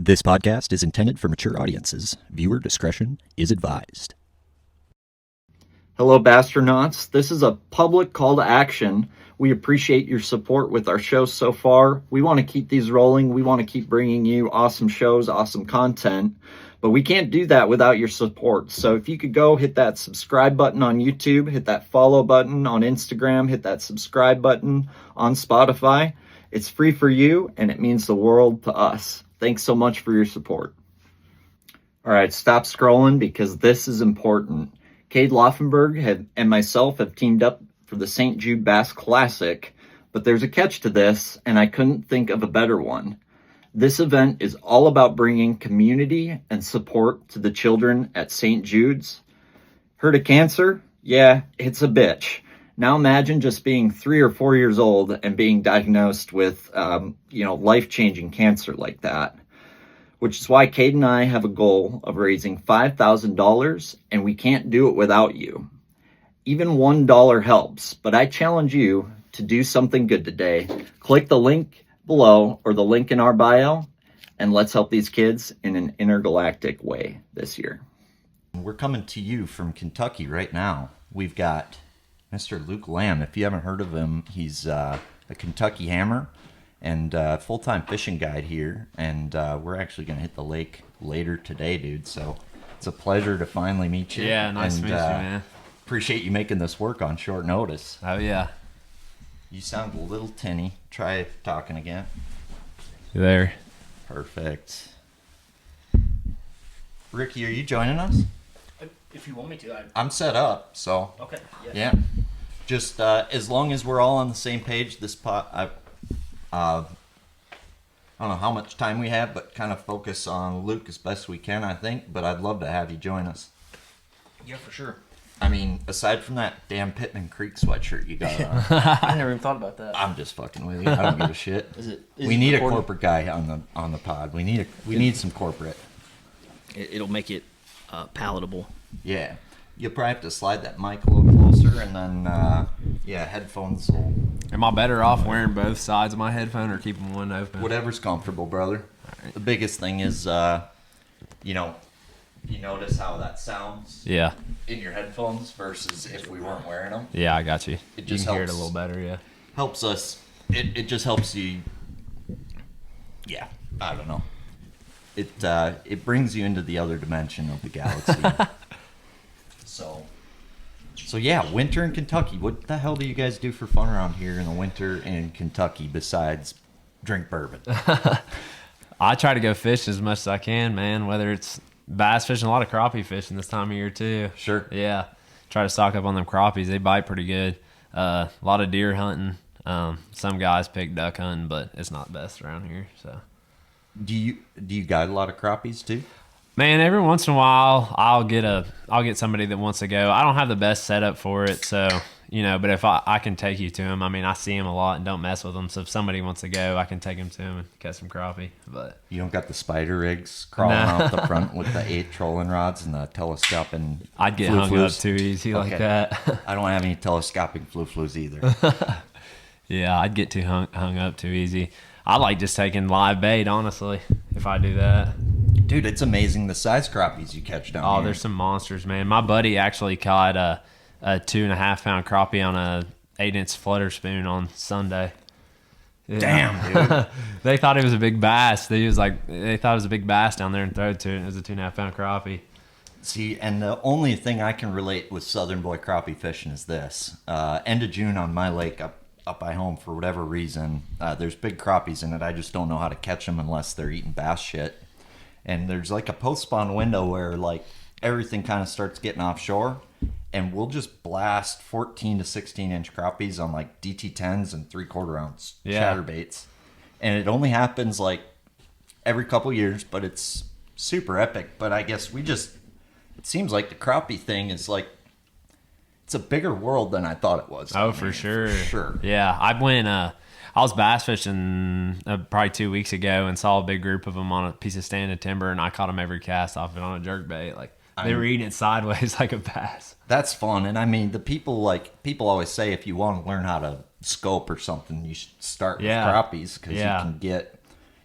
This podcast is intended for mature audiences. Viewer discretion is advised. Hello, bassstronauts. This is a public call to action. We appreciate your support with our shows so far. We want to keep these rolling. We want to keep bringing you awesome shows, awesome content, but we can't do that without your support. So if you could go hit that subscribe button on YouTube, hit that follow button on Instagram, hit that subscribe button on Spotify. It's free for you, and it means the world to us. Thanks so much for your support. All right, stop scrolling because this is important. Cade Laufenberg and myself have teamed up for the St. Jude Bass Classic, but there's a catch to this, and I couldn't think of a better one. This event is all about bringing community and support to the children at St. Jude's. Heard of cancer? Yeah, it's a bitch. Now imagine just being 3 or 4 years old and being diagnosed with, life-changing cancer like that. Which is why Cade and I have a goal of raising $5,000, and we can't do it without you. Even $1 helps, but I challenge you to do something good today. Click the link below or the link in our bio, and let's help these kids in an intergalactic way this year. We're coming to you from Kentucky right now. We've got Mr. Luke Lamb. If you haven't heard of him, he's a Kentucky hammer and full-time fishing guide here. And we're actually going to hit the lake later today, dude. So it's a pleasure to finally meet you. Yeah, nice to meet you, man. Appreciate you making this work on short notice. Oh, yeah. You sound a little tinny. Try talking again. You there? Perfect. Ricky, are you joining us? If you want me to, I'm set up, so. Okay. Yeah. Just as long as we're all on the same page, this I don't know how much time we have, but kind of focus on Luke as best we can, I think. But I'd love to have you join us. Yeah, for sure. I mean, aside from that damn Pittman Creek sweatshirt you got on, I never even thought about that. I'm just fucking with you. I don't give a shit. We it need recording? a corporate guy on the pod. We need some corporate. It'll make it palatable. Yeah. You'll probably have to slide that mic a little closer, and then, headphones will... Am I better off wearing both sides of my headphone or keeping one open? Whatever's comfortable, brother. Right. The biggest thing is, you notice how that sounds Yeah. in your headphones versus if we weren't wearing them. Yeah, I got you. It just you can hear it a helps. little better, yeah. Helps us. It just helps you. Yeah, I don't know. It brings you into the other dimension of the galaxy. So yeah, winter in Kentucky. What the hell do you guys do for fun around here in the winter in Kentucky besides drink bourbon? I try to go fish as much as I can, man, whether it's bass fishing, a lot of crappie fishing this time of year too. Sure. Yeah. Try to stock up on them crappies. They bite pretty good. A lot of deer hunting. Some guys pick duck hunting, but it's not best around here, so. Do you guide a lot of crappies too? Man, every once in a while, I'll get somebody that wants to go. I don't have the best setup for it, so but if I can take you to them, I mean, I see them a lot and don't mess with them. So if somebody wants to go, I can take them to them and catch some crappie. But you don't got the spider rigs crawling out the front with the 8 trolling rods and the telescoping. I'd get hung up too easy like that. I don't have any telescopic flus either. Yeah, I'd get too hung up too easy. I like just taking live bait, honestly, if I do that. Dude, it's amazing the size crappies you catch down here. Oh, there's some monsters, man. My buddy actually caught a 2.5 pound crappie on a 8-inch flutter spoon on Sunday. Yeah. Damn, dude. They thought it was a big bass. They thought it was a big bass down there and throw it to it. It was a 2.5 pound crappie. See, and the only thing I can relate with Southern Boy crappie fishing is this. End of June on my lake up by home, for whatever reason, there's big crappies in it. I just don't know how to catch them unless they're eating bass shit. And there's like a post-spawn window where like everything kind of starts getting offshore, and we'll just blast 14 to 16 inch crappies on like DT10s and 3/4 ounce chatterbaits. And it only happens like every couple years, but it's super epic. But I guess it seems like the crappie thing is like, it's a bigger world than I thought it was. Oh, for sure. For sure. Yeah, I was bass fishing probably 2 weeks ago and saw a big group of them on a piece of standing timber, and I caught them every cast off it on a jerkbait. Like they were eating it sideways like a bass. That's fun, and I mean, people always say if you want to learn how to scope or something, you should start with crappies because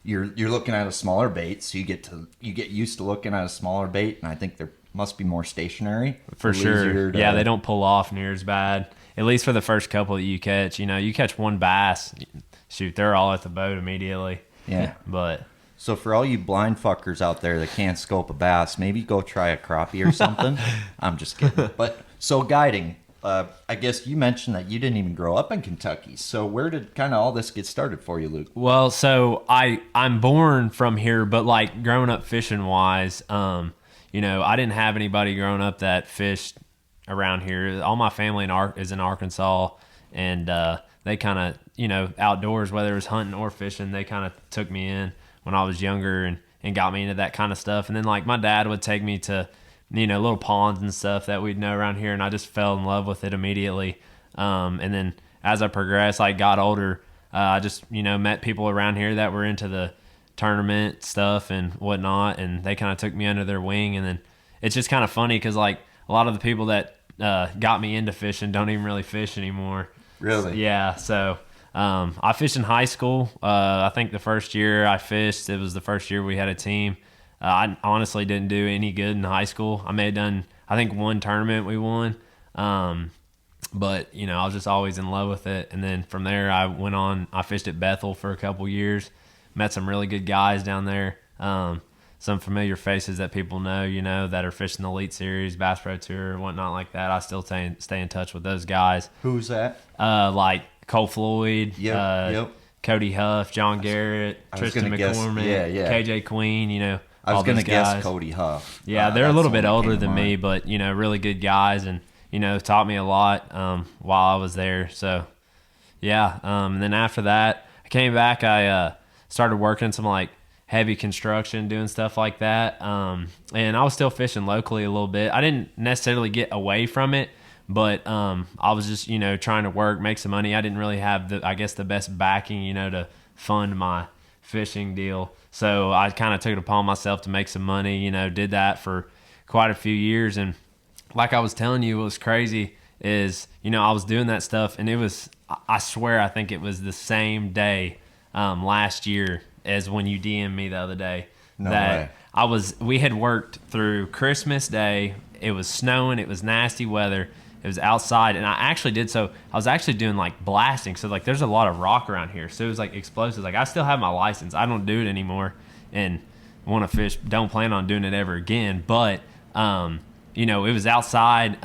you're looking at a smaller bait, so you get used to looking at a smaller bait, and I think they must be more stationary. For sure. Easier to- Yeah, they don't pull off near as bad. At least for the first couple that you catch. You know, you catch one bass, shoot, they're all at the boat immediately. Yeah. But So for all you blind fuckers out there that can't scope a bass, maybe go try a crappie or something. I'm just kidding. But so guiding, I guess you mentioned that you didn't even grow up in Kentucky. So where did kind of all this get started for you, Luke? well, so I'm born from here, but like growing up fishing wise, you know, I didn't have anybody growing up that fished around here. All my family is in Arkansas, and they kind of, you know, outdoors, whether it was hunting or fishing, they kind of took me in when I was younger and got me into that kind of stuff. And then like my dad would take me to, you know, little ponds and stuff that we'd know around here, and I just fell in love with it immediately. And then as I progressed, like got older, I just, you know, met people around here that were into the tournament stuff and whatnot, and they kind of took me under their wing. And then it's just kind of funny because like a lot of the people that got me into fishing don't even really fish anymore. Really? Yeah. So I fished in high school. I think the first year I fished, it was the first year we had a team. I honestly didn't do any good in high school. I may have done, I think, one tournament we won. But, you know, I was just always in love with it. And then from there, I fished at Bethel for a couple years, met some really good guys down there. Some familiar faces that people know, you know, that are fishing the Elite Series, Bass Pro Tour, whatnot like that. I still stay in touch with those guys. Who's that? Like Cole Floyd, Yep. Cody Huff, John Garrett, I was Tristan gonna guess- McCormick, yeah. KJ Queen, you know. I was all going to those guess guys. Cody Huff. Yeah, they're a That's little the bit one that older came to than me, mind. but, you know, really good guys, and, you know, taught me a lot while I was there. So, yeah. And then after that, I came back. I started working some, like, heavy construction, doing stuff like that. And I was still fishing locally a little bit. I didn't necessarily get away from it, but I was just, you know, trying to work, make some money. I didn't really have, the best backing, you know, to fund my fishing deal. So I kind of took it upon myself to make some money, you know, did that for quite a few years. And like I was telling you, what was crazy is, you know, I was doing that stuff, and it was, I swear, I think it was the same day last year as when you DM'd me the other day. No way. We had worked through Christmas Day. It was snowing. It was nasty weather. It was outside, and I was actually doing like blasting. So like there's a lot of rock around here. So it was like explosives. Like I still have my license. I don't do it anymore and want to fish. Don't plan on doing it ever again. But, you know, it was outside.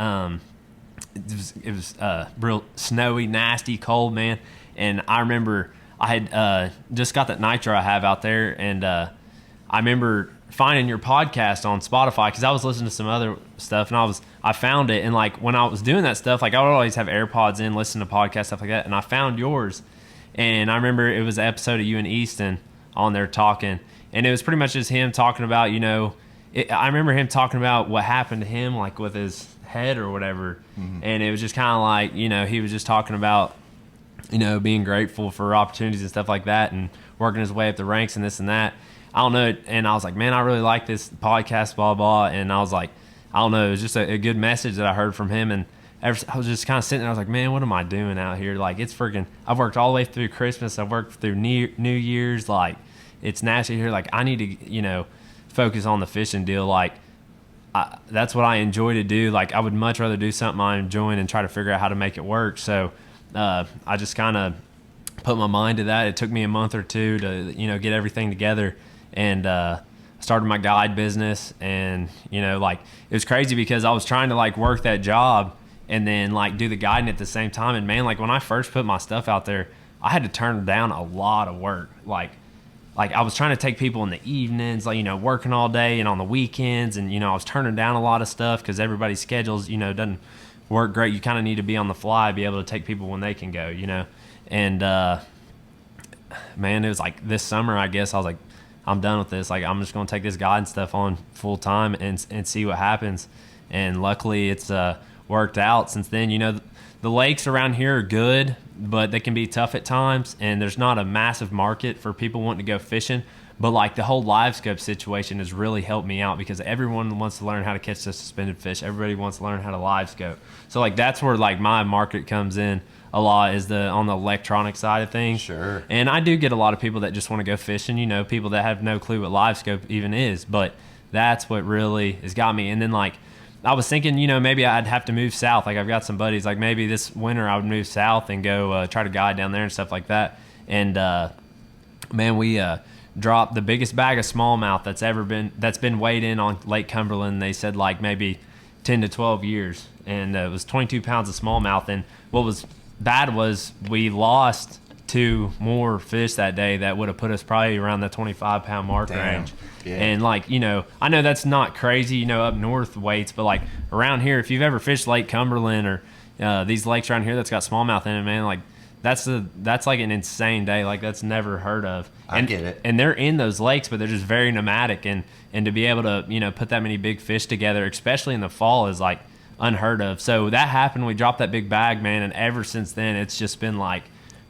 It was real snowy, nasty, cold, man. And I remember I had just got that nitro I have out there, and I remember finding your podcast on Spotify because I was listening to some other stuff, and I found it. And like when I was doing that stuff, like I would always have AirPods in, listen to podcasts, stuff like that, and I found yours. And I remember it was an episode of you and Easton on there talking, and it was pretty much just him talking about, you know, I remember him talking about what happened to him, like with his head or whatever. Mm-hmm. And it was just kind of like, you know, he was just talking about, you know, being grateful for opportunities and stuff like that, and working his way up the ranks and this and that. I don't know. And I was like, man, I really like this podcast, blah, blah. And I was like, I don't know. It was just a good message that I heard from him. And I was just kind of sitting there. I was like, man, what am I doing out here? Like, it's freaking, I've worked all the way through Christmas. I've worked through New Year's. Like, it's nasty here. Like, I need to, you know, focus on the fishing deal. Like, that's what I enjoy to do. Like, I would much rather do something I'm enjoying and try to figure out how to make it work. So I just kind of put my mind to that. It took me a month or two to, you know, get everything together. And started my guide business, and, you know, like, it was crazy because I was trying to, like, work that job and then, like, do the guiding at the same time. And, man, like, when I first put my stuff out there, I had to turn down a lot of work. Like I was trying to take people in the evenings, like, you know, working all day and on the weekends. And, you know, I was turning down a lot of stuff because everybody's schedules, you know, doesn't work great. You kind of need to be on the fly, be able to take people when they can go, you know. And, man, it was like this summer, I guess, I was like, I'm done with this. Like, I'm just going to take this guide and stuff on full time and see what happens. And luckily it's worked out since then. You know, the lakes around here are good, but they can be tough at times, and there's not a massive market for people wanting to go fishing. But like the whole live scope situation has really helped me out because everyone wants to learn how to catch the suspended fish. Everybody wants to learn how to live scope. So like that's where like my market comes in a lot, is on the electronic side of things. Sure. And I do get a lot of people that just want to go fishing, people that have no clue what live scope even is. But that's what really has got me. And then like I was thinking, maybe I'd have to move south. Like I've got some buddies, like maybe this winter I would move south and go try to guide down there and stuff like that. And man, we dropped the biggest bag of smallmouth that's been weighed in on Lake Cumberland. They said like maybe 10 to 12 years, and it was 22 pounds of smallmouth. And what was bad was we lost 2 more fish that day that would have put us probably around the 25-pound mark range. Yeah. And like, I know that's not crazy, up north weights, but like around here, if you've ever fished Lake Cumberland or these lakes around here that's got smallmouth in it, man, like that's like an insane day. Like that's never heard of. I get it. And they're in those lakes, but they're just very nomadic, and to be able to, put that many big fish together, especially in the fall, is like unheard of. So that happened. We dropped that big bag, man, and ever since then, it's just been like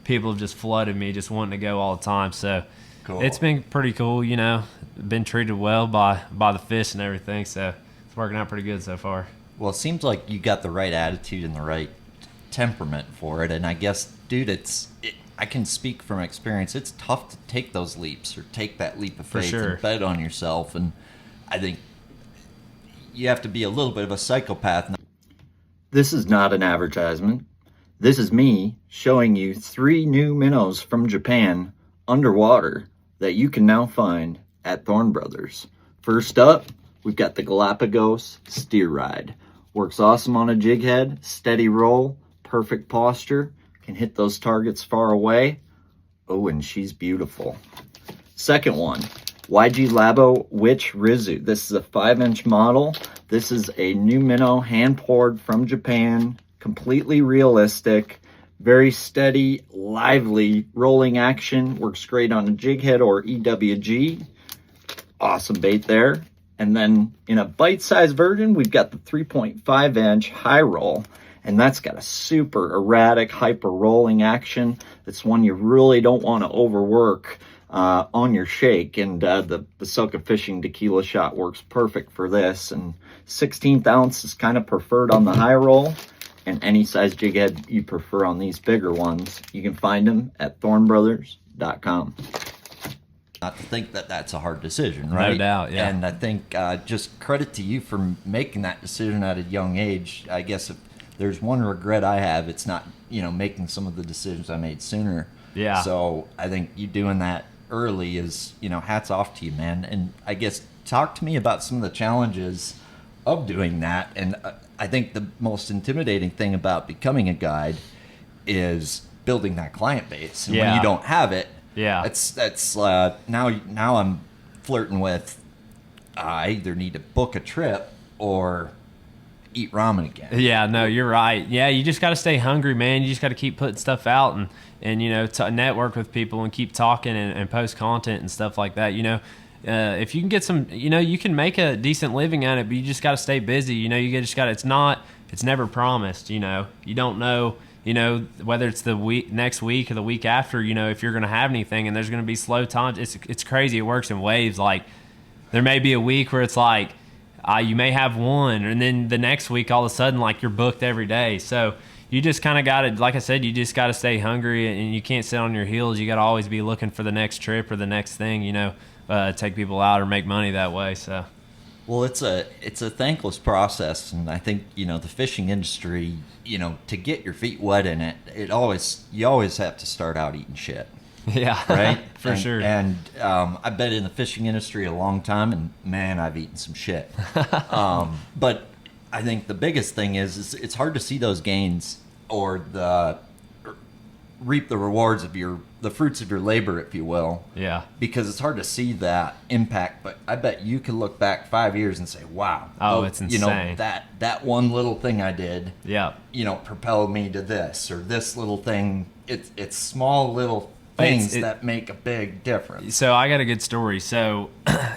people have just flooded me, just wanting to go all the time. So cool. It's been pretty cool, been treated well by the fish and everything. So it's working out pretty good so far. Well, it seems like you got the right attitude and the right temperament for it. And I guess, dude, I can speak from experience. It's tough to take those leaps or take that leap of faith and bet on yourself. And I think you have to be a little bit of a psychopath. This is not an advertisement. This is me showing you 3 new minnows from Japan underwater that you can now find at Thorne Brothers. First up, we've got the Galapagos Steer Ride. Works awesome on a jig head, steady roll, perfect posture, can hit those targets far away. Oh, and she's beautiful. Second one, YG Labo Witch Rizu. This is a 5-inch model. This is a new minnow, hand-poured from Japan, completely realistic, very steady, lively rolling action. Works great on a jig head or EWG. Awesome bait there. And then in a bite-sized version, we've got the 3.5-inch high roll. And that's got a super erratic, hyper rolling action. That's one you really don't want to overwork on your shake. And the Vocelka Fishing Tequila Shot works perfect for this. And 16th ounce is kind of preferred on the high roll. And any size jig head you prefer on these bigger ones, you can find them at thornbrothers.com. Not to think that that's a hard decision, right? No doubt, yeah. And I think just credit to you for making that decision at a young age. I guess if there's one regret I have, it's not, making some of the decisions I made sooner. Yeah. So I think you doing that early is, hats off to you, man. And I guess talk to me about some of the challenges of doing that. And I think the most intimidating thing about becoming a guide is building that client base. And when you don't have it, that's now I'm flirting with I either need to book a trip or eat ramen again. Yeah, no, you're right. Yeah, you just got to stay hungry, man. You just got to keep putting stuff out and network with people and keep talking and post content and stuff like that. If you can get some, you can make a decent living at it, but you just got to stay busy. You just got to, it's never promised, you don't know, whether it's the next week or the week after, if you're going to have anything, and there's going to be slow times. It's crazy. It works in waves. Like there may be a week where it's like, you may have one, and then the next week, all of a sudden, like you're booked every day. So you just kind of got to, like I said, you just got to stay hungry, and you can't sit on your heels. You got to always be looking for the next trip or the next thing, take people out or make money that way. So, well, it's a thankless process, and I think the fishing industry, to get your feet wet in it, you always have to start out eating shit. Yeah, right, for sure. And I've been in the fishing industry a long time, and man, I've eaten some shit. But I think the biggest thing is it's hard to see those gains or reap the rewards of the fruits of your labor, if you will. Yeah. Because it's hard to see that impact, but I bet you can look back 5 years and say, wow. Oh, it's insane. That one little thing I did, yeah, propelled me to this, or this little thing. It's small little things that make a big difference. So I got a good story. So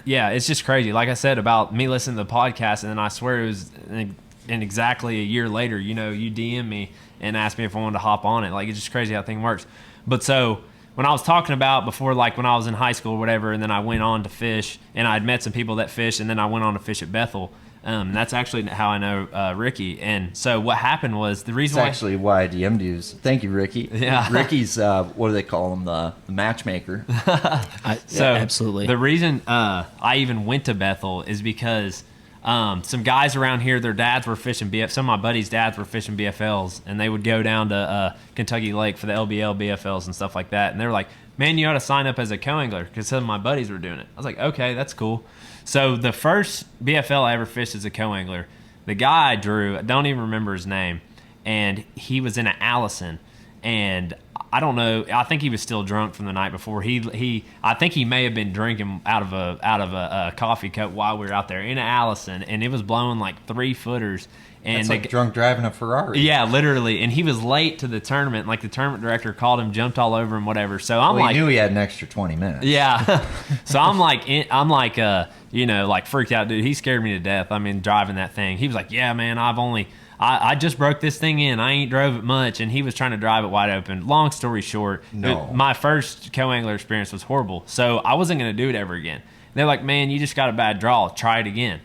yeah, it's just crazy. Like I said about me listening to the podcast, and then I swear it was in exactly a year later, you DM me and asked me if I wanted to hop on it. Like, it's just crazy how thing works. But so when I was talking about before, like when I was in high school or whatever, and then I went on to fish, and I'd met some people that fish, and then I went on to fish at Bethel. That's actually how I know Ricky. And so what happened was the reason That's why actually why I DM'd you. Thank you, Ricky. Yeah. Ricky's, what do they call him? The matchmaker. Absolutely. The reason I even went to Bethel is because some guys around here, their dads were fishing some of my buddies' dads were fishing BFLs, and they would go down to Kentucky Lake for the LBL BFLs and stuff like that. And they were like, man, you ought to sign up as a co-angler, because some of my buddies were doing it. I was like, okay, that's cool. So the first BFL I ever fished as a co-angler, the guy I drew, I don't even remember his name, and he was in an Allison, and I don't know, I think he was still drunk from the night before. I think he may have been drinking out of a coffee cup while we were out there in an Allison, and it was blowing like 3 footers. And It's like drunk driving a Ferrari. yeah, literally. And he was late to the tournament. Like the tournament director called him, jumped all over him, whatever. So I'm Well, like, he knew he had an extra 20 minutes. yeah. So I'm like, like freaked out, dude. He scared me to death. I mean, driving that thing. He was like, yeah, man, I just broke this thing in. I ain't drove it much. And he was trying to drive it wide open. Long story short, my first co-angler experience was horrible. So I wasn't going to do it ever again. They're like, man, you just got a bad draw. Try it again.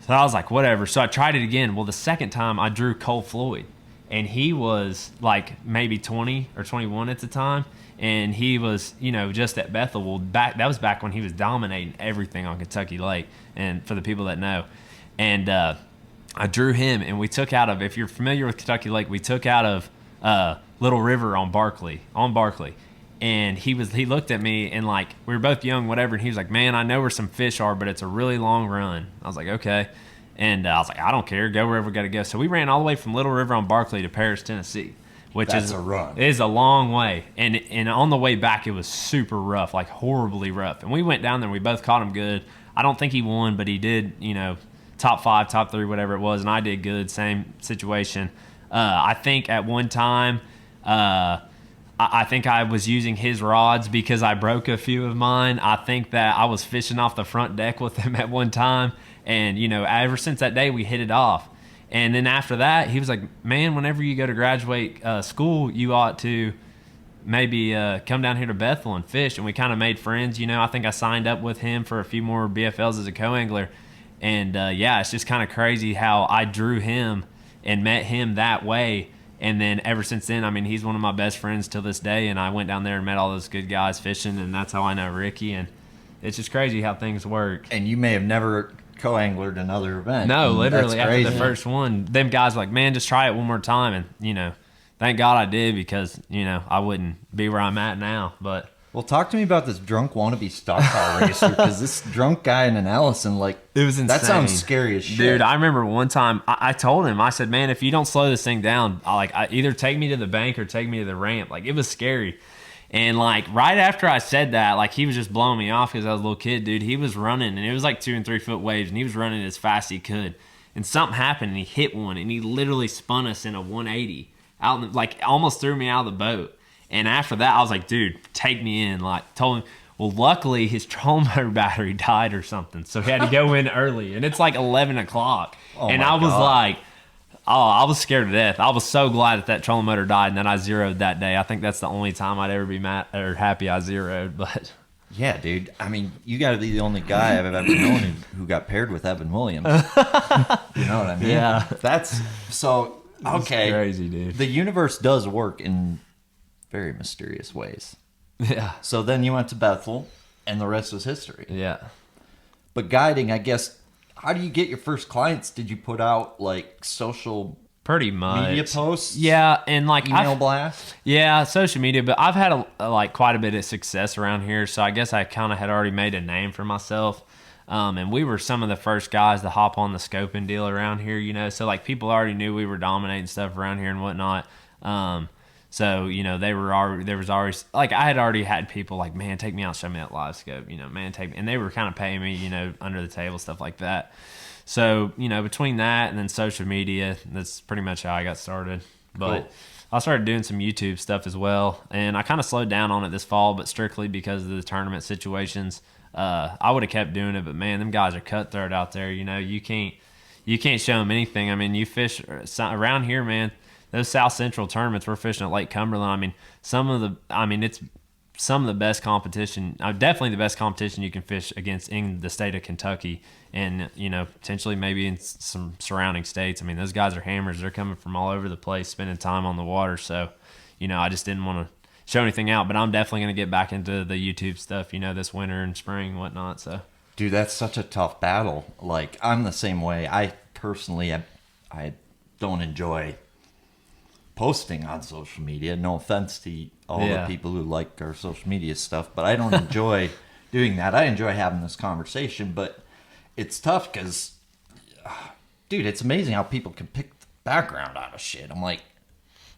So I was like, whatever. So I tried it again. Well, the second time I drew Cole Floyd, and he was like maybe 20 or 21 at the time. And he was, just at Bethel. Well, that was back when he was dominating everything on Kentucky Lake, and for the people that know. And I drew him, and we took out of, if you're familiar with Kentucky Lake, we took out of Little River on Barkley. And he looked at me, and like, we were both young, whatever, and he was like, man, I know where some fish are, but it's a really long run. I was like, okay. And I was like, I don't care, go wherever we got to go. So we ran all the way from Little River on Barkley to Paris, Tennessee, which is a run. It is a long way. And on the way back, it was super rough, like horribly rough. And we went down there, we both caught him good. I don't think he won, but he did, top 5, top 3, whatever it was, and I did good, same situation. I think at one time, I think I was using his rods because I broke a few of mine. I think that I was fishing off the front deck with him at one time. And, ever since that day, we hit it off. And then after that, he was like, man, whenever you go to graduate school, you ought to maybe come down here to Bethel and fish. And we kind of made friends. I think I signed up with him for a few more BFLs as a co-angler. And, it's just kind of crazy how I drew him and met him that way. And then ever since then, I mean, he's one of my best friends till this day. And I went down there and met all those good guys fishing, and that's how I know Ricky. And it's just crazy how things work. And you may have never co-anglered another event. No, literally That's after crazy. the first one, them guys were like, man, just try it one more time. And, thank God I did, because, I wouldn't be where I'm at now. But Well, talk to me about this drunk wannabe stockpile racer, because this drunk guy in an Allison, like, it was insane. that sounds scary as shit. Dude, I remember one time I told him, I said, man, if you don't slow this thing down, I either take me to the bank or take me to the ramp. Like, it was scary. And like right after I said that, like he was just blowing me off because I was a little kid, dude. He was running, and it was like 2 and 3 foot waves, and he was running as fast as he could. And something happened, and he hit one, and he literally spun us in a 180 out, like almost threw me out of the boat. And after that, I was like, dude, take me in. Like, told him. Well, luckily his trolling motor battery died or something, so he had to go in early. And it's like 11 o'clock, and I was like, oh, I was scared to death. I was so glad that trolling motor died and that I zeroed that day. I think that's the only time I'd ever be mad or happy I zeroed. But yeah, dude. I mean, you got to be the only guy I've ever known who got paired with Evan Williams. You know what I mean? Yeah. That's so okay. It's crazy, dude. The universe does work in very mysterious ways. Yeah. So then you went to Bethel, and the rest was history. Yeah. But guiding, I guess. How do you get your first clients? Did you put out like social Pretty much media posts? Yeah, and like email blast? Yeah, social media. But I've had like quite a bit of success around here, so I guess I kind of had already made a name for myself. And we were some of the first guys to hop on the scoping deal around here, you know. So like people already knew we were dominating stuff around here and whatnot. So, you know, there was always, like, I had already had people like, man, take me out, show me that live scope, you know, man, take me. And they were kind of paying me, you know, under the table, stuff like that. So, you know, between that and then social media, that's pretty much how I got started. But Cool. I started doing some YouTube stuff as well. And I kind of slowed down on it this fall, but strictly because of the tournament situations. I would have kept doing it, but man, them guys are cutthroat out there. You know, you can't show them anything. I mean, you fish around here, man. Those South Central tournaments we're fishing at Lake Cumberland. I mean, it's some of the best competition, definitely the best competition you can fish against in the state of Kentucky, and potentially maybe in some surrounding states. I mean, those guys are hammers. They're coming from all over the place, spending time on the water. So, I just didn't want to show anything out, but I'm definitely going to get back into the YouTube stuff, this winter and spring and whatnot. So, dude, that's such a tough battle. Like, I'm the same way. I personally, I don't enjoy posting on social media. No offense to all the people who like our social media stuff, but I don't enjoy doing that. I enjoy having this conversation, but it's tough because, dude, it's amazing how people can pick the background out of shit. I'm like,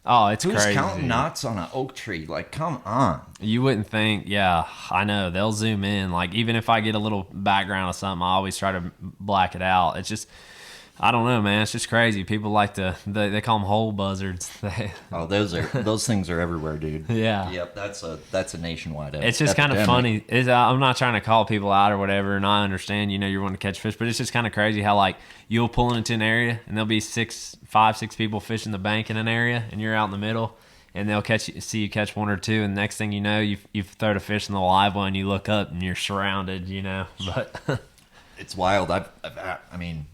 oh, it's who's crazy. counting knots on an oak tree? Like, come on. You wouldn't think. Yeah, I know. They'll zoom in. Like, even if I get a little background of something, I always try to black it out. It's just, I don't know, man. It's just crazy. People like to, they call them hole buzzards. Oh, those things are everywhere, dude. Yeah. Yep, that's a nationwide epidemic. It's just kind of funny. I'm not trying to call people out or whatever, and I understand, you're wanting to catch fish, but it's just kind of crazy how, like, you'll pull into an area, and there'll be 5, 6 people fishing the bank in an area, and you're out in the middle, and they'll see you catch one or two, and the next thing you know, you've thrown a fish in the live one, you look up, and you're surrounded, But it's wild. I mean,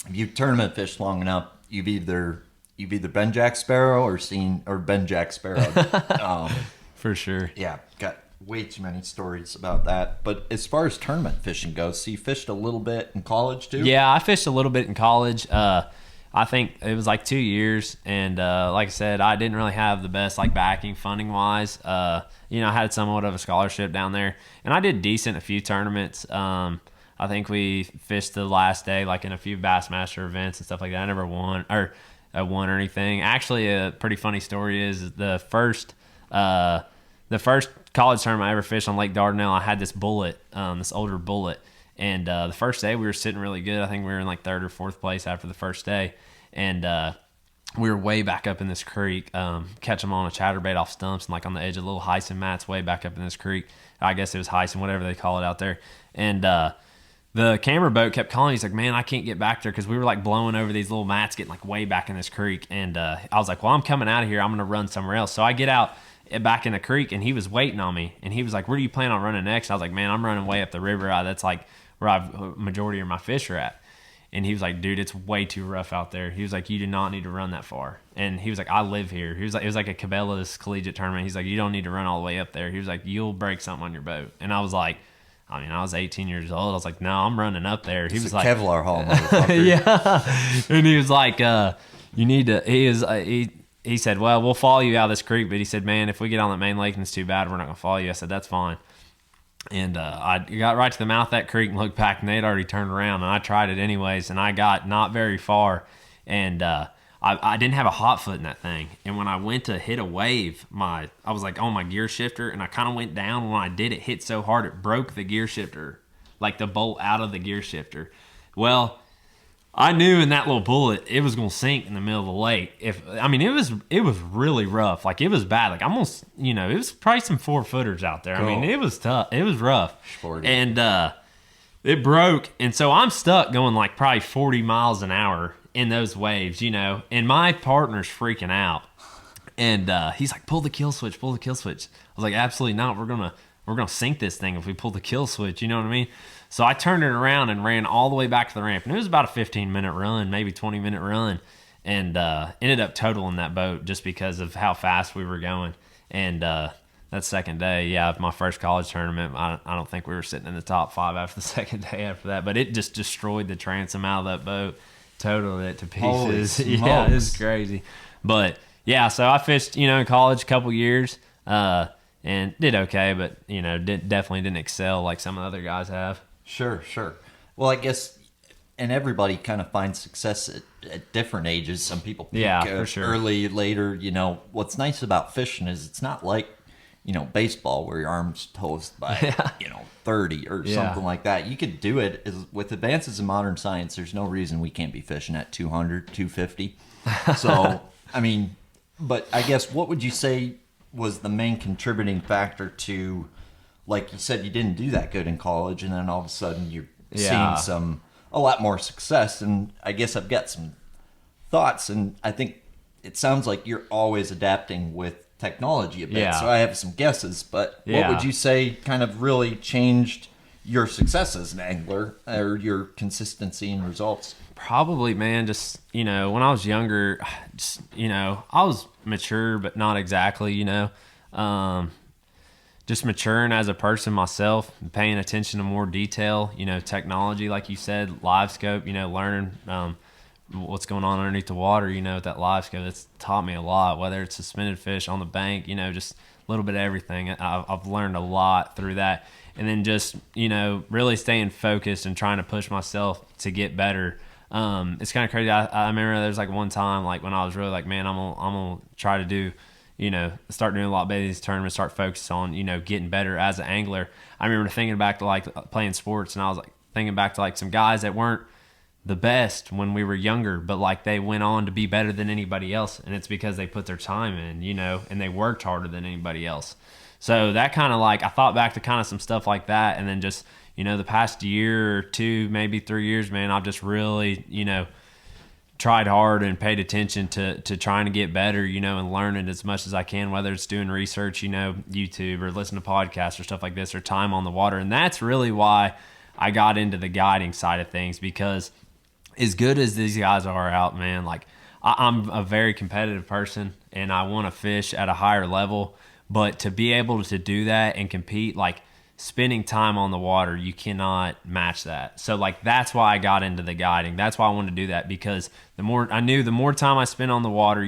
if you tournament fish long enough, you've either been Jack Sparrow or been Jack Sparrow. For sure. Yeah, got way too many stories about that. But as far as tournament fishing goes, so you fished a little bit in college too? Yeah, I fished a little bit in college. I think it was like 2 years, and like I said, I didn't really have the best like backing funding wise. I had somewhat of a scholarship down there, and I did decent a few tournaments. I think we fished the last day, like in a few Bassmaster events and stuff like that. I never won or anything. Actually, a pretty funny story is the first college tournament I ever fished on Lake Dardanelle. I had this bullet, this older bullet, and the first day we were sitting really good. I think we were in like 3rd or 4th place after the first day, and we were way back up in this creek, catch them on a chatterbait off stumps and like on the edge of little hyson mats way back up in this creek. I guess it was hyson, whatever they call it out there, and the camera boat kept calling. He's like, man, I can't get back there because we were like blowing over these little mats, getting like way back in this creek. And I was like, well, I'm coming out of here. I'm going to run somewhere else. So I get out back in the creek, and he was waiting on me. And he was like, where do you plan on running next? And I was like, man, I'm running way up the river. That's like where majority of my fish are at. And he was like, dude, it's way too rough out there. He was like, you do not need to run that far. And he was like, I live here. He was like, it was like a Cabela's collegiate tournament. He's like, you don't need to run all the way up there. He was like, you'll break something on your boat. And I was like, I was 18 years old. I was like, no, I'm running up there. He was like, Kevlar haul, motherfucker. Yeah. And he was like, you need to, he said, well, we'll follow you out of this creek. But he said, man, if we get on that main lake and it's too bad, we're not going to follow you. I said, that's fine. And I got right to the mouth of that creek and looked back, and they'd already turned around. And I tried it anyways, and I got not very far. And I didn't have a hot foot in that thing. And when I went to hit a wave, I was like on my gear shifter, and I kind of went down. When I did, it hit so hard it broke the gear shifter, like the bolt out of the gear shifter. Well, I knew in that little bullet it was gonna sink in the middle of the lake. It was really rough. Like, it was bad. Like, almost, it was probably some 4-footers out there. I mean, it was tough. It was rough. Sporty. And it broke, and so I'm stuck going like probably 40 miles an hour in those waves, and my partner's freaking out. And he's like, pull the kill switch. I was like, absolutely not. We're gonna sink this thing if we pull the kill switch, you know what I mean? So I turned it around and ran all the way back to the ramp. And it was about a 15-minute run, maybe 20-minute run. And ended up totaling that boat just because of how fast we were going. And that second day, my first college tournament, I don't think we were sitting in the top 5 after the second day after that. But it just destroyed the transom out of that boat. Totaled it to pieces. Yeah, it was crazy. But, so I fished, in college a couple years and did okay. But, definitely didn't excel like some of the other guys have. Sure. Well, I guess, and everybody kind of finds success at different ages. Some people peak for sure. early, later. What's nice about fishing is it's not like, baseball where your arm's toast by, 30 or something like that. You could do it with advances in modern science. There's no reason we can't be fishing at 200, 250. So, but I guess what would you say was the main contributing factor to, like you said, you didn't do that good in college, and then all of a sudden you're seeing a lot more success. And I guess I've got some thoughts, and I think it sounds like you're always adapting with technology a bit, Yeah. so I have some guesses. But what Yeah. would you say kind of really changed your success as an angler or your consistency in results? Probably, man, just, when I was younger, just, I was mature, but not exactly, just maturing as a person myself, paying attention to more detail, technology, like you said, live scope, learning what's going on underneath the water, with that live scope. That's taught me a lot, whether it's suspended fish on the bank, just a little bit of everything. I've learned a lot through that. And then just, really staying focused and trying to push myself to get better. It's kind of crazy. I remember there's like one time, like when I was really like, man, I'm gonna try to do, start doing a lot better these tournaments, start focusing on, getting better as an angler. I remember thinking back to like playing sports, and I was like thinking back to like some guys that weren't the best when we were younger, but like they went on to be better than anybody else, and it's because they put their time in, and they worked harder than anybody else. So that kind of like, I thought back to kind of some stuff like that, and then just, the past year or two, maybe 3 years, man, I've just really, tried hard and paid attention to trying to get better, and learning as much as I can, whether it's doing research, YouTube, or listening to podcasts or stuff like this, or time on the water. And that's really why I got into the guiding side of things, because as good as these guys are out, man, like I'm a very competitive person and I want to fish at a higher level, but to be able to do that and compete, like spending time on the water, you cannot match that. So like, that's why I got into the guiding. That's why I wanted to do that, because the more time I spend on the water,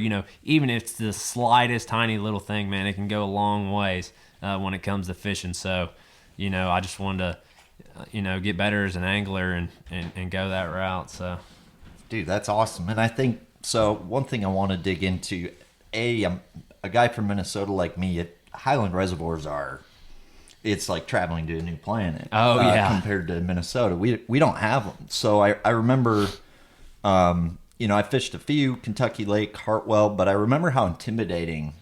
even if it's the slightest tiny little thing, man, it can go a long ways when it comes to fishing. So, I just wanted to, get better as an angler and go that route. So, Dude, that's awesome. And I think, so one thing I want to dig into, I'm a guy from Minnesota like me, Highland reservoirs it's like traveling to a new planet. Oh, yeah. Compared to Minnesota. We don't have them. So I remember, I fished a few, Kentucky Lake, Hartwell, but I remember how intimidating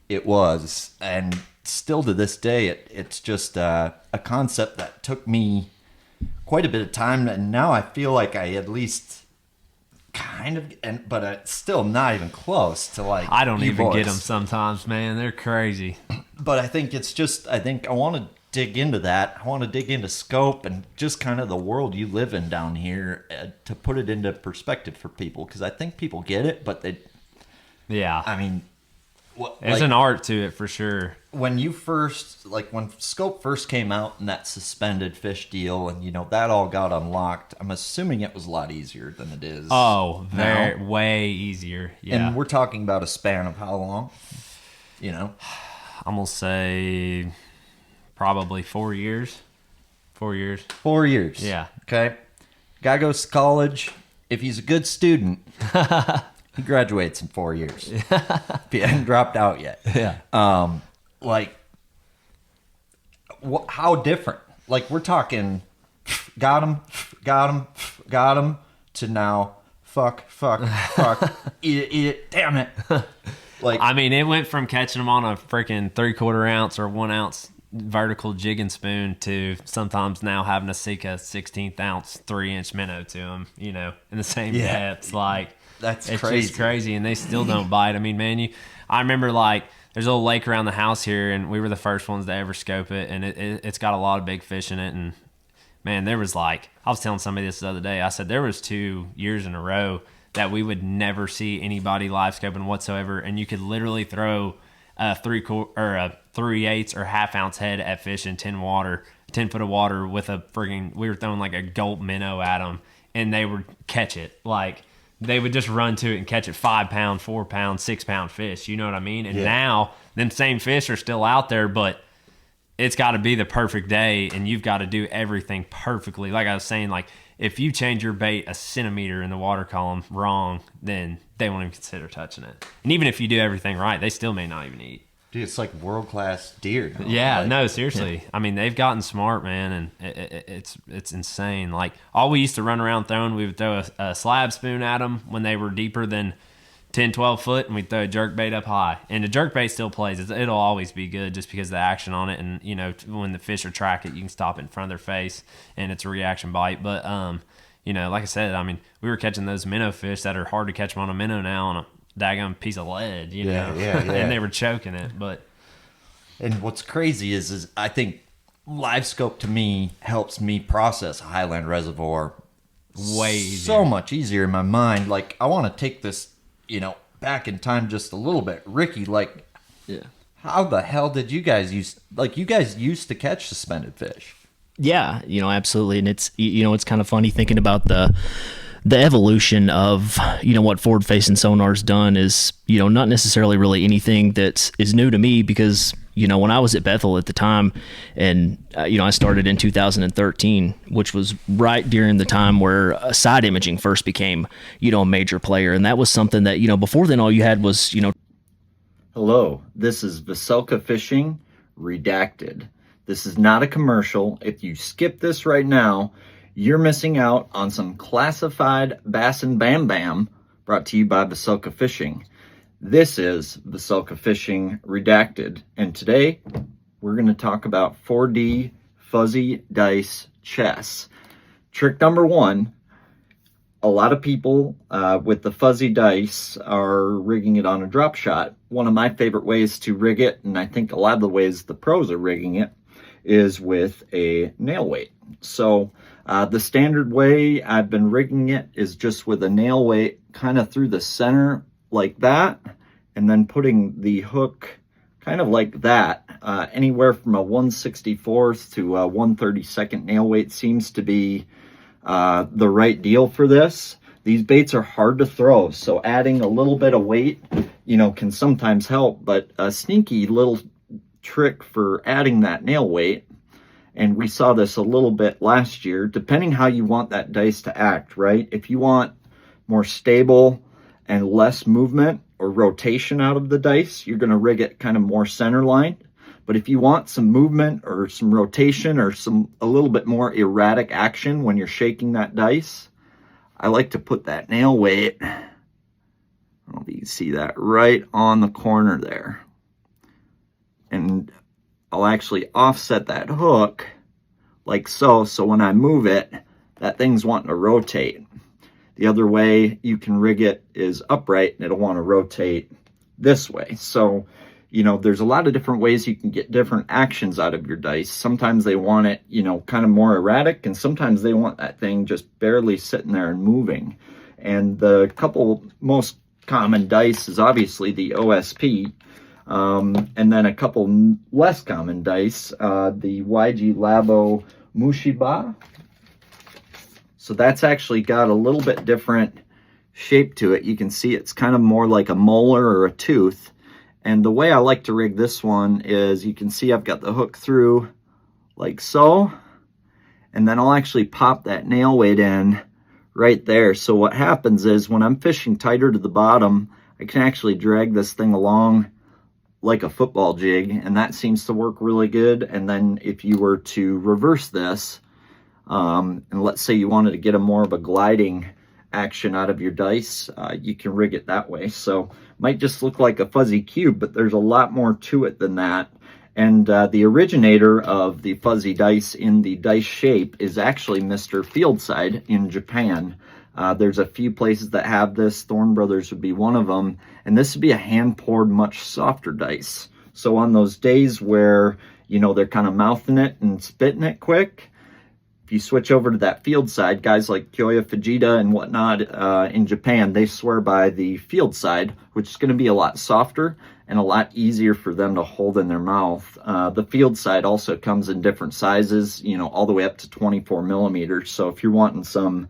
it was. And still to this day, it's just a concept that took me quite a bit of time. And now I feel like I at least kind of, but it's still not even close to like, I don't even boys. get them sometimes, man. They're crazy. But I think I want to dig into that. I want to dig into scope and just kind of the world you live in down here to put it into perspective for people. Because I think people get it, but Yeah. I mean, There's an art to it for sure. When when scope first came out and that suspended fish deal and, that all got unlocked, I'm assuming it was a lot easier than it is. Oh, now. way easier. Yeah. And we're talking about a span of how long? I'm going to say probably 4 years. 4 years. 4 years. Yeah. Okay. Guy goes to college. If he's a good student, he graduates in 4 years. If he hasn't dropped out yet. Yeah. How different? Like, we're talking got him, to now fuck, eat it, damn it. Like, I mean, it went from catching them on a freaking 3/4 ounce or 1 ounce vertical jigging spoon to sometimes now having to seek a 16th ounce 3-inch minnow to them, in the same depths. Like, that's it's crazy. just crazy, and they still don't bite. I mean, man, I remember like there's a little lake around the house here, and we were the first ones to ever scope it, and it's got a lot of big fish in it. And man, there was like, I was telling somebody this the other day. I said there was 2 years in a row that we would never see anybody live scoping whatsoever, and you could literally throw a 3/8 or half ounce head at fish in 10 foot of water with a friggin', we were throwing like a gulp minnow at them, and they would catch it. Like, they would just run to it and catch it 5 pound, 4 pound, 6 pound fish. You know what I mean? And now them same fish are still out there, but it's got to be the perfect day, and you've got to do everything perfectly. Like I was saying, like, if you change your bait a centimeter in the water column wrong, then they won't even consider touching it. And even if you do everything right, they still may not even eat. Dude, it's like world-class deer. Yeah, no, seriously. Yeah. I mean, they've gotten smart, man, and it's insane. Like, all we used to run around throwing, we would throw a slab spoon at them when they were deeper than 10, 12 foot, and we'd throw a jerk bait up high. And the jerk bait still plays. It'll always be good just because of the action on it. And, when the fish are track it, you can stop it in front of their face, and it's a reaction bite. But, like I said, I mean, we were catching those minnow fish that are hard to catch them on a minnow now on a daggum piece of lead, you Yeah, know, yeah. and they were choking it. But And what's crazy is I think live scope to me helps me process Highland reservoir way easier. so much easier in my mind. Like, I want to take this, back in time just a little bit. Ricky, like, Yeah. how the hell did you guys you guys used to catch suspended fish? Yeah, absolutely. And it's, it's kind of funny thinking about the evolution of, what forward facing sonar's done is, not necessarily really anything that is new to me because, when I was at Bethel at the time and, I started in 2013, which was right during the time where side imaging first became, a major player. And that was something that, before then all you had was, Hello, this is Vocelka Fishing Redacted. This is not a commercial. If you skip this right now, you're missing out on some classified bass and bam bam brought to you by Vocelka Fishing. This is Vocelka Fishing Redacted, and today we're going to talk about 4D fuzzy dice chess. Trick number one. A lot of people with the fuzzy dice are rigging it on a drop shot. One of my favorite ways to rig it, and I think a lot of the ways the pros are rigging it, is with a nail weight. So the standard way I've been rigging it is just with a nail weight kind of through the center like that, and then putting the hook kind of like that. Anywhere from a 1/64th to a 1/32nd nail weight seems to be the right deal for this. These baits are hard to throw, so adding a little bit of weight, can sometimes help, but a sneaky little trick for adding that nail weight, and we saw this a little bit last year, depending how you want that dice to act, right? If you want more stable and less movement or rotation out of the dice, you're going to rig it kind of more center line. But if you want some movement or some rotation or a little bit more erratic action when you're shaking that dice, I like to put that nail weight, I don't know if you can see that, right on the corner there. And I'll actually offset that hook like so, so when I move it, that thing's wanting to rotate. The other way you can rig it is upright, and it'll want to rotate this way. So, there's a lot of different ways you can get different actions out of your dice. Sometimes they want it, kind of more erratic, and sometimes they want that thing just barely sitting there and moving. And the couple most common dice is obviously the OSP, and then a couple less common dice, the YG Labo Mushiba. So that's actually got a little bit different shape to it. You can see it's kind of more like a molar or a tooth. And the way I like to rig this one is, you can see I've got the hook through like so, and then I'll actually pop that nail weight in right there. So what happens is when I'm fishing tighter to the bottom, I can actually drag this thing along like a football jig, and that seems to work really good. And then if you were to reverse this, and let's say you wanted to get a more of a gliding action out of your dice, you can rig it that way. So might just look like a fuzzy cube, but there's a lot more to it than that. And the originator of the fuzzy dice in the dice shape is actually Mr. Fieldside in Japan. There's a few places that have this. Thorne Brothers would be one of them. And this would be a hand-poured, much softer dice. So on those days where, they're kind of mouthing it and spitting it quick, if you switch over to that field side, guys like Kyoya Fujita and whatnot in Japan, they swear by the field side, which is going to be a lot softer and a lot easier for them to hold in their mouth. The field side also comes in different sizes, all the way up to 24 millimeters. So if you're wanting some,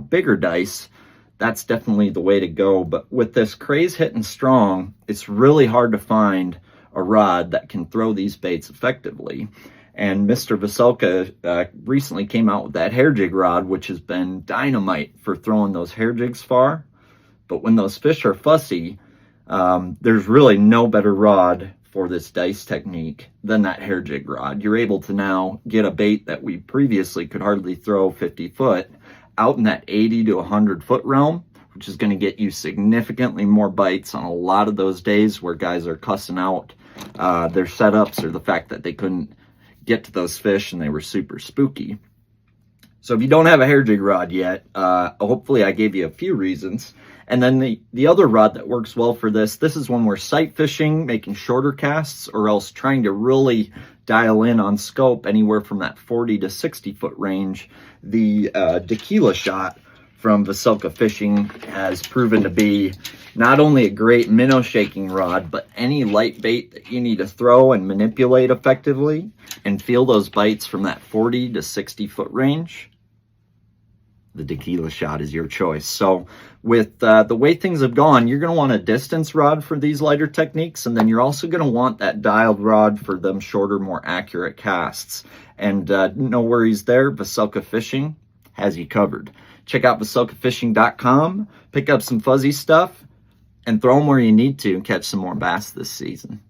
bigger dice, that's definitely the way to go. But with this craze hitting strong, it's really hard to find a rod that can throw these baits effectively. And Mr. Vocelka recently came out with that hair jig rod, which has been dynamite for throwing those hair jigs far. But when those fish are fussy, there's really no better rod for this dice technique than that hair jig rod. You're able to now get a bait that we previously could hardly throw 50 foot out in that 80 to 100 foot realm, which is going to get you significantly more bites on a lot of those days where guys are cussing out their setups or the fact that they couldn't get to those fish and they were super spooky. So if you don't have a hair jig rod yet, hopefully I gave you a few reasons. And then the other rod that works well for this is when we're sight fishing, making shorter casts, or else trying to really dial in on scope anywhere from that 40 to 60 foot range. The tequila shot from Vocelka Fishing has proven to be not only a great minnow shaking rod, but any light bait that you need to throw and manipulate effectively and feel those bites from that 40 to 60 foot range. The tequila shot is your choice. So with the way things have gone, you're going to want a distance rod for these lighter techniques, and then you're also going to want that dialed rod for them shorter, more accurate casts. And no worries there, Vocelka Fishing has you covered. Check out vocelkafishing.com, pick up some fuzzy stuff, and throw them where you need to and catch some more bass this season.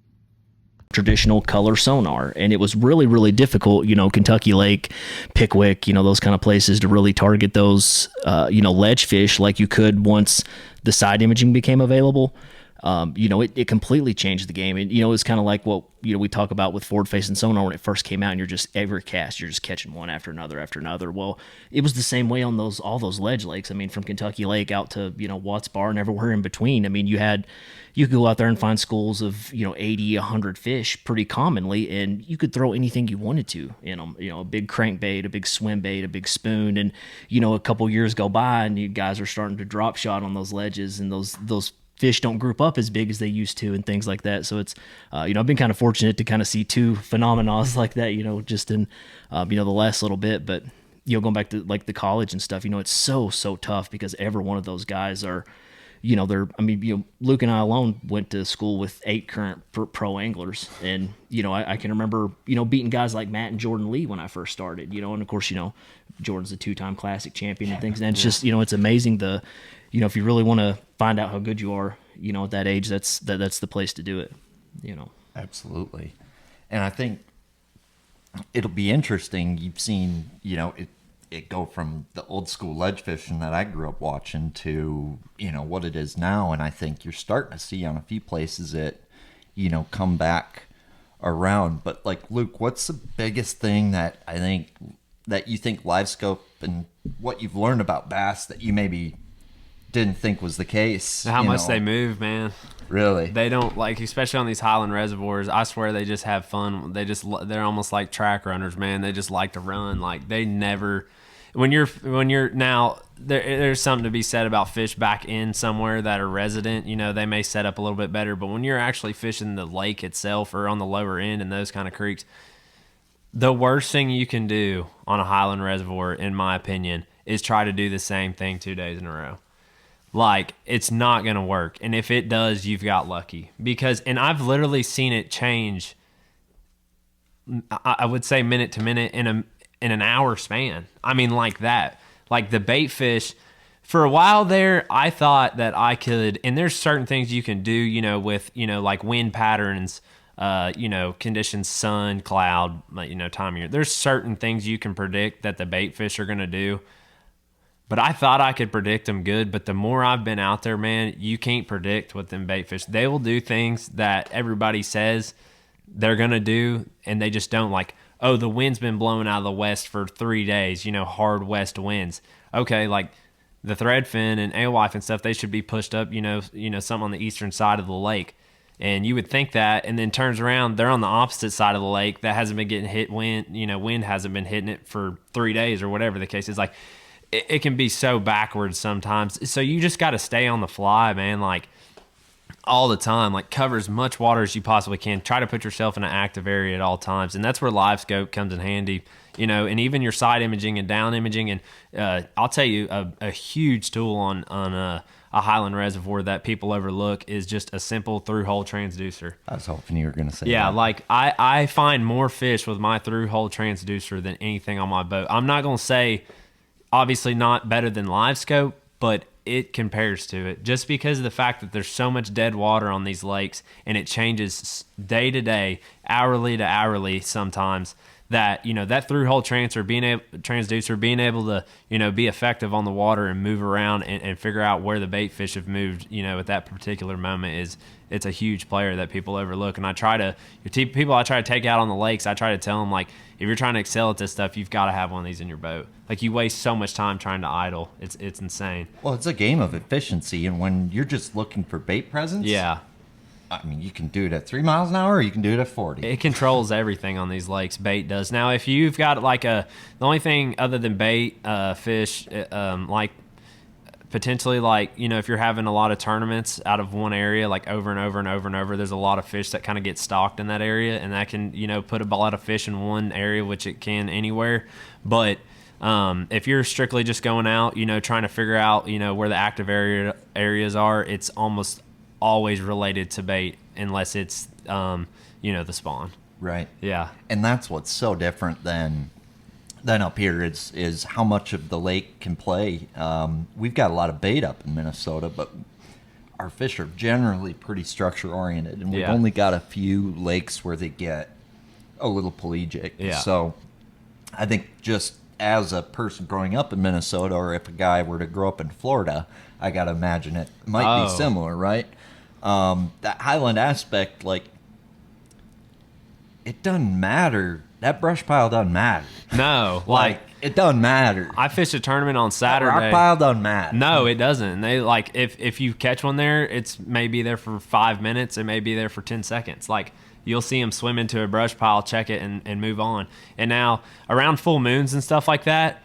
Traditional color sonar, and it was really, really difficult, Kentucky Lake, Pickwick, those kind of places to really target those ledge fish like you could once the side imaging became available. It completely changed the game. And it's kind of like what we talk about with forward facing sonar when it first came out, and you're just every cast you're just catching one after another. Well, it was the same way on all those ledge lakes. I mean, from Kentucky Lake out to Watts Bar and everywhere in between. I mean, you could go out there and find schools of 80, 100 fish pretty commonly, and you could throw anything you wanted to in them. A big crankbait, a big swim bait, a big spoon, and a couple years go by, and you guys are starting to drop shot on those ledges, and those fish don't group up as big as they used to and things like that. So it's, I've been kind of fortunate to kind of see two phenomena like that, just in, the last little bit. But, going back to like the college and stuff, it's so tough because every one of those guys are, Luke and I alone went to school with 8 current pro anglers. And, I can remember, beating guys like Matt and Jordan Lee when I first started, and of course, Jordan's a 2-time classic champion and things. And it's just, it's amazing if you really want to find out how good you are, at that age, that's the place to do it, Absolutely. And I think it'll be interesting. You've seen, it go from the old school ledge fishing that I grew up watching to, what it is now. And I think you're starting to see on a few places it, come back around. But like, Luke, what's the biggest thing that you think live scope and what you've learned about bass that you maybe didn't think was the case? How much they move, man. Really? They don't, especially on these Highland reservoirs, I swear they just have fun. They're almost like track runners, man. They just like to run. They never, when you're now, there's something to be said about fish back in somewhere that are resident. They may set up a little bit better, but when you're actually fishing the lake itself or on the lower end in those kind of creeks, the worst thing you can do on a Highland reservoir, in my opinion, is try to do the same thing 2 days in a row. It's not going to work. And if it does, you've got lucky. And I've literally seen it change, I would say minute to minute in an hour span. I mean, like that. Like the bait fish, for a while there, I thought that I could, and there's certain things you can do, with, like wind patterns, conditions, sun, cloud, time of year. There's certain things you can predict that the bait fish are going to do. But I thought I could predict them good, but the more I've been out there, man, you can't predict what them bait fish. They will do things that everybody says they're going to do, and they just don't. The wind's been blowing out of the west for 3 days, hard west winds. Okay, the threadfin and alewife and stuff, they should be pushed up, something on the eastern side of the lake. And you would think that, and then turns around, they're on the opposite side of the lake that hasn't been getting hit wind hasn't been hitting it for 3 days or whatever the case is. It can be so backwards sometimes. So you just got to stay on the fly, man, all the time. Cover as much water as you possibly can. Try to put yourself in an active area at all times. And that's where live scope comes in handy, and even your side imaging and down imaging. And I'll tell you, a huge tool on a Highland reservoir that people overlook is just a simple through-hole transducer. I was hoping you were going to say that. Yeah, I find more fish with my through-hole transducer than anything on my boat. I'm not going to say obviously not better than live scope, but it compares to it just because of the fact that there's so much dead water on these lakes and it changes day to day, hourly to hourly sometimes, that that through hole transducer being able to be effective on the water and move around and figure out where the bait fish have moved at that particular moment it's a huge player that people overlook. And I try to take out on the lakes, I try to tell them if you're trying to excel at this stuff, you've got to have one of these in your boat. Like, you waste so much time trying to idle. It's insane. Well, it's a game of efficiency, and when you're just looking for bait presence, Yeah. I mean, you can do it at 3 miles an hour, or you can do it at 40. It controls everything on these lakes. Bait does. Now, if you've got like the only thing other than bait, fish, like potentially like, you know, if you're having a lot of tournaments out of one area, like over and over and over and over, there's a lot of fish that kind of get stocked in that area, and that can, you know, put a lot of fish in one area, which it can anywhere. But if you're strictly just going out, you know, trying to figure out, you know, where the active areas are, it's almost always related to bait, unless it's you know, the spawn. Right. Yeah. And that's what's so different than up here is how much of the lake can play. We've got a lot of bait up in Minnesota, but our fish are generally pretty structure oriented, and we've Yeah. only got a few lakes where they get a little pelagic. Yeah. So I think just as a person growing up in Minnesota, or if a guy were to grow up in Florida, I got to imagine it might be similar, right? That Highland aspect, like, it doesn't matter. That brush pile doesn't matter. No, Like, it doesn't matter. I fished a tournament on That Saturday. rock pile doesn't matter. No, it doesn't. They like, if you catch one there, it's maybe there for 5 minutes. It may be there for 10 seconds. Like, you'll see them swim into a brush pile, check it, and move on. And now around full moons and stuff like that,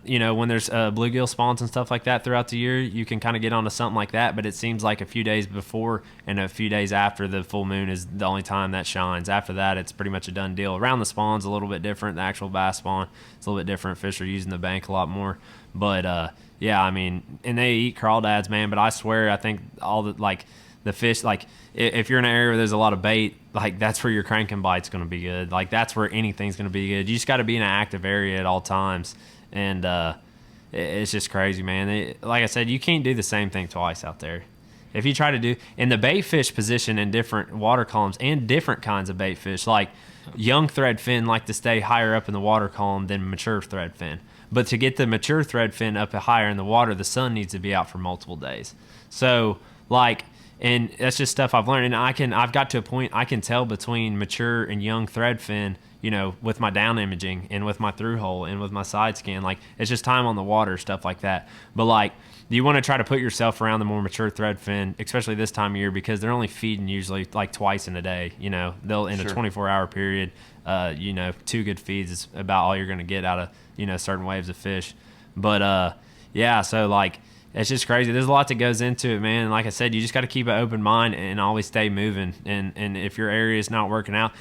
you know, when there's bluegill spawns and stuff like that throughout the year, you can kind of get onto something like that. But it seems like a few days before and a few days after the full moon is the only time that shines. After that, it's pretty much a done deal. Around the spawn's a little bit different. The actual bass spawn, it's a little bit different. Fish are using the bank a lot more. But yeah, I mean, and they eat crawdads, man. But I swear, I think all the, like, the fish, like, if you're in an area where there's a lot of bait, like, that's where your cranking bite's going to be good. Like, that's where anything's going to be good. You just got to be in an active area at all times. And it's just crazy, man. Like I said, you can't do the same thing twice out there. If you try to do, in the bait fish position in different water columns and different kinds of bait fish, like young threadfin like to stay higher up in the water column than mature threadfin. But to get the mature threadfin up higher in the water, the sun needs to be out for multiple days. So, like, and that's just stuff I've learned. And I've got to a point I can tell between mature and young threadfin, you know, with my down imaging and with my through hole and with my side scan. Like, it's just time on the water, stuff like that. But, like, you want to try to put yourself around the more mature threadfin, especially this time of year, because they're only feeding usually like twice in a day. You know, they'll in a 24-hour period, you know, 2 good feeds is about all you're going to get out of, you know, certain waves of fish. But yeah, so, like, it's just crazy. There's a lot that goes into it, man. And like I said, you just got to keep an open mind and always stay moving. And if your area is not working out,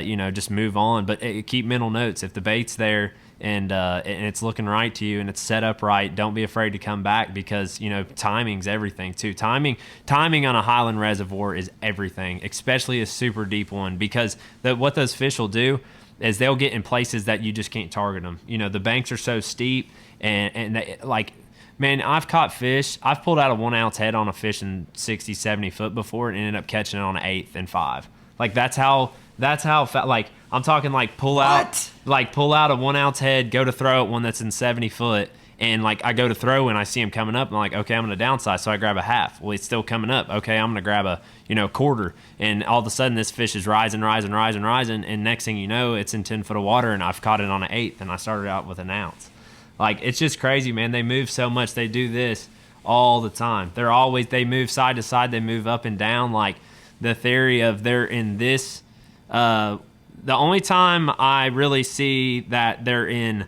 you know, just move on. But keep mental notes. If the bait's there and it's looking right to you and it's set up right, don't be afraid to come back, because, you know, timing's everything too. Timing on a Highland reservoir is everything, especially a super deep one, because what those fish will do is they'll get in places that you just can't target them. You know, the banks are so steep and they, like, man, I've caught fish. I've pulled out a 1 ounce head on a fish in 60, 70 foot before and ended up catching it on an 1/8 and 5. Like, that's how like, I'm talking like pull out a 1 ounce head, go to throw at one that's in 70 foot. And like, I go to throw and I see him coming up and I'm like, okay, I'm going to downsize. So I grab a half. Well, it's still coming up. Okay, I'm going to grab a, you know, quarter. And all of a sudden this fish is rising. And next thing you know, it's in 10 foot of water and I've caught it on an 1/8 and I started out with 1 ounce. Like, it's just crazy, man. They move so much. They do this all the time. They move side to side. They move up and down. Like, the theory of they're in this, the only time I really see that they're in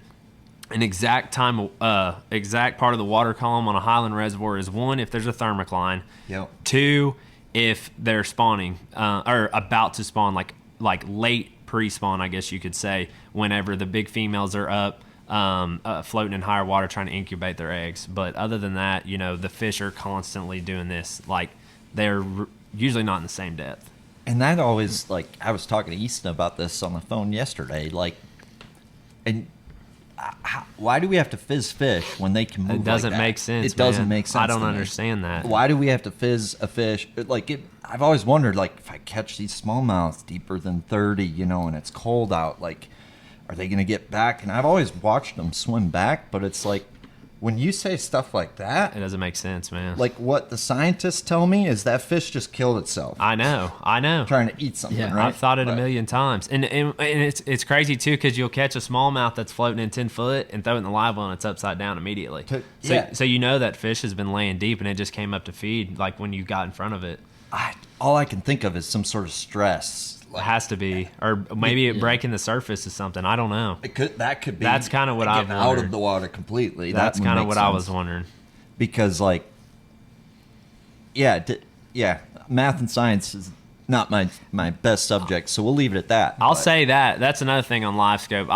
an exact part of the water column on a Highland reservoir is, 1, if there's a thermocline. Yep. 2, if they're spawning, or about to spawn, like late pre-spawn, I guess you could say, whenever the big females are up, floating in higher water trying to incubate their eggs. But other than that, you know, the fish are constantly doing this. Like, they're usually not in the same depth. And that always, like, I was talking to Easton about this on the phone yesterday, like, and why do we have to fizz fish when they can move? It doesn't like that? make sense. It doesn't man. make sense. I don't to me. understand that. Why do we have to fizz a fish? Like, I've always wondered, like, if I catch these smallmouths deeper than 30, you know, and it's cold out, like, are they going to get back? And I've always watched them swim back, but it's like, when you say stuff like that, It doesn't make sense, man. like what the scientists tell me is that fish just killed itself I know. trying to eat something, Yeah, right? I've thought it a But- million times, and it's crazy too because you'll catch a smallmouth that's floating in 10 foot and throw it in the live well and it's upside down immediately. Yeah. So you know that fish has been laying deep and it just came up to feed like when you got in front of it. all I can think of is some sort of stress. It has to be, or maybe it breaking the surface is something. I don't know. That could be. That's kinda what I've getting out wondered. of the water completely. That's That would kind of make what I sense. was wondering. Because like, yeah, math and science is not my best subject, so we'll leave it at that. I'll But- say that's another thing on live scope.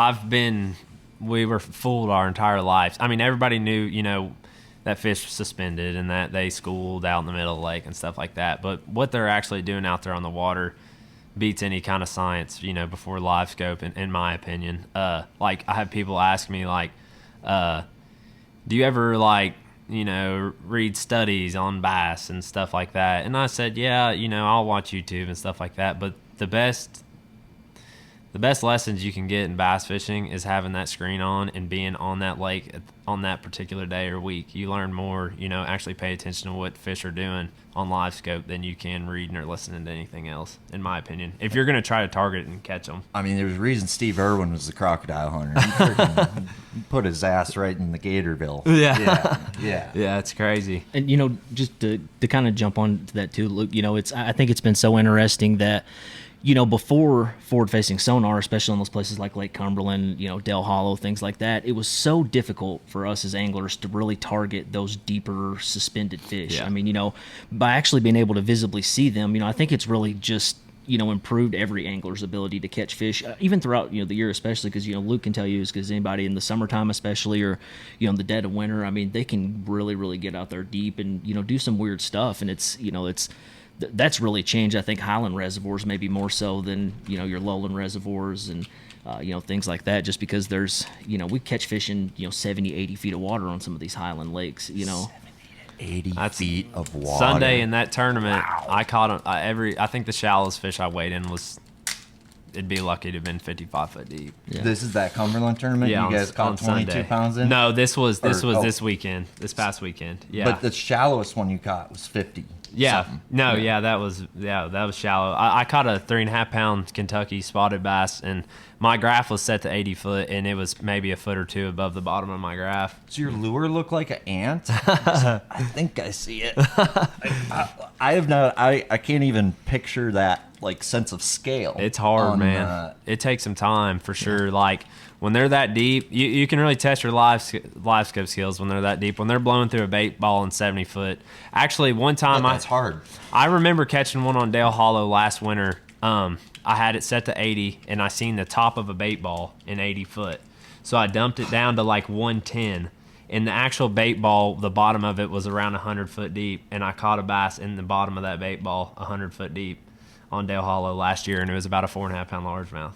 We were fooled our entire lives. I mean, everybody knew, that fish was suspended and that they schooled out in the middle of the lake and stuff like that. But what they're actually doing out there on the water beats any kind of science, before live scope, in my opinion. Like I have people ask me like, do you ever read studies on bass and stuff like that? And I said, yeah, I'll watch YouTube and stuff like that. But the best lessons you can get in bass fishing is having that screen on and being on that lake on that particular day or week. You learn more, actually pay attention to what fish are doing on live scope than you can reading or listening to anything else, in my opinion. If you're going to try to target and catch them. I mean, there's a reason Steve Irwin was the crocodile hunter. He freaking put his ass right in the Gatorville. Yeah. Yeah, it's crazy. And just to kind of jump on to that too, Luke. I think it's been so interesting that before forward-facing sonar, especially on those places like Lake Cumberland, Dell Hollow, things like that, it was so difficult for us as anglers to really target those deeper suspended fish. Yeah. I mean, by actually being able to visibly see them, I think it's really just improved every angler's ability to catch fish, even throughout the year, especially because Luke can tell you as good as anybody in the summertime, especially, or in the dead of winter. I mean, they can really, really get out there deep and do some weird stuff, and it's that's really changed. I think Highland reservoirs maybe more so than your lowland reservoirs and things like that, just because there's we catch fish in 70, 80 feet of water on some of these Highland lakes. 80 That's feet of water. Sunday in that tournament, I caught I think the shallowest fish I weighed in it'd be lucky to have been 55 foot deep. Yeah. This is that Cumberland tournament. Yeah, You guys caught 22 Sunday. pounds in. No, this was Or- this weekend, this past weekend. Yeah, But the shallowest one you caught was 50. yeah, something. no, yeah, that was shallow. I caught a 3.5 pound Kentucky spotted bass, and my graph was set to 80 foot, and it was maybe a foot or two above the bottom of my graph. Does your lure look like an ant? I think I see it. I have not. I can't even picture that sense of scale. It's hard, on, man. It takes some time for sure. Like when they're that deep, you can really test your live scope skills when they're that deep. When they're blowing through a bait ball in 70 foot. Actually, one time That's hard. I remember catching one on Dale Hollow last winter. I had it set to 80, and I seen the top of a bait ball in 80 foot. So I dumped it down to 110. And the actual bait ball, the bottom of it was around 100 foot deep. And I caught a bass in the bottom of that bait ball 100 foot deep on Dale Hollow last year, and it was about a 4.5 pound largemouth.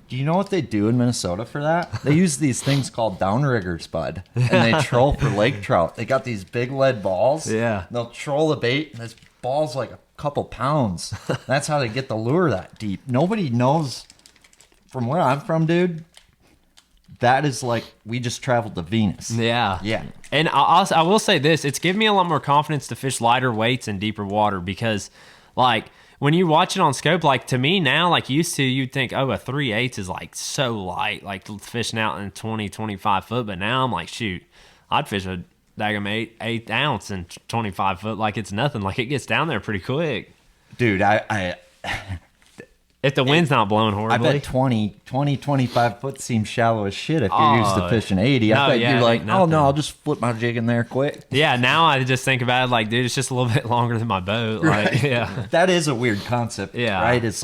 Do you know what they do in Minnesota for that? They use these things called downriggers, bud, and they troll for lake trout. They got these big lead balls. Yeah. They'll troll the bait, and this ball's like a couple pounds. That's how they get the lure that deep. Nobody knows. From where I'm from, dude, that is we just traveled to Venus. Yeah. Yeah. And I will say this, it's given me a lot more confidence to fish lighter weights in deeper water because, when you watch it on scope, to me now, used to, you'd think, oh, a 3/8 is so light, fishing out in 20, 25 foot. But now I'm like, shoot, I'd fish a daggum 8 ounce in 25 foot like it's nothing. It gets down there pretty quick. Dude, If the wind's not blowing I horribly. bet 20, 25 foot seems shallow as shit if you're used to fishing 80. I no, bet yeah, you're it like, ain't oh nothing. no, I'll just flip my jig in there quick. Yeah, now I just think about it dude, it's just a little bit longer than my boat. Yeah. That is a weird concept, Yeah. right? It's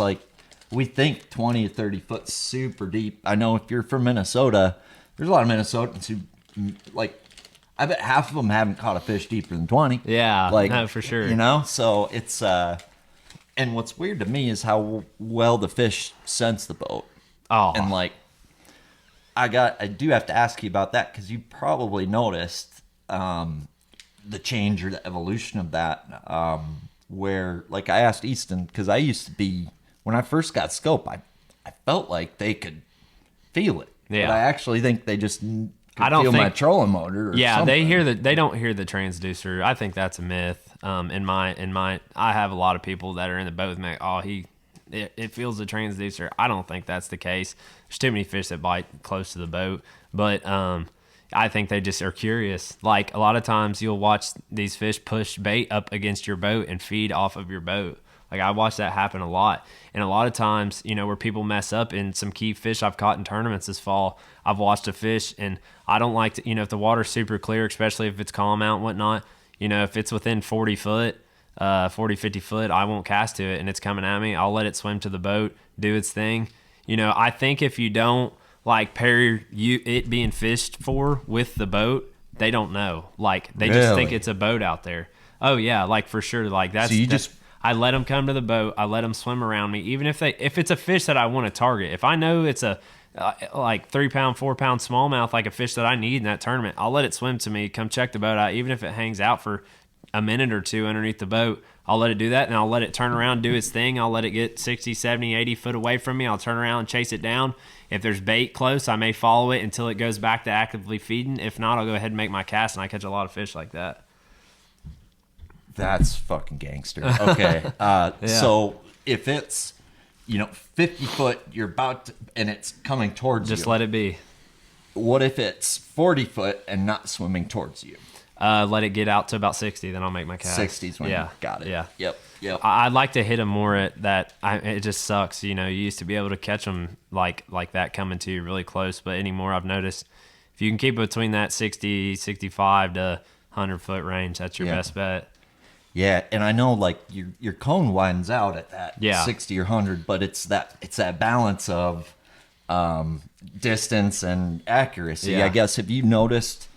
we think 20 to 30 foot super deep. I know if you're from Minnesota, there's a lot of Minnesotans who, I bet half of them haven't caught a fish deeper than 20. Yeah, no, for sure. So it's, and what's weird to me is how well the fish sense the boat. Oh. And I do have to ask you about that because you probably noticed the change or the evolution of that. Where I asked Easton because I used to be when I first got scope, I felt like they could feel it. Yeah. But I actually think they just I don't feel think my trolling motor. Or yeah, something. they don't hear the transducer. I think that's a myth. I have a lot of people that are in the boat with me. Oh, it feels the transducer. I don't think that's the case. There's too many fish that bite close to the boat, but I think they just are curious. Like a lot of times you'll watch these fish push bait up against your boat and feed off of your boat. Like I watch that happen a lot. And a lot of times, where people mess up in some key fish I've caught in tournaments this fall, I've watched a fish and I don't like to, if the water's super clear, especially if it's calm out and whatnot, if it's within 40 foot, 40, 50 foot, I won't cast to it and it's coming at me. I'll let it swim to the boat, do its thing. I think if you don't like pair it being fished for with the boat, they don't know. Like they just think it's a boat out there. Oh yeah, like for sure. Like that's So I let them come to the boat. I let them swim around me, even if it's a fish that I want to target. If I know it's a like 3 pound, 4 pound smallmouth, like a fish that I need in that tournament, I'll let it swim to me. Come check the boat out, even if it hangs out for a minute or two underneath the boat. I'll let it do that, and I'll let it turn around, do its thing. I'll let it get 60, 70, 80 foot away from me. I'll turn around and chase it down. If there's bait close, I may follow it until it goes back to actively feeding. If not, I'll go ahead and make my cast, and I catch a lot of fish like that. That's fucking gangster. Okay. So if it's, 50 foot, you're about to, and it's coming towards you. Just let it be. What if it's 40 foot and not swimming towards you? Let it get out to about 60, then I'll make my cast. 60's when you got it. Yeah. Yep. I'd like to hit them more at that. It just sucks. You used to be able to catch them like that coming to you really close, but anymore I've noticed if you can keep it between that 60, 65 to 100 foot range, that's your best bet. Yeah, and I know like your cone widens out at that 60 or 100, but it's that balance of distance and accuracy. Yeah. I guess, have you noticed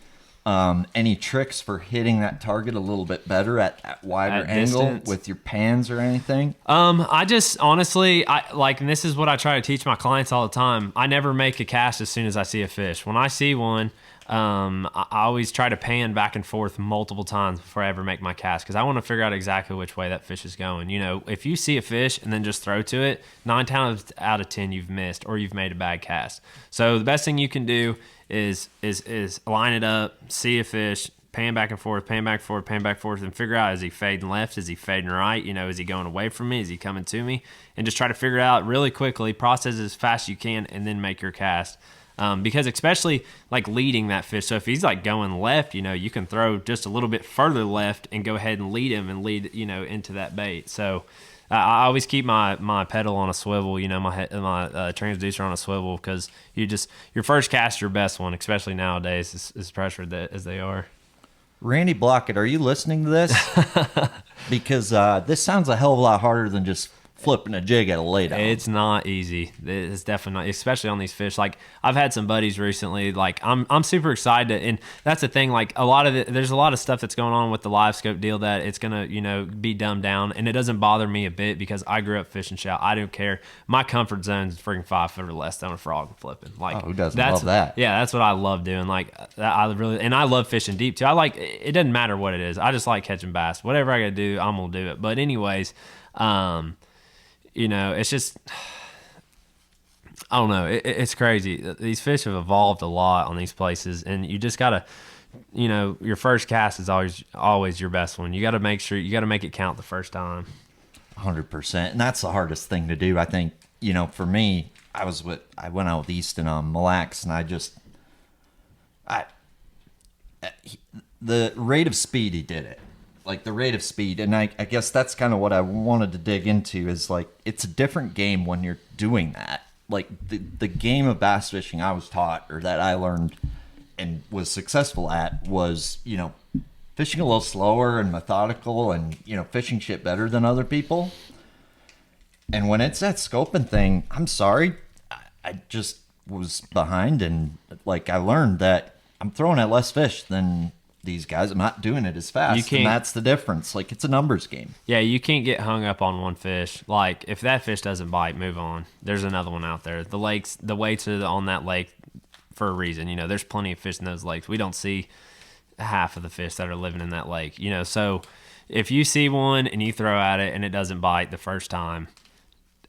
any tricks for hitting that target a little bit better at wider angle distance? with your pans or anything? I just honestly, and this is what I try to teach my clients all the time. I never make a cast as soon as I see a fish. When I see one, I always try to pan back and forth multiple times before I ever make my cast because I want to figure out exactly which way that fish is going. If you see a fish and then just throw to it, 9 times out of 10 you've missed or you've made a bad cast. So the best thing you can do is line it up, see a fish, pan back and forth, pan back and forth, pan back and forth, and figure out, is he fading left? Is he fading right? Is he going away from me? Is he coming to me? And just try to figure it out really quickly, process as fast as you can, and then make your cast. Because especially like leading that fish. So if he's like going left, you can throw just a little bit further left and go ahead and lead him and lead, into that bait. So I always keep my pedal on a swivel, my transducer on a swivel, because your first cast, your best one, especially nowadays, is pressured as they are. Randy Blockett, are you listening to this? Because this sounds a hell of a lot harder than just flipping a jig at a laydown. It's not easy. It's definitely not, especially on these fish. Like I've had some buddies recently. Like I'm super excited, and that's the thing. Like there's a lot of stuff that's going on with the live scope deal that it's gonna be dumbed down, and it doesn't bother me a bit because I grew up fishing shell. I don't care. My comfort zone is freaking 5 foot or less than a frog and flipping. Like who doesn't love that? Yeah, that's what I love doing. Like I love fishing deep too. It doesn't matter what it is. I just like catching bass. Whatever I gotta do, I'm gonna do it. But anyways, it's just, I don't know. It's crazy. These fish have evolved a lot on these places, and you just gotta, your first cast is always your best one. You gotta make sure, you gotta make it count the first time. 100%, and that's the hardest thing to do. I think, for me, I went out with Easton on Mille Lacs, and the rate of speed he did it. Like the rate of speed, and I guess that's kind of what I wanted to dig into, is like it's a different game when you're doing that. Like the game of bass fishing I was taught, or that I learned and was successful at, was fishing a little slower and methodical, and fishing shit better than other people. And when it's that scoping thing, I'm sorry, I just was behind, and like I learned that I'm throwing at less fish than these guys. I'm not doing it as fast, and that's the difference. Like, it's a numbers game. Yeah, you can't get hung up on one fish. Like, if that fish doesn't bite, move on. There's another one out there. The weights are on that lake for a reason. There's plenty of fish in those lakes. We don't see half of the fish that are living in that lake. So if you see one and you throw at it and it doesn't bite the first time,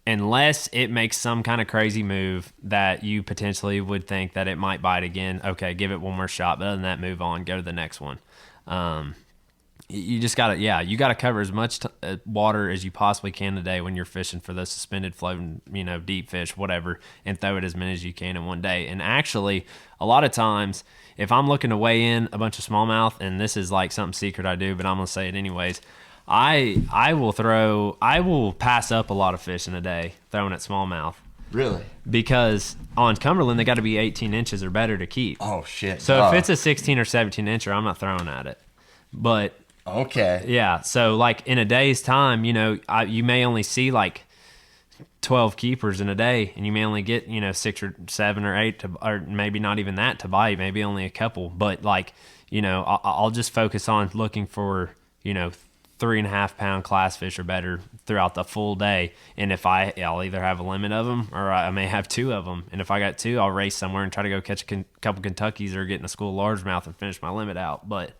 unless it makes some kind of crazy move that you potentially would think that it might bite again, okay, give it one more shot. But other than that, move on, go to the next one. You just got to, you got to cover as much water as you possibly can today when you're fishing for those suspended floating, deep fish, whatever, and throw it as many as you can in one day. And actually, a lot of times, if I'm looking to weigh in a bunch of smallmouth, and this is like something secret I do, but I'm going to say it anyways, I will pass up a lot of fish in a day throwing at smallmouth. Really? Because on Cumberland, they got to be 18 inches or better to keep. Oh, shit. So if it's a 16 or 17 incher, I'm not throwing at it. But okay. Yeah. So like in a day's time, you may only see like 12 keepers in a day, and you may only get 6 or 7 or 8 or maybe not even that to bite, maybe only a couple. But like I'll just focus on looking for 3.5 pound class fish or better throughout the full day. And if I'll either have a limit of them, or I may have 2 of them. And if I got 2, I'll race somewhere and try to go catch a couple Kentuckies or get in a school largemouth and finish my limit out. But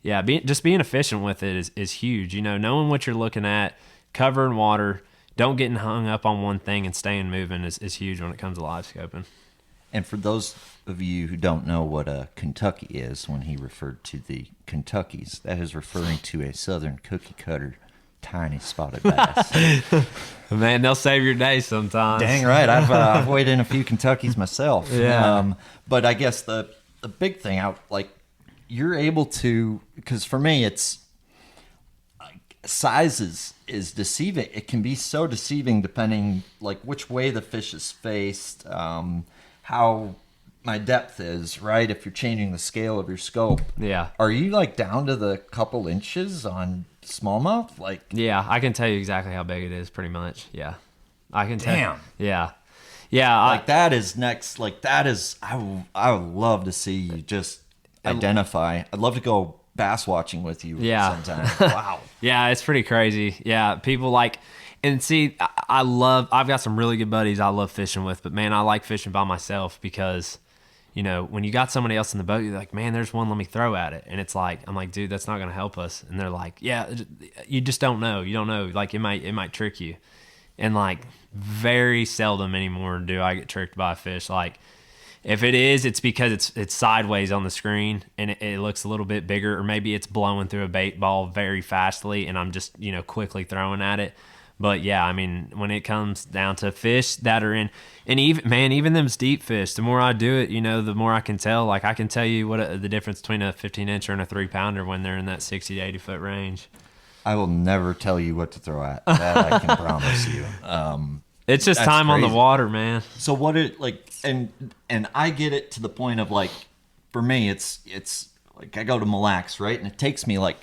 yeah, just being efficient with it is huge. Knowing what you're looking at, covering water, don't getting hung up on one thing and staying moving is huge when it comes to live scoping. And for those of you who don't know what a Kentucky is, when he referred to the Kentuckies, that is referring to a southern cookie cutter, tiny spotted bass. Man, they'll save your day sometimes. Dang right. I've weighed in a few Kentuckies myself. Yeah. But I guess the big thing you're able to, because for me it's size is deceiving. It can be so deceiving depending like which way the fish is faced, how my depth is, right? If you're changing the scale of your scope. Yeah. Are you like down to the couple inches on smallmouth? Like, yeah, I can tell you exactly how big it is pretty much. Yeah. I can tell. Damn. Yeah. Yeah. Like that is next. Like that is, I would love to see you just identify. I'd love to go bass watching with you sometime. Wow. Yeah, it's pretty crazy. Yeah, people and see, I've got some really good buddies I love fishing with, but man, I like fishing by myself because, when you got somebody else in the boat, you're like, man, there's one, let me throw at it. And it's like, I'm like, dude, that's not going to help us. And they're like, yeah, you just don't know. You don't know. Like it might trick you. And like very seldom anymore do I get tricked by a fish. Like, if it is, it's because it's sideways on the screen and it looks a little bit bigger, or maybe it's blowing through a bait ball very fastly and I'm just, quickly throwing at it. But yeah, I mean, when it comes down to fish that are in, and even them's deep fish, the more I do it, the more I can tell. Like I can tell you what the difference between a 15-incher and a 3-pounder when they're in that 60 to 80 foot range. I will never tell you what to throw at. That I can promise you. It's just time crazy. on the water, man. So what it like, and I get it to the point of like, for me, it's like I go to Mille Lacs, right? And it takes me like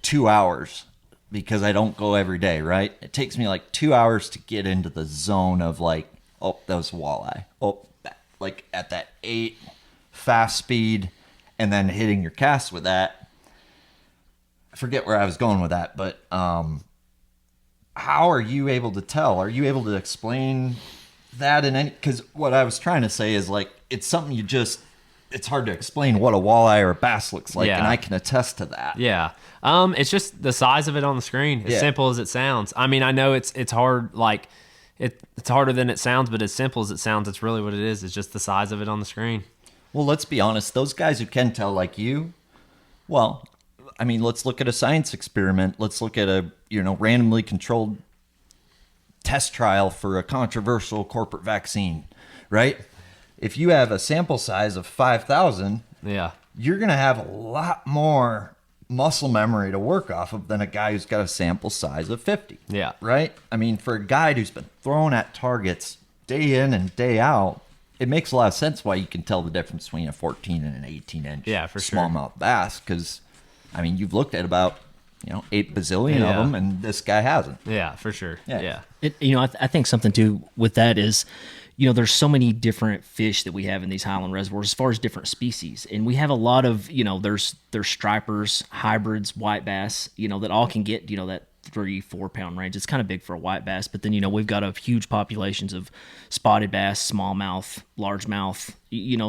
2 hours because I don't go every day, right? It takes me like 2 hours to get into the zone of like, oh, that was walleye. Oh, like at that 8 fast speed and then hitting your cast with that. I forget where I was going with that, but how are you able to tell? Are you able to explain that in any? Because what I was trying to say is like it's something it's hard to explain what a walleye or a bass looks like, and I can attest to that. Yeah, it's just the size of it on the screen. As simple as it sounds. I mean, I know it's hard. Like it's harder than it sounds, but as simple as it sounds, it's really what it is. It's just the size of it on the screen. Well, let's be honest. Those guys who can tell, like you, well, I mean, let's look at a science experiment. Let's look at a randomly controlled test trial for a controversial corporate vaccine, right? If you have a sample size of 5,000, you're going to have a lot more muscle memory to work off of than a guy who's got a sample size of 50. Yeah. Right? I mean, for a guy who's been throwing at targets day in and day out, it makes a lot of sense why you can tell the difference between a 14 and an 18-inch smallmouth bass, because, I mean, you've looked at about 8 bazillion of them, and this guy hasn't. Yeah, for sure. Yeah. I think something too with that is, there's so many different fish that we have in these Highland reservoirs as far as different species, and we have a lot of there's stripers, hybrids, white bass, that all can get that 3-4 pound range. It's kind of big for a white bass, but then, we've got a huge populations of spotted bass, smallmouth, largemouth,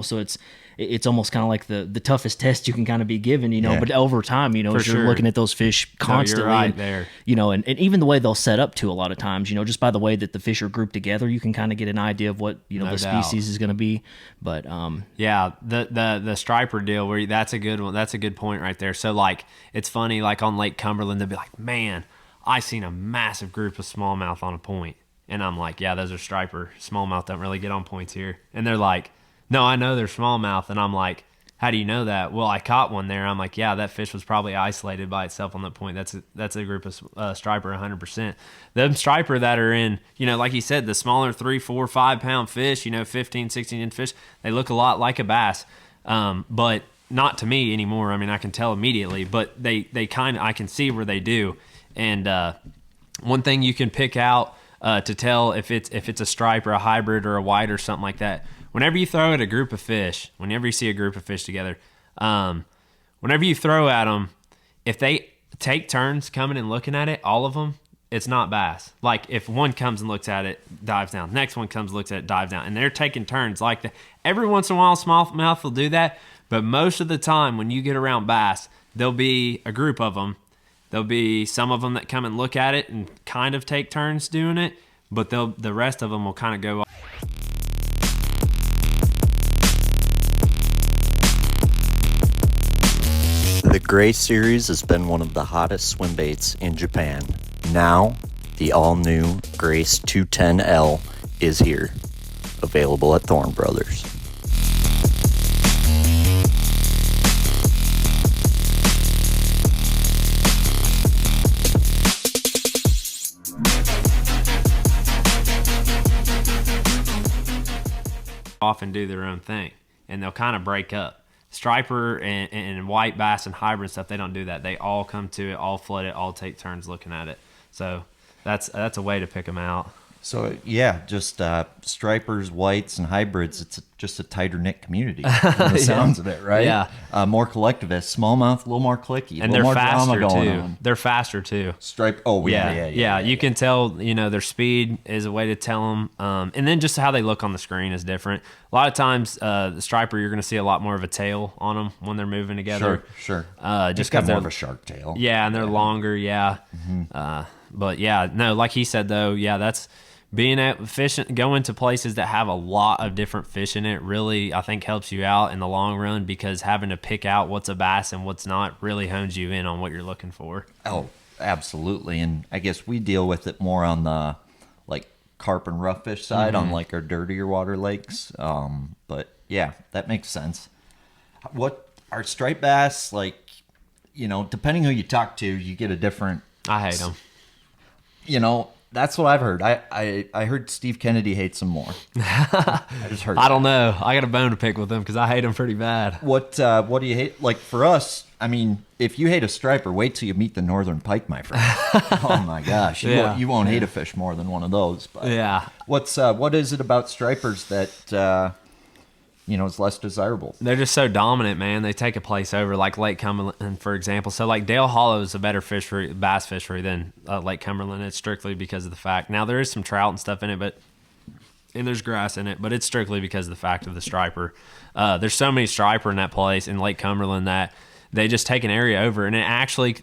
so it's almost kind of like the toughest test you can kind of be given, but over time, as you're looking at those fish constantly, you're right there. And even the way they'll set up too, a lot of times, just by the way that the fish are grouped together, you can kind of get an idea of what, the species is going to be. But, yeah, the striper deal that's a good one. That's a good point right there. So like, it's funny, like on Lake Cumberland, they'll be like, man, I seen a massive group of smallmouth on a point. And I'm like, yeah, those are striper. Smallmouth don't really get on points here. And they're like, no, I know they're smallmouth. And I'm like, how do you know that? Well, I caught one there. I'm like, yeah, that fish was probably isolated by itself on that point. That's a group of striper 100%. Them striper that are in, like you said, the smaller 3, 4, 5 pound fish, 15, 16 inch fish, they look a lot like a bass. But not to me anymore. I mean, I can tell immediately, but they kind of, I can see where they do. And one thing you can pick out to tell if it's a stripe or a hybrid or a white or something like that, whenever you throw at a group of fish, whenever you see a group of fish together, whenever you throw at them, if they take turns coming and looking at it, all of them, it's not bass. Like if one comes and looks at it, dives down. Next one comes, looks at it, dives down. And they're taking turns like that. Every once in a while, smallmouth will do that. But most of the time when you get around bass, there'll be a group of them. There'll be some of them that come and look at it and kind of take turns doing it. But the rest of them will kind of go. The Gray Series has been one of the hottest swim baits in Japan. Now, the all-new Grace 210L is here, available at Thorne Brothers. Often do their own thing, and they'll kind of break up. Striper and white bass and hybrid stuff, they don't do that. They all come to it, all flood it, all take turns looking at it. So that's a way to pick them out. So yeah, just stripers, whites, and hybrids. It's just a tighter knit community. From the sounds of it, right? Yeah. More collectivist. Smallmouth, a little more clicky, and they're more faster drama going too. On. They're faster too. Stripe. Oh yeah. You can tell. Their speed is a way to tell them, and then just how they look on the screen is different. A lot of times, the striper, you're going to see a lot more of a tail on them when they're moving together. Sure. Just got because more of a shark tail. Yeah, and they're longer. Yeah. Mm-hmm. But yeah, no, like he said though, yeah, that's. Being at fishing, going to places that have a lot of different fish in it really, I think, helps you out in the long run, because having to pick out what's a bass and what's not really hones you in on what you're looking for. Oh, absolutely. And I guess we deal with it more on the like carp and rough fish side, on like our dirtier water lakes. But yeah, that makes sense. What are striped bass like? Depending who you talk to, you get a different. I hate them. That's what I've heard. I heard Steve Kennedy hates them more. I just heard. I don't know. I got a bone to pick with them because I hate them pretty bad. What do you hate? Like for us, I mean, if you hate a striper, wait till you meet the northern pike, my friend. Oh my gosh, you won't hate a fish more than one of those. But yeah. What is it about stripers that is less desirable? They're just so dominant, man. They take a place over, like Lake Cumberland, for example. So, like Dale Hollow is a better bass fishery than Lake Cumberland. It's strictly because of the fact. Now there is some trout and stuff in it, and there's grass in it, but it's strictly because of the fact of the striper. There's so many striper in that place in Lake Cumberland that they just take an area over, and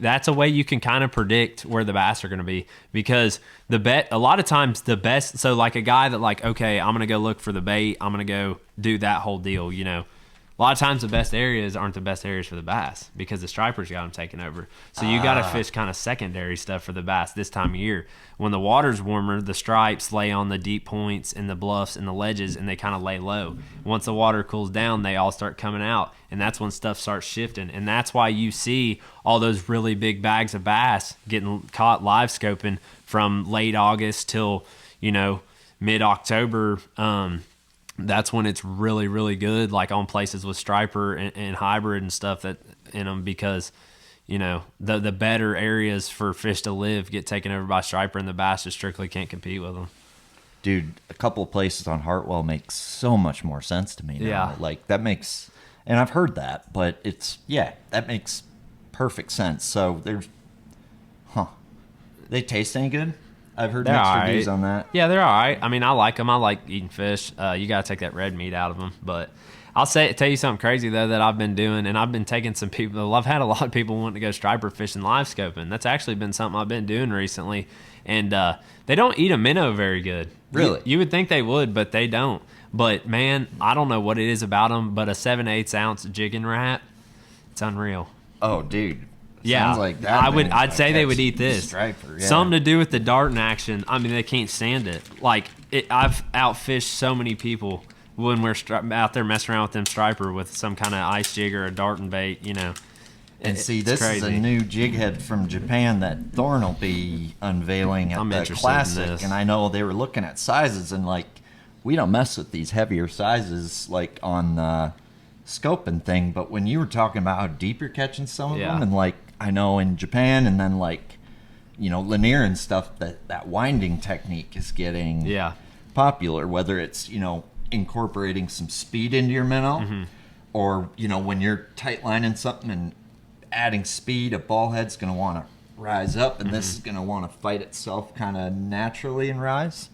that's a way you can kind of predict where the bass are going to be, because a lot of times the best. So like a guy that like, okay, I'm going to go look for the bait, I'm going to go do that whole deal. A lot of times the best areas aren't the best areas for the bass because the stripers got them taken over. So you got to fish kind of secondary stuff for the bass this time of year. When the water's warmer, the stripes lay on the deep points and the bluffs and the ledges, and they kind of lay low. Once the water cools down, they all start coming out, and that's when stuff starts shifting. And that's why you see all those really big bags of bass getting caught live scoping from late August till, mid-October. That's when it's really, really good, like on places with striper and hybrid and stuff that in them, because, the better areas for fish to live get taken over by striper, and the bass just strictly can't compete with them. Dude, a couple of places on Hartwell makes so much more sense to me now. Yeah. Like that makes, and I've heard that, but that makes perfect sense. So there's, They taste any good? I've heard They're mixed all reviews right. on that. Yeah, they're all right. I mean, I like them. I like eating fish. You got to take that red meat out of them. But I'll tell you something crazy, though, that I've been doing, and I've been taking some people. I've had a lot of people wanting to go striper fishing live scoping. That's actually been something I've been doing recently. And they don't eat a minnow very good. Really? You would think they would, but they don't. But, man, I don't know what it is about them, but a 7/8 ounce jigging wrap, it's unreal. Oh, dude. Yeah, Sounds like that. I'd say they would eat this. Striper, yeah. Something to do with the darting action. I mean, they can't stand it. Like I've outfished so many people when we're out there messing around with them striper with some kind of ice jig or a darting bait. You know. And see, It's this is a crazy. new jig head from Japan that Thorne will be unveiling at I'm the interested in Classic. this. And I know they were looking at sizes, and like, we don't mess with these heavier sizes like on scope and thing. But when you were talking about how deep you're catching some of Yeah. them, and like I know in Japan, and then like, you know, linear and stuff, that winding technique is getting Yeah. popular. Whether it's, you know, incorporating some speed into your minnow, Mm-hmm. or, you know, when you're tight lining something and adding speed, a ball head's going to want to rise up, and this is going to want to fight itself kind of naturally and rise.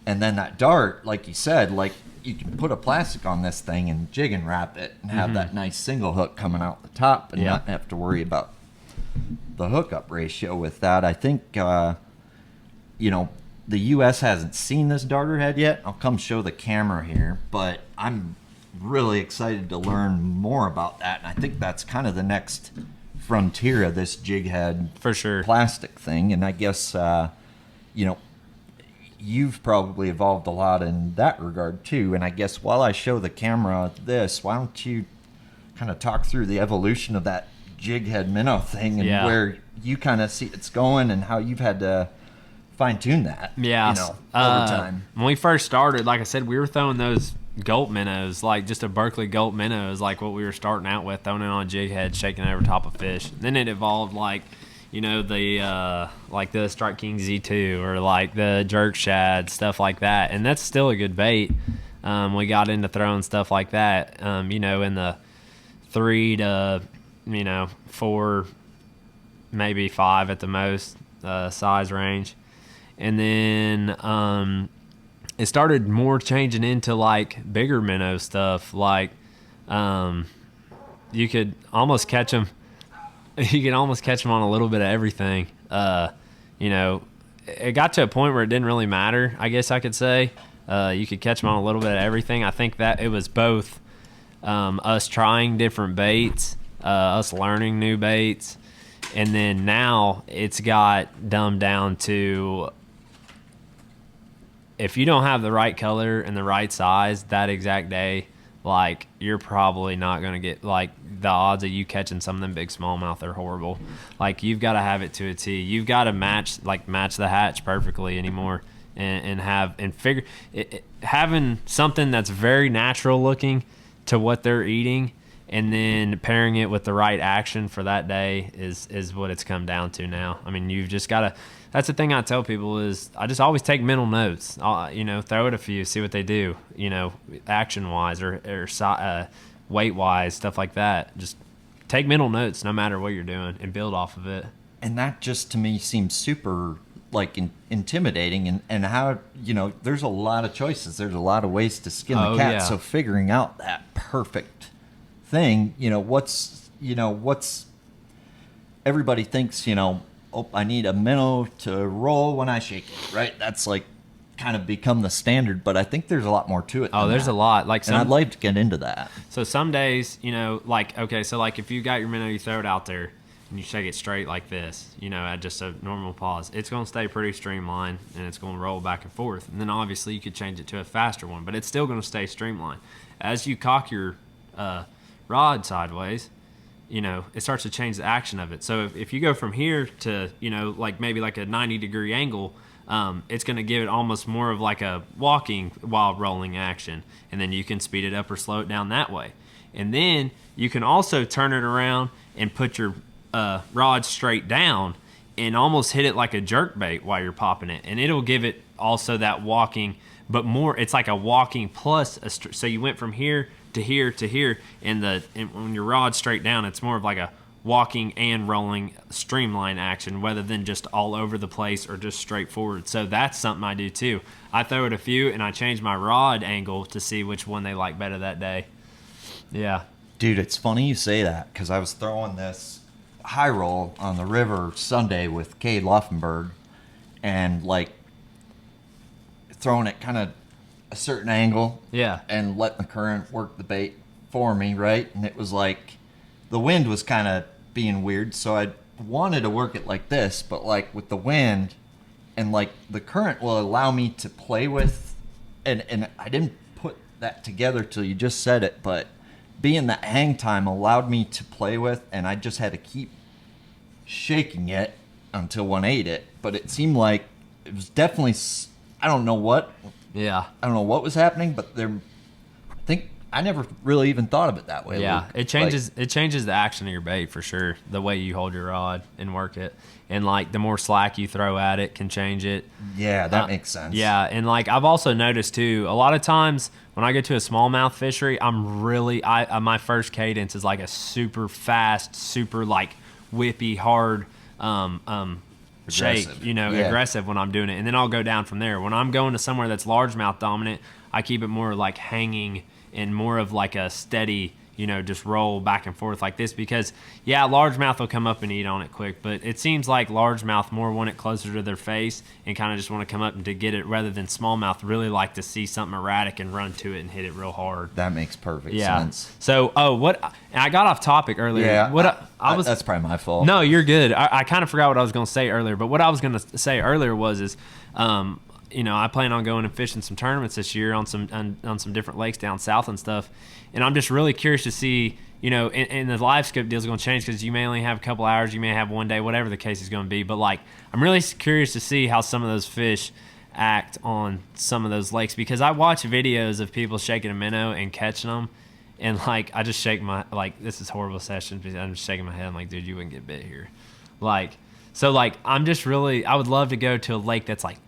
And then that dart, like you said, like you can put a plastic on this thing and jig and wrap it and have that nice single hook coming out the top and Yeah. not have to worry about the hookup ratio with that. I think, you know, the U.S. hasn't seen this darter head yet. I'll come show the camera here, but I'm really excited to learn more about that. And I think that's kind of the next frontier of this jig head For sure. plastic thing. And I guess, you know, you've probably evolved a lot in that regard too. And I guess while I show the camera this, why don't you kind of talk through the evolution of that jig head minnow thing and Yeah. where you kind of see it's going and how you've had to fine tune that, Yeah. you know, over time. When we first started, like I said, we were throwing those gulp minnows, like just a Berkeley gulp minnow is like what we were starting out with, throwing it on a jig head, shaking it over top of fish. Then it evolved like, you know, the like the Strike King Z2 or like the jerk shad, stuff like that. And that's still a good bait. We got into throwing stuff like that, you know, in the 3 to, you know, 4, maybe 5 at the most size range. And then it started more changing into like bigger minnow stuff. Like you could almost catch them. You could almost catch them on a little bit of everything. You know, it got to a point where it didn't really matter, I guess I could say. You could catch them on a little bit of everything. I think that it was both us trying different baits, us learning new baits, and then now it's got dumbed down to if you don't have the right color and the right size that exact day, like you're probably not going to get, like, the odds of you catching some of them big smallmouth are horrible. Like, you've got to have it to a T. You've got to match the hatch perfectly anymore and figure it, having something that's very natural looking to what they're eating and then pairing it with the right action for that day is what it's come down to now. I mean, you've just got to. That's the thing I tell people is I just always take mental notes. You know, throw it a few, see what they do. You know, action wise or weight wise, stuff like that. Just take mental notes no matter what you're doing and build off of it. And that just to me seems super like intimidating and how, you know, there's a lot of choices. There's a lot of ways to skin the cat. Yeah. So figuring out that perfect thing, what's everybody thinks, oh, I need a minnow to roll when I shake it, right? That's like kind of become the standard, but I think there's a lot more to it. Oh, there's a lot. Like and I'd like to get into that. So some days, like, okay, so like if you got your minnow, you throw it out there and you shake it straight like this, at just a normal pause, it's going to stay pretty streamlined and it's going to roll back and forth. And then obviously you could change it to a faster one, but it's still going to stay streamlined. As you cock your rod sideways, it starts to change the action of it. So if you go from here to, like maybe like a 90-degree angle, it's going to give it almost more of like a walking while rolling action. And then you can speed it up or slow it down that way. And then you can also turn it around and put your rod straight down and almost hit it like a jerk bait while you're popping it. And it'll give it also that walking, but more, it's like a walking plus so you went from here to here to here, and when your rod's straight down, it's more of like a walking and rolling streamline action rather than just all over the place or just straightforward. So that's something I do too. I throw it a few and I change my rod angle to see which one they like better that day. Yeah. Dude, it's funny you say that because I was throwing this high roll on the river Sunday with Cade Loffenberg and like throwing it kind of a certain angle. Yeah. And letting the current work the bait for me, right? And it was like the wind was kind of being weird, so I wanted to work it like this, but like with the wind and like the current will allow me to play with, and I didn't put that together till you just said it, but being that hang time allowed me to play with, and I just had to keep shaking it until one ate it. But it seemed like it was definitely, I don't know what was happening, but I think I never really even thought of it that way. Yeah, Luke. it changes the action of your bait for sure. The way you hold your rod and work it, and like the more slack you throw at it can change it. Yeah, that makes sense. Yeah, and like I've also noticed too, a lot of times when I go to a smallmouth fishery, I'm really my first cadence is like a super fast, super like whippy hard shake, aggressive when I'm doing it, and then I'll go down from there. When I'm going to somewhere that's largemouth dominant, I keep it more like hanging and more of like a steady, just roll back and forth like this because, largemouth will come up and eat on it quick, but it seems like largemouth more want it closer to their face and kind of just want to come up and to get it rather than smallmouth really like to see something erratic and run to it and hit it real hard. That makes perfect sense. So, I got off topic earlier. Yeah, that's probably my fault. No, you're good. I kind of forgot what I was going to say earlier, but what I was going to say earlier was I plan on going and fishing some tournaments this year on some different lakes down south and stuff. And I'm just really curious to see, and the live scope deal is going to change because you may only have a couple hours, you may have one day, whatever the case is going to be. But like, I'm really curious to see how some of those fish act on some of those lakes because I watch videos of people shaking a minnow and catching them. And like, I just shake this is horrible session because I'm just shaking my head. I'm like, dude, you wouldn't get bit here. I would love to go to a lake that's like,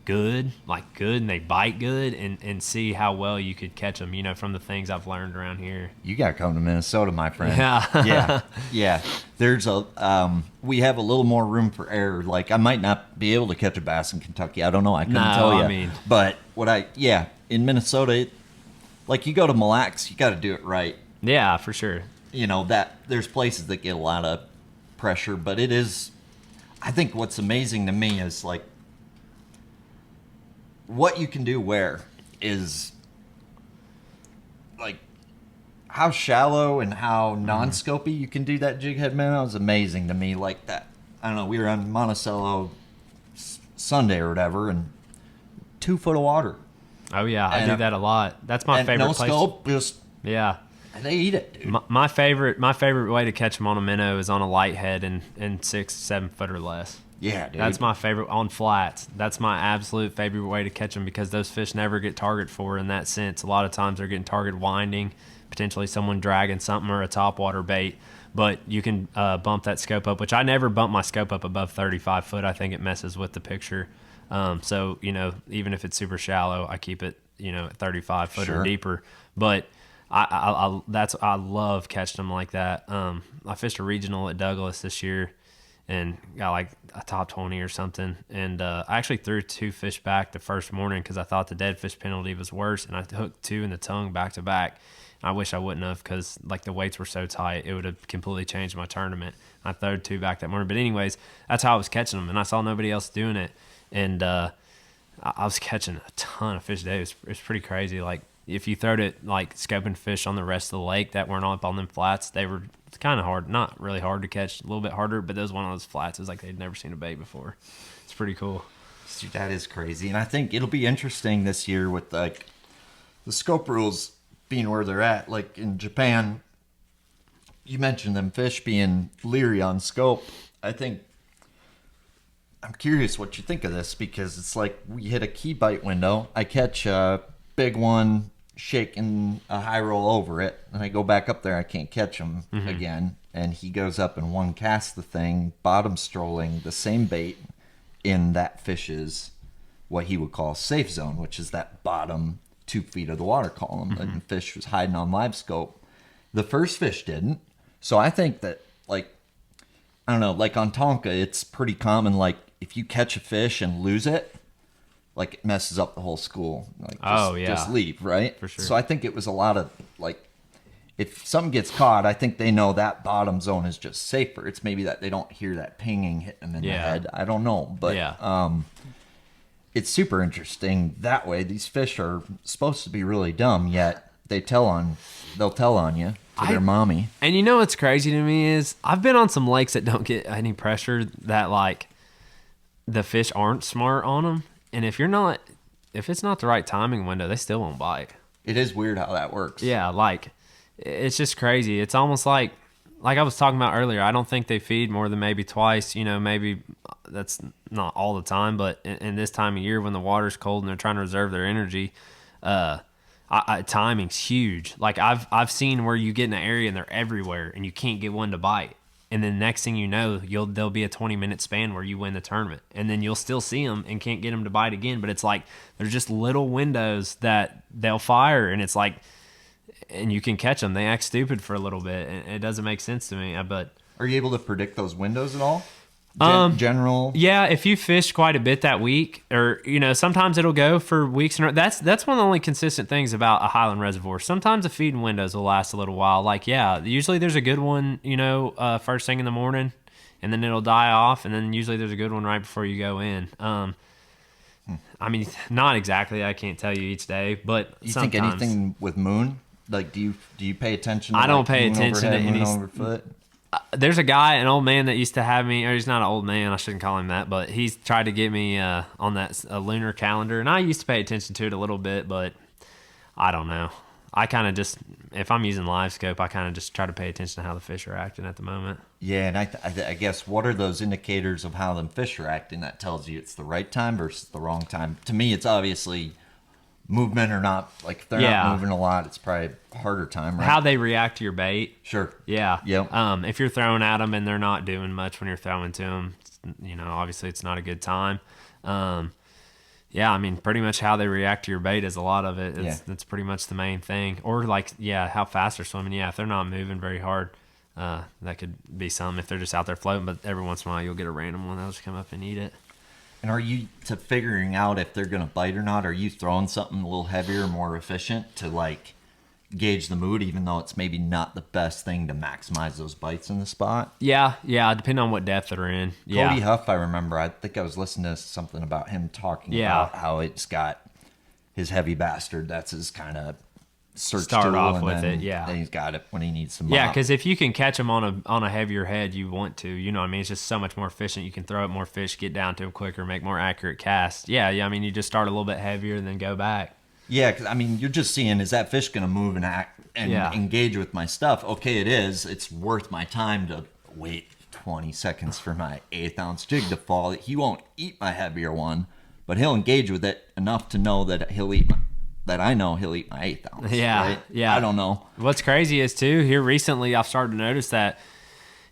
good and they bite good and see how well you could catch them, from the things I've learned around here. You got to come to Minnesota, my friend. Yeah. Yeah. There's we have a little more room for error. Like I might not be able to catch a bass in Kentucky. I don't know. I couldn't tell you. But in Minnesota, like you go to Mille Lacs, you got to do it right. Yeah, for sure. That there's places that get a lot of pressure, but it is, I think what's amazing to me is like, what you can do where is like how shallow and how non-scopy you can do that jig head minnow is amazing to me. Like that, I don't know, we were on Monticello Sunday or whatever and 2 foot of water. Oh yeah, I do that a lot. That's my favorite no place. Scope, just they eat it, dude. My favorite way to catch them on a minnow is on a light head and 6-7 foot or less. Yeah, dude. That's my favorite on flats. That's my absolute favorite way to catch them because those fish never get target for in that sense. A lot of times they're getting target winding, potentially someone dragging something or a topwater bait. But you can bump that scope up, which I never bump my scope up above 35 foot. I think it messes with the picture. So, even if it's super shallow, I keep it, at 35 foot or deeper. But I love catching them like that. I fished a regional at Douglas this year and got like a top 20 or something. And I actually threw 2 fish back the first morning because I thought the dead fish penalty was worse. And I hooked 2 in the tongue back to back. I wish I wouldn't have because like the weights were so tight, it would have completely changed my tournament. I threw 2 back that morning. But anyways, that's how I was catching them. And I saw nobody else doing it. And I was catching a ton of fish today. It was pretty crazy. Like if you throwed it like scoping fish on the rest of the lake that weren't up on them flats, they were kind of hard, not really hard to catch, a little bit harder, but those one of those flats is like they'd never seen a bait before. It's pretty cool. Dude, that is crazy. And I think it'll be interesting this year with like the scope rules being where they're at. Like in Japan, you mentioned them fish being leery on scope. I'm curious what you think of this because it's like we hit a key bite window. I catch a big one, shaking a high roll over it, and I go back up there. I can't catch him again, and he goes up and one casts the thing, bottom strolling the same bait in that fish's what he would call safe zone, which is that bottom 2 feet of the water column. And the fish was hiding on live scope. The first fish didn't. So I think that like I don't know, like on Tonka, it's pretty common. Like if you catch a fish and lose it, like it messes up the whole school. Like just leave, right? For sure. So I think it was a lot of like, if something gets caught, I think they know that bottom zone is just safer. It's maybe that they don't hear that pinging hitting them in the head. I don't know, but it's super interesting that way. These fish are supposed to be really dumb, yet they'll tell on you to their mommy. And you know what's crazy to me is I've been on some lakes that don't get any pressure, that like the fish aren't smart on them, and if it's not the right timing window, they still won't bite. It is weird how that works. Yeah, like it's just crazy. It's almost like I was talking about earlier. I don't think they feed more than maybe twice. You know, maybe that's not all the time, but in this time of year when the water's cold and they're trying to reserve their energy, timing's huge. Like I've seen where you get in an area and they're everywhere and you can't get one to bite, and then next thing you know, there'll be a 20-minute span where you win the tournament, and then you'll still see them and can't get them to bite again. But it's like there's just little windows that they'll fire, and it's like. And you can catch them. They act stupid for a little bit, and it doesn't make sense to me. But are you able to predict those windows at all? General? Yeah, if you fish quite a bit that week, or sometimes it'll go for weeks. And that's one of the only consistent things about a Highland reservoir. Sometimes the feeding windows will last a little while. Like usually there's a good one, first thing in the morning, and then it'll die off, and then usually there's a good one right before you go in. I mean, not exactly. I can't tell you each day, but you sometimes. Think anything with moon? Like, do you pay attention to I don't pay attention to any. Overfoot? There's a guy, an old man that used to have me, or he's not an old man, I shouldn't call him that, but he's tried to get me on that lunar calendar, and I used to pay attention to it a little bit, but I don't know. I kind of just, if I'm using live scope, I kind of just try to pay attention to how the fish are acting at the moment. Yeah, and I guess what are those indicators of how them fish are acting that tells you it's the right time versus the wrong time? To me, it's obviously movement or not. Like if they're not moving a lot, it's probably a harder time, right? How they react to your bait. Sure. Yeah. Yep. If you're throwing at them and they're not doing much when you're throwing to them, obviously it's not a good time. Yeah, I mean, pretty much how they react to your bait is a lot of it. That's pretty much the main thing. Or how fast they're swimming. Yeah, if they're not moving very hard, that could be something. If they're just out there floating, but every once in a while you'll get a random one that'll just come up and eat it. And are you, to figuring out if they're going to bite or not, are you throwing something a little heavier, more efficient to like gauge the mood, even though it's maybe not the best thing to maximize those bites in the spot? Yeah, depending on what depth they're in. Yeah. Cody Huff, I remember, I think I was listening to something about him talking about how it's got his heavy bastard. That's his kind of search start tool, off and with then, it. Yeah, then he's got it when he needs some. Yeah, because if you can catch them on a heavier head, you want to. You know what I mean? It's just so much more efficient. You can throw up more fish, get down to them quicker, make more accurate casts. Yeah. I mean, you just start a little bit heavier and then go back. Yeah, because I mean, you're just seeing, is that fish going to move and act and engage with my stuff? Okay, it is. It's worth my time to wait 20 seconds for my 1/8 ounce jig to fall. He won't eat my heavier one, but he'll engage with it enough to know that I know he'll eat my 1/8 ounce. Yeah, right? yeah. I don't know. What's crazy is too, here recently I've started to notice that,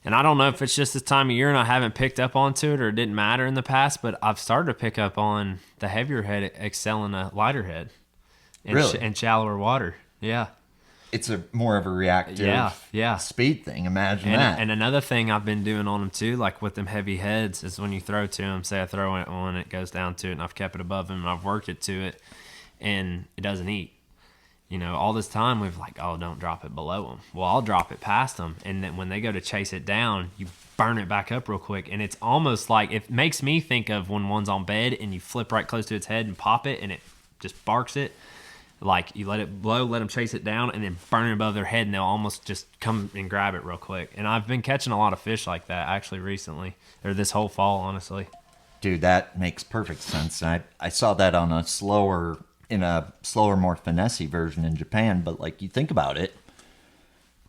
and I don't know if it's just this time of year and I haven't picked up onto it or it didn't matter in the past, but I've started to pick up on the heavier head excelling a lighter head. Really? And shallower water. Yeah. It's a more of a reactive speed thing. Imagine that. And another thing I've been doing on them too, like with them heavy heads, is when you throw to them, say I throw it on, it goes down to it, and I've kept it above him and I've worked it to it, and it doesn't eat. All this time we've like, oh, don't drop it below them. Well, I'll drop it past them, and then when they go to chase it down, you burn it back up real quick, and it's almost like, it makes me think of when one's on bed and you flip right close to its head and pop it, and it just barks it. Like, you let it blow, let them chase it down, and then burn it above their head, and they'll almost just come and grab it real quick. And I've been catching a lot of fish like that, actually, recently. Or this whole fall, honestly. Dude, that makes perfect sense. And I saw that on a slower, more finessey version in Japan. But, like, you think about it,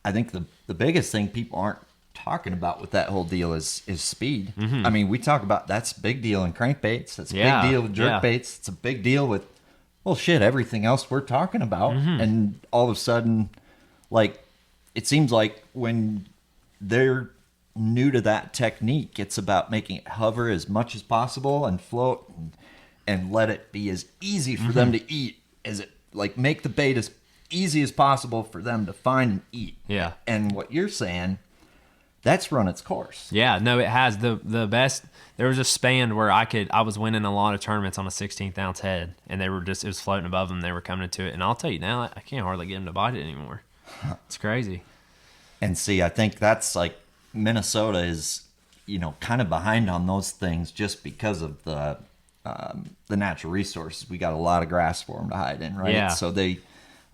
I think the biggest thing people aren't talking about with that whole deal is speed. Mm-hmm. I mean, we talk about, that's a big deal in crankbaits. That's a big deal with jerkbaits. It's a big deal with, well, shit, everything else we're talking about. Mm-hmm. And all of a sudden, like, it seems like when they're new to that technique, it's about making it hover as much as possible and float and let it be as easy for them to eat as it, like, make the bait as easy as possible for them to find and eat. Yeah. And what you're saying, that's run its course. Yeah, no, it has the best. There was a span where I was winning a lot of tournaments on a 16th ounce head, and it was floating above them. They were coming to it, and I'll tell you now, I can't hardly get them to bite it anymore. It's crazy. And see, I think that's like Minnesota is, kind of behind on those things just because of the natural resources. We got a lot of grass for them to hide in, right? Yeah. So they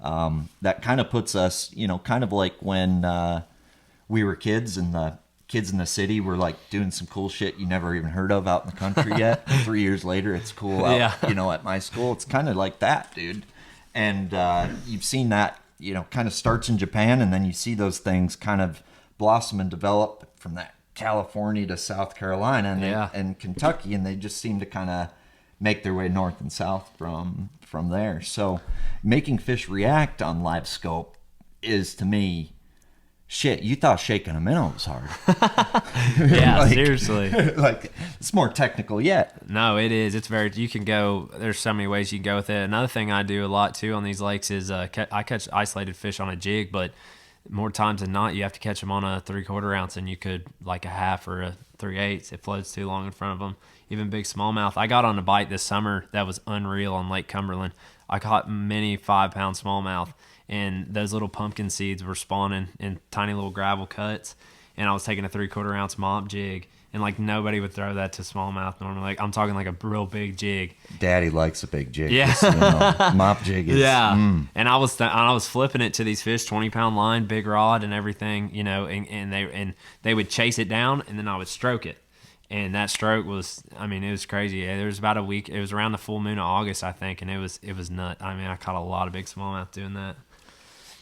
that kind of puts us, kind of like when we were kids and the kids in the city were like doing some cool shit you never even heard of out in the country yet. 3 years later, it's cool out, at my school. It's kind of like that, dude. And you've seen that, kind of starts in Japan, and then you see those things kind of blossom and develop from that California to South Carolina and Kentucky, and they just seem to kind of make their way north and south from there. So making fish react on live scope is, to me, shit. You thought shaking a minnow was hard. Yeah, seriously. Like, it's more technical yet. No, it is. It's you can go, there's so many ways you can go with it. Another thing I do a lot too on these lakes is I catch isolated fish on a jig, but more times than not, you have to catch them on a 3/4 ounce, and you could like a half or a 3/8. It floats too long in front of them. Even big smallmouth. I got on a bite this summer that was unreal on Lake Cumberland. I caught many 5-pound smallmouth, and those little pumpkin seeds were spawning in tiny little gravel cuts. And I was taking a 3/4 ounce mop jig, and like nobody would throw that to smallmouth normally. Like, I'm talking like a real big jig. Daddy likes a big jig. Yeah. Mop jig is. Yeah. And I was flipping it to these fish, 20-pound line, big rod and everything, and they would chase it down, and then I would stroke it. And that stroke was, it was crazy. There was about a week. It was around the full moon of August, I think, and it was nuts. I caught a lot of big smallmouth doing that.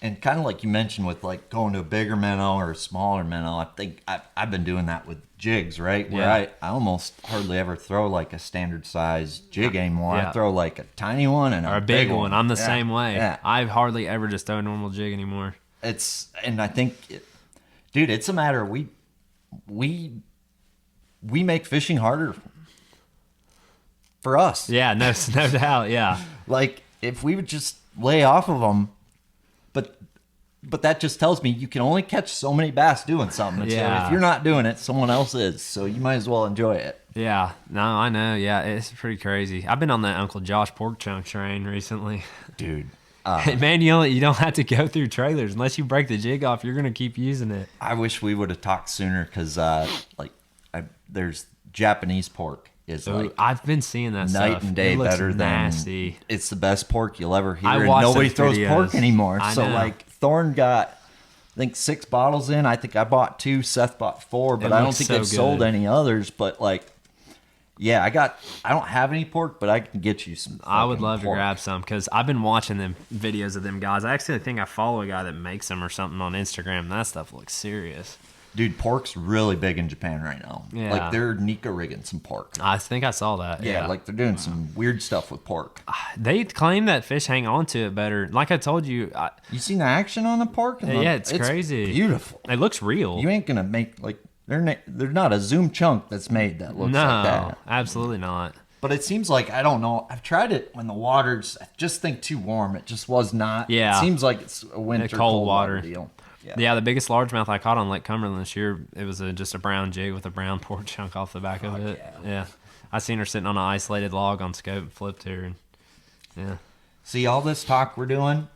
And kind of like you mentioned with like going to a bigger minnow or a smaller minnow, I think I've been doing that with jigs, right? Where I almost hardly ever throw like a standard size jig anymore. Yeah. I throw like a tiny one and Or a big one. I'm the same way. Yeah. I hardly ever just throw a normal jig anymore. And I think, dude, it's a matter of we make fishing harder for us. Yeah, no doubt. Yeah. Like, if we would just lay off of them, but that just tells me you can only catch so many bass doing something. So if you're not doing it, someone else is. So you might as well enjoy it. Yeah. No, I know. Yeah, it's pretty crazy. I've been on that Uncle Josh pork chunk train recently. Dude. Man, you don't have to go through trailers. Unless you break the jig off, you're going to keep using it. I wish we would have talked sooner because, there's Japanese pork is like I've been seeing that night stuff. and day It looks better nasty. than it's the best pork you'll ever hear. I And watched nobody those throws videos. pork anymore. I So know. like Thorne got, I think 6 bottles in. I think I bought 2. Seth bought 4, but It I don't looks think so they've sold good. any others. But like, yeah, I don't have any pork, but I can get you some. I would fucking love to pork. grab some because I've been watching them videos of them guys. I actually think I follow a guy that makes them or something on Instagram. That stuff looks serious. Dude, pork's really big in Japan right now. Yeah. Like they're Nika rigging some pork. I think I saw that. Yeah, like they're doing some weird stuff with pork. They claim that fish hang on to it better. Like I told you, You seen the action on the pork? Yeah, it's crazy. Beautiful. It looks real. You ain't gonna make like there's not a zoom chunk that's made that looks No, like that. absolutely not. But it seems like, I don't know. I've tried it when the water's, I just think, too warm. It just was not. Yeah. It seems like it's a winter cold cold water. water deal. Yeah, the biggest largemouth I caught on Lake Cumberland this year, it was just a brown jig with a brown pork chunk off the back of it. Yeah. I seen her sitting on an isolated log on scope and flipped her. And, yeah. See, all this talk we're doing,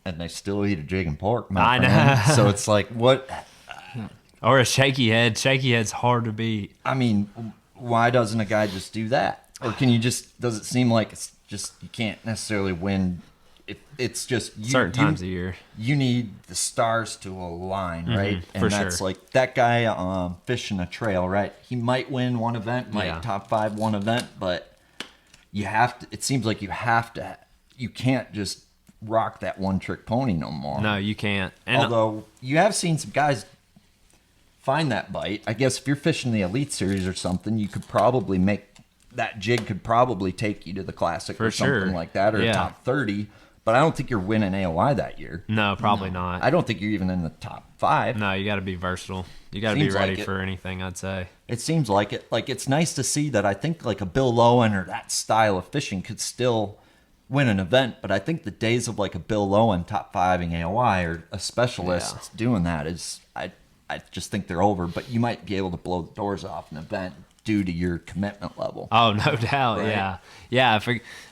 and they still eat a jig and pork. my I know. friend. So it's like, what? Or a shaky head. Shaky head's hard to beat. I mean, why doesn't a guy just do that? Or can you just, does it seem like it's just, you can't necessarily win? It's just Certain times of year. You need the stars to align, right? And for that's sure. like that guy fishing a trail, right? He might win one event, might top 5 one event, but you have to. It seems like you have to. You can't just rock that one trick pony no more. No, you can't. And Although you have seen some guys find that bite. I guess if you're fishing the Elite Series or something, you could probably make that jig could probably take you to the Classic For or something sure. like that, or Yeah. top 30. But I don't think you're winning AOI that year. No, probably not. I don't think you're even in the top 5. No, you got to be versatile. You got to be Seems ready like it. for anything, I'd say. It seems like it. Like, it's nice to see that. I think like a Bill Lowen or that style of fishing could still win an event, but I think the days of like a Bill Lowen top 5ing AOI or a specialist doing that is, I just think they're over. But you might be able to blow the doors off an event due to your commitment level. Oh, no doubt. Right? Yeah.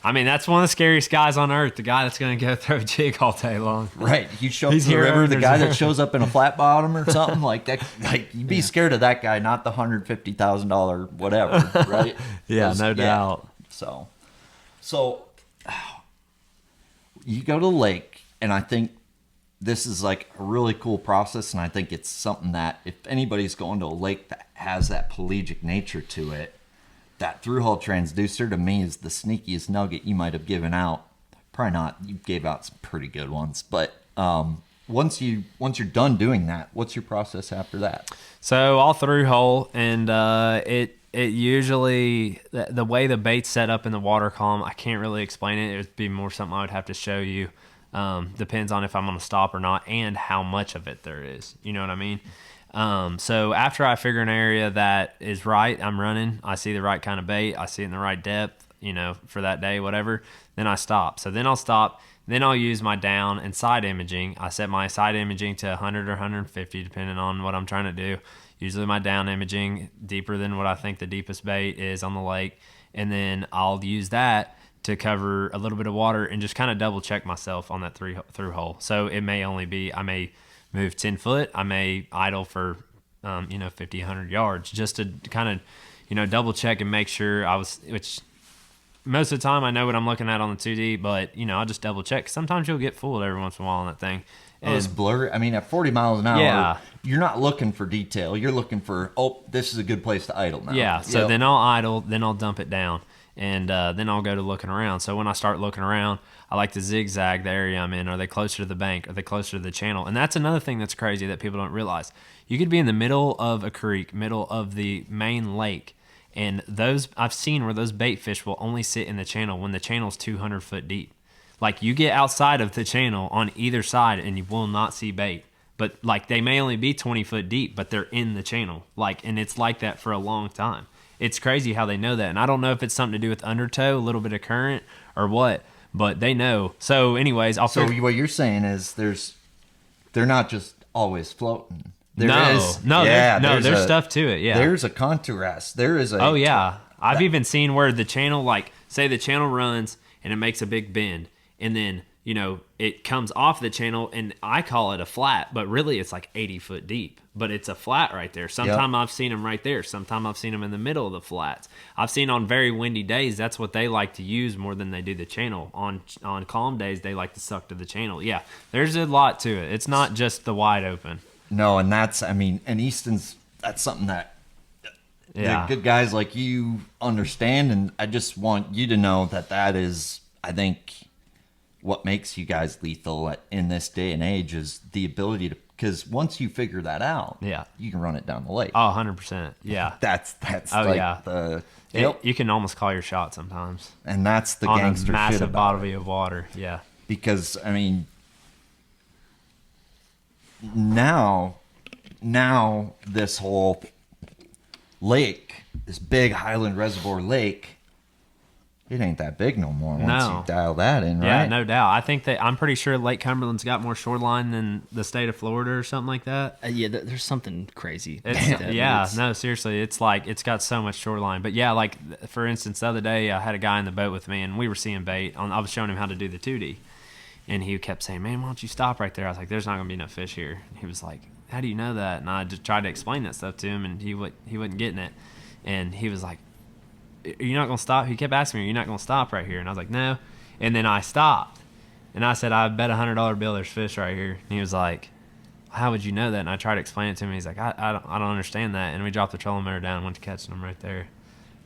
I mean, that's one of the scariest guys on earth. The guy that's going to go throw a jig all day long. Right. You show up He's to the here river, and the there's guy a- that shows up in a flat bottom or something like that. Like you'd be scared of that guy, not the $150,000 whatever. Right. Yeah, no doubt. So you go to the lake, and I think this is like a really cool process, and I think it's something that if anybody's going to a lake that has that pelagic nature to it, that through-hull transducer to me is the sneakiest nugget you might have given out. Probably not. You gave out some pretty good ones, but once you're done doing that, what's your process after that? So all through hole, and it usually the way the bait's set up in the water column, I can't really explain it. It would be more something I would have to show you. Depends on if I'm going to stop or not, and how much of it there is. You know what I mean? So after I figure an area that is right, I'm running. I see the right kind of bait. I see it in the right depth. For that day, whatever. Then I stop. So then I'll stop. Then I'll use my down and side imaging. I set my side imaging to 100 or 150, depending on what I'm trying to do. Usually my down imaging deeper than what I think the deepest bait is on the lake. And then I'll use that to cover a little bit of water and just kind of double check myself on that through hole. So it may only be, I may move 10 foot. I may idle for, 50, 100 yards just to kind of, double check and make sure which most of the time I know what I'm looking at on the 2D, but, I'll just double check. Sometimes you'll get fooled every once in a while on that thing. It's blurry. I mean, at 40 miles an hour, Yeah. You're not looking for detail. You're looking for, this is a good place to idle now. Yeah, so Yep. then I'll idle, then I'll dump it down, and then I'll go to looking around. So when I start looking around, I like to zigzag the area I'm in. Are they closer to the bank? Are they closer to the channel? And that's another thing that's crazy that people don't realize. You could be in the middle of a creek, middle of the main lake, and I've seen where those bait fish will only sit in the channel when the channel's 200 foot deep. Like, you get outside of the channel on either side and you will not see bait. But, like, they may only be 20 foot deep, but they're in the channel. And it's like that for a long time. It's crazy how they know that. And I don't know if it's something to do with undertow, a little bit of current, or what, but they know. So, anyways, So what you're saying is they're not just always floating. There's stuff to it, yeah. There's a contrast. There is a... Oh, yeah. I've even seen where the channel, like, say the channel runs and it makes a big bend, and then, it comes off the channel, and I call it a flat, but really it's like 80 foot deep. But it's a flat right there. Sometimes I've seen them right there. Sometimes I've seen them in the middle of the flats. I've seen on very windy days, that's what they like to use more than they do the channel. On calm days, they like to suck to the channel. Yeah, there's a lot to it. It's not just the wide open. No, and and Easton's, that's something that the good guys like you understand, and I just want you to know that is, I think, what makes you guys lethal in this day and age is the ability to, because once you figure that out, you can run it down the lake. Oh, 100%. Yeah. That's the... You can almost call your shot sometimes. And that's the on gangster a massive shit about body of water. Yeah. Because, now this whole lake, this big Highland reservoir lake, it ain't that big no more once you dial that in, right? Yeah, no doubt. I'm pretty sure Lake Cumberland's got more shoreline than the state of Florida or something like that. There's something crazy. Seriously, it's like it's got so much shoreline. But yeah, like for instance, the other day I had a guy in the boat with me, and we were seeing bait. I was showing him how to do the 2D, and he kept saying, "Man, why don't you stop right there?" I was like, "There's not gonna be no fish here." And he was like, "How do you know that?" And I just tried to explain that stuff to him, and he wasn't getting it, and he was like, "Are you not gonna stop?" He kept asking me, "Are you not gonna stop right here?" And I was like, "No." And then I stopped, and I said, "I bet $100 bill there's fish right here." And he was like, "How would you know that?" And I tried to explain it to him. He's like, I don't understand that." And we dropped the trolling motor down and went to catching them right there.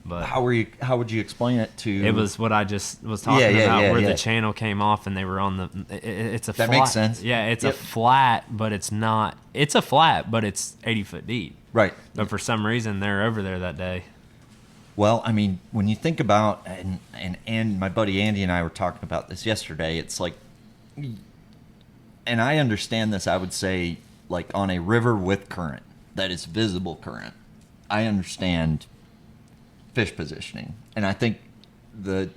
But how would you explain it to? It was what I just was talking about, where the channel came off and they were on it's a flat. That makes sense. Yeah, it's a flat, but it's not. It's a flat, but it's 80 foot deep. Right. But for some reason, they're over there that day. Well, when you think about, and my buddy Andy and I were talking about this yesterday, it's like, and I understand this, I would say, like on a river with current, that is visible current, I understand fish positioning. And I think the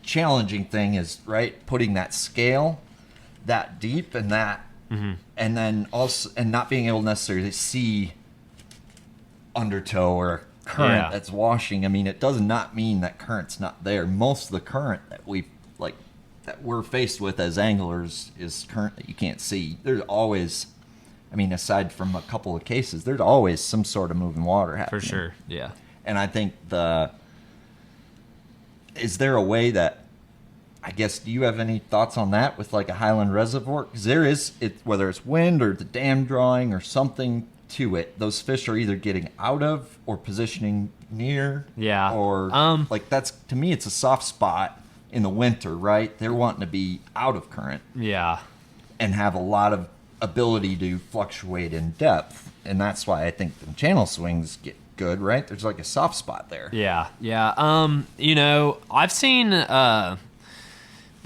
challenging thing is, right, putting that scale that deep and that, and and then also not being able to necessarily see undertow or current Yeah. that's washing. I mean, it does not mean that current's not there. Most of the current that we're faced with as anglers is current that you can't see. There's always, I mean, aside from a couple of cases, there's always some sort of moving water happening. For sure. Yeah. And I think is there a way that, I guess, do you have any thoughts on that with like a Highland reservoir? Because there is, whether it's wind or the dam drawing or something to it, those fish are either getting out of or positioning near. Yeah. Or like that's, to me, it's a soft spot in the winter, right? They're wanting to be out of current Yeah. and have a lot of ability to fluctuate in depth. And that's why I think the channel swings get good, right? There's like a soft spot there. Yeah. Yeah. You know, I've seen the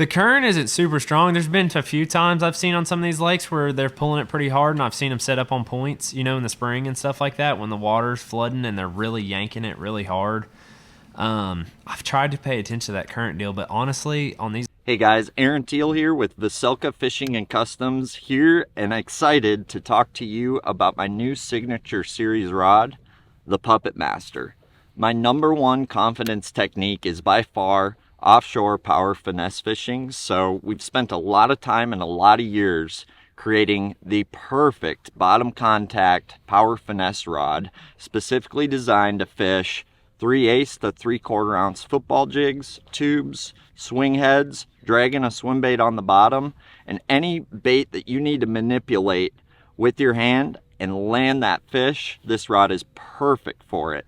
current isn't super strong. There's been a few times I've seen on some of these lakes where they're pulling it pretty hard, and I've seen them set up on points, you know, in the spring and stuff like that when the water's flooding and they're really yanking it really hard. I've tried to pay attention to that current deal, but honestly, on these... Hey guys, Aaron Teal here with Vocelka Fishing and Customs here, and excited to talk to you about my new signature series rod, the Puppet Master. My #1 confidence technique is by far offshore power finesse fishing, so we've spent a lot of time and a lot of years creating the perfect bottom contact power finesse rod, specifically designed to fish 3/8 to 3/4 ounce football jigs, tubes, swing heads, dragging a swim bait on the bottom, and any bait that you need to manipulate with your hand and land that fish. This rod is perfect for it.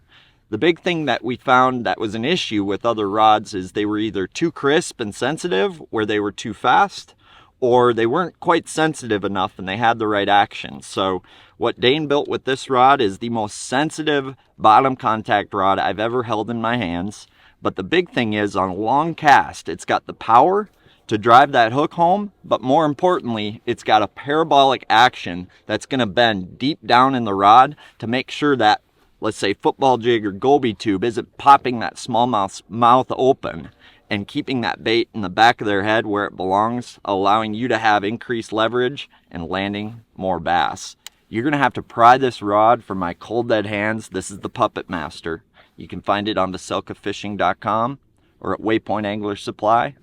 The big thing that we found that was an issue with other rods is they were either too crisp and sensitive, where they were too fast, or they weren't quite sensitive enough and they had the right action. So what Dane built with this rod is the most sensitive bottom contact rod I've ever held in my hands. But the big thing is, on a long cast, it's got the power to drive that hook home, but more importantly, it's got a parabolic action that's going to bend deep down in the rod to make sure that, let's say, football jig or goby tube isn't popping that smallmouth's mouth open and keeping that bait in the back of their head where it belongs, allowing you to have increased leverage and landing more bass. You're going to have to pry this rod from my cold dead hands. This is the Puppet Master. You can find it on VocelkaFishing.com or at Waypoint Angler Supply.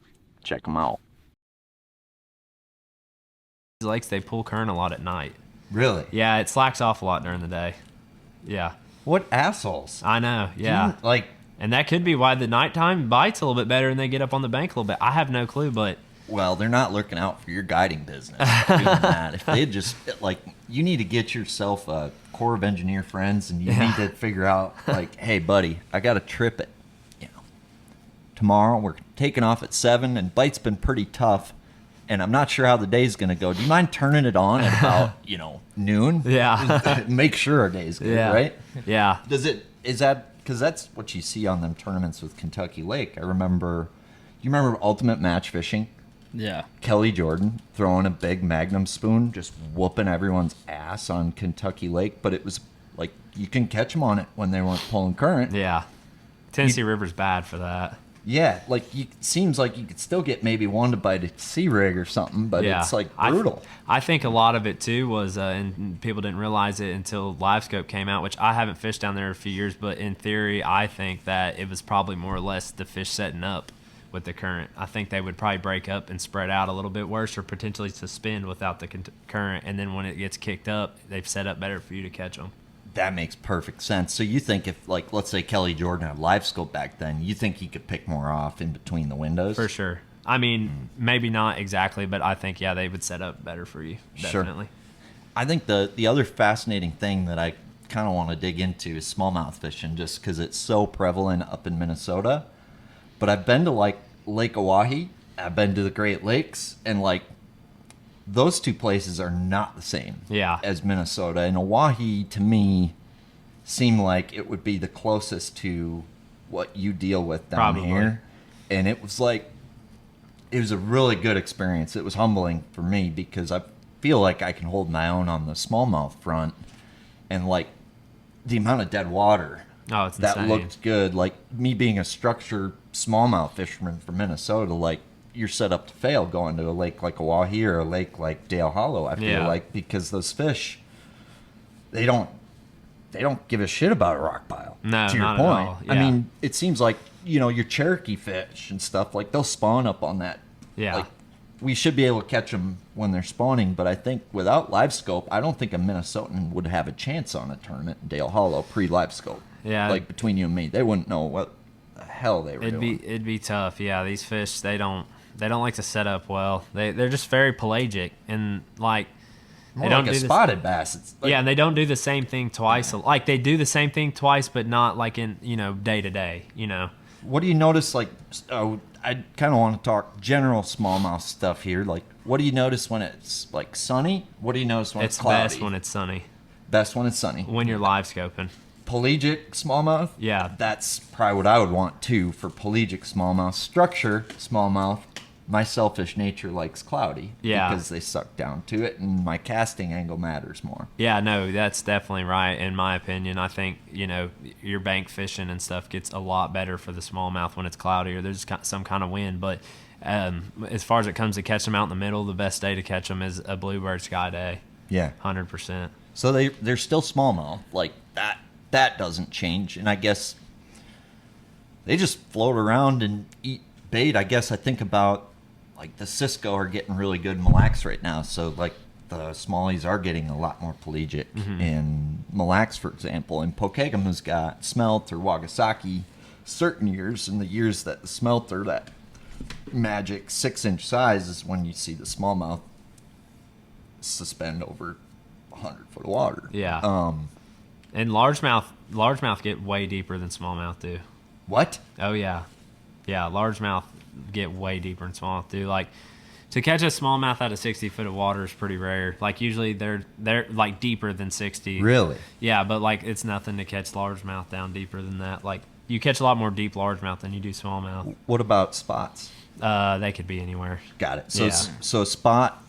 Check them out. These lakes, they pull current a lot at night. Really? Yeah, it slacks off a lot during the day. Yeah. What assholes? I know, yeah. Like, And that could be why the nighttime bites a little bit better and they get up on the bank a little bit. I have no clue, but... well, they're not looking out for your guiding business doing that. If they just, like, you need to get yourself a Corps of Engineer friends, and you need to figure out, like, hey, buddy, I got a trip at, tomorrow. We're taking off at 7, and bite's been pretty tough, and I'm not sure how the day's going to go. Do you mind turning it on at about, noon? Yeah. Make sure our day's good, Yeah. right? Yeah. Is that, because that's what you see on them tournaments with Kentucky Lake. I remember, you remember Ultimate Match Fishing? Yeah. Kelly Jordan throwing a big Magnum spoon, just whooping everyone's ass on Kentucky Lake, but it was like you can catch them on it when they weren't pulling current. Yeah. Tennessee River's bad for that. Yeah, like seems like you could still get maybe one to bite a sea rig or something, but Yeah. it's like brutal. I think a lot of it too was, and people didn't realize it until LiveScope came out, which I haven't fished down there in a few years, but in theory, I think that it was probably more or less the fish setting up with the current. I think they would probably break up and spread out a little bit worse, or potentially suspend without the current, and then when it gets kicked up, they've set up better for you to catch them. That makes perfect sense. So you think if, like, let's say Kelly Jordan had live scope back then, you think he could pick more off in between the windows? For sure. I mean, maybe not exactly, but I think, yeah, they would set up better for you. Definitely. Sure. I think the other fascinating thing that I kind of want to dig into is smallmouth fishing, just because it's so prevalent up in Minnesota. But I've been to, like, Lake Oahe, I've been to the Great Lakes, and, like, those two places are not the same as Minnesota. And Oahe, to me, seemed like it would be the closest to what you deal with down here. And it was like, it was a really good experience. It was humbling for me because I feel like I can hold my own on the smallmouth front. And, like, the amount of dead water Oh, it's that insane. looked good. Like, me being a structured smallmouth fisherman from Minnesota, like, you're set up to fail going to a lake like Oahe or a lake like Dale Hollow. I feel like, because those fish, they don't give a shit about a rock pile. No, to your not point. at all. Yeah. I mean, it seems like, you know, your Cherokee fish and stuff, like they'll spawn up on that. Yeah. Like, we should be able to catch them when they're spawning, but I think without live scope, I don't think a Minnesotan would have a chance on a tournament in Dale Hollow pre-live scope. Yeah. Like, between you and me, they wouldn't know what the hell they were doing. It'd be tough. Yeah, these fish, they don't like to set up well. They're just very pelagic, and like More they don't like do a this- spotted bass. It's like, yeah, and they don't do the same thing twice. Like they do the same thing twice, but not like in, you know, day to day, you know. what do you notice? Like, I kind of want to talk general smallmouth stuff here. Like, what do you notice when it's like sunny? What do you notice when it's cloudy? Best when it's sunny. Best when it's sunny. When you're live scoping. Pelagic smallmouth? Yeah. That's probably what I would want too for pelagic smallmouth. Structure smallmouth, my selfish nature likes cloudy. Yeah. Because they suck down to it, and my casting angle matters more. Yeah, no, that's definitely right. In my opinion, I think, you know, your bank fishing and stuff gets a lot better for the smallmouth when it's cloudy or there's some kind of wind. But as far as it comes to catch them out in the middle, the best day to catch them is a bluebird sky day. Yeah. 100%. So they're still smallmouth. Like, that doesn't change. And I guess they just float around and eat bait. I guess I think about, like, the Cisco are getting really good Mille Lacs right now. So, like, the smallies are getting a lot more pelagic. And Mille Lacs, for example, and Pokagum has got smelt or Wagasaki certain years. And the years that the smelt are that magic 6-inch size is when you see the smallmouth suspend over 100 foot of water. Yeah. And largemouth get way deeper than smallmouth do. What? Oh, yeah. Yeah, largemouth get way deeper than smallmouth do. Like, to catch a smallmouth out of 60 foot of water is pretty rare. Like, usually they're like deeper than 60. Really? Yeah, but like it's nothing to catch largemouth down deeper than that. Like, you catch a lot more deep largemouth than you do smallmouth. What about spots? They could be anywhere. Got it. So Yeah. so a spot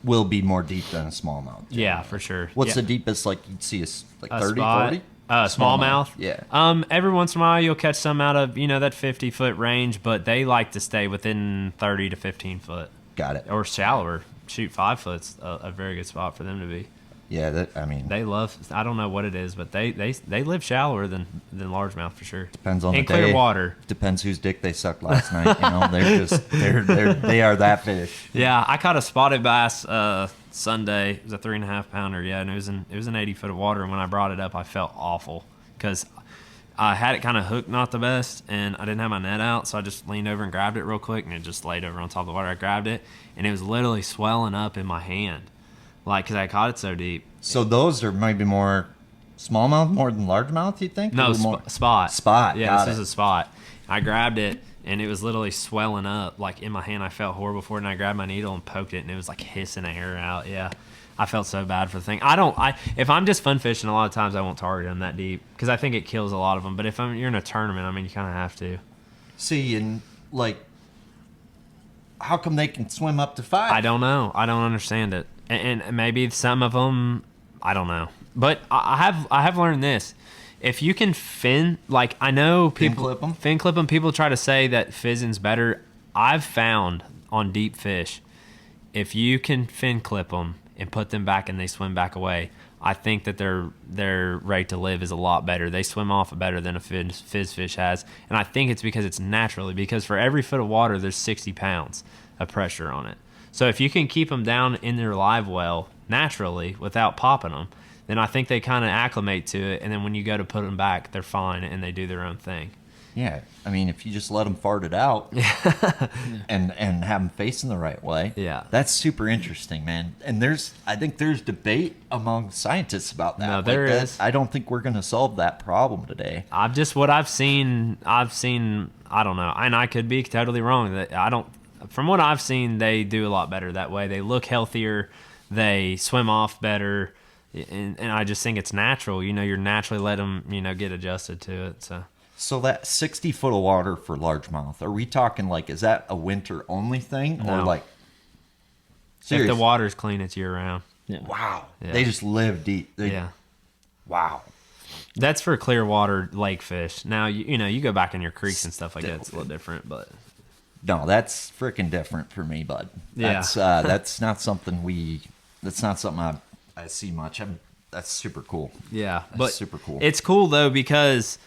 will be more deep than a smallmouth. Yeah, for sure. What's yeah. the deepest, like, you'd see like A 30, spot? 40? Smallmouth? Yeah. Every once in a while you'll catch some out of, you know, that 50-foot range, but they like to stay within 30 to 15 foot. Got it. Or shallower. Shoot, 5 foot's a very good spot for them to be. Yeah, I mean, They love, I don't know what it is, but they live shallower than largemouth for sure. depends on In the clear day. water. Depends whose dick they sucked last night. You know, they are that fish. Yeah, I caught a spotted bass Sunday. It was a 3.5 pounder. Yeah, and it was in 80 foot of water. And when I brought it up, I felt awful because I had it kind of hooked, not the best, and I didn't have my net out, so I just leaned over and grabbed it real quick, and it just laid over on top of the water. I grabbed it, and it was literally swelling up in my hand, like, because I caught it so deep. So those are maybe more smallmouth more than largemouth, you think? No, Or more- spot. Spot, Yeah, got this is it. a spot. I grabbed it, and it was literally swelling up, like, in my hand. I felt horrible for it, and I grabbed my needle and poked it, and it was, like, hissing air out. Yeah. I felt so bad for the thing. If I'm just fun fishing, a lot of times I won't target them that deep because I think it kills a lot of them. But if you're in a tournament, I mean, you kind of have to. See, and, like, how come they can swim up to 5? I don't know. I don't understand it. And maybe some of them, I don't know. But I have learned this. If you can fin, like, I know people Fin clip 'em? People try to say that fizzing's better. I've found on deep fish, if you can fin clip them and put them back and they swim back away, I think that their rate to live is a lot better. They swim off better than a fizz fish has. And I think it's because it's naturally, because for every foot of water, there's 60 pounds of pressure on it. So if you can keep them down in their live well naturally without popping them, then I think they kind of acclimate to it. And then when you go to put them back, they're fine and they do their own thing. Yeah, I mean, if you just let them fart it out and have them facing the right way, Yeah. that's super interesting, man. And I think there's debate among scientists about that. No, there is. I don't think we're going to solve that problem today. What I've seen, I don't know, and I could be totally wrong. From what I've seen, they do a lot better that way. They look healthier, they swim off better, and I just think it's natural. You know, you're naturally let them, you know, get adjusted to it. So that 60 foot of water for largemouth, are we talking, like, is that a winter only thing? Or, No. like, If seriously? the water's clean, it's year round. Wow. Yeah. They just live deep. Yeah. Wow. That's for clear water lake fish. Now, you know, you go back in your creeks and stuff like that, it's a little different, but No, that's freaking different for me, bud. Yeah. That's not something I see much. That's super cool. Yeah, That's but super cool. It's cool though because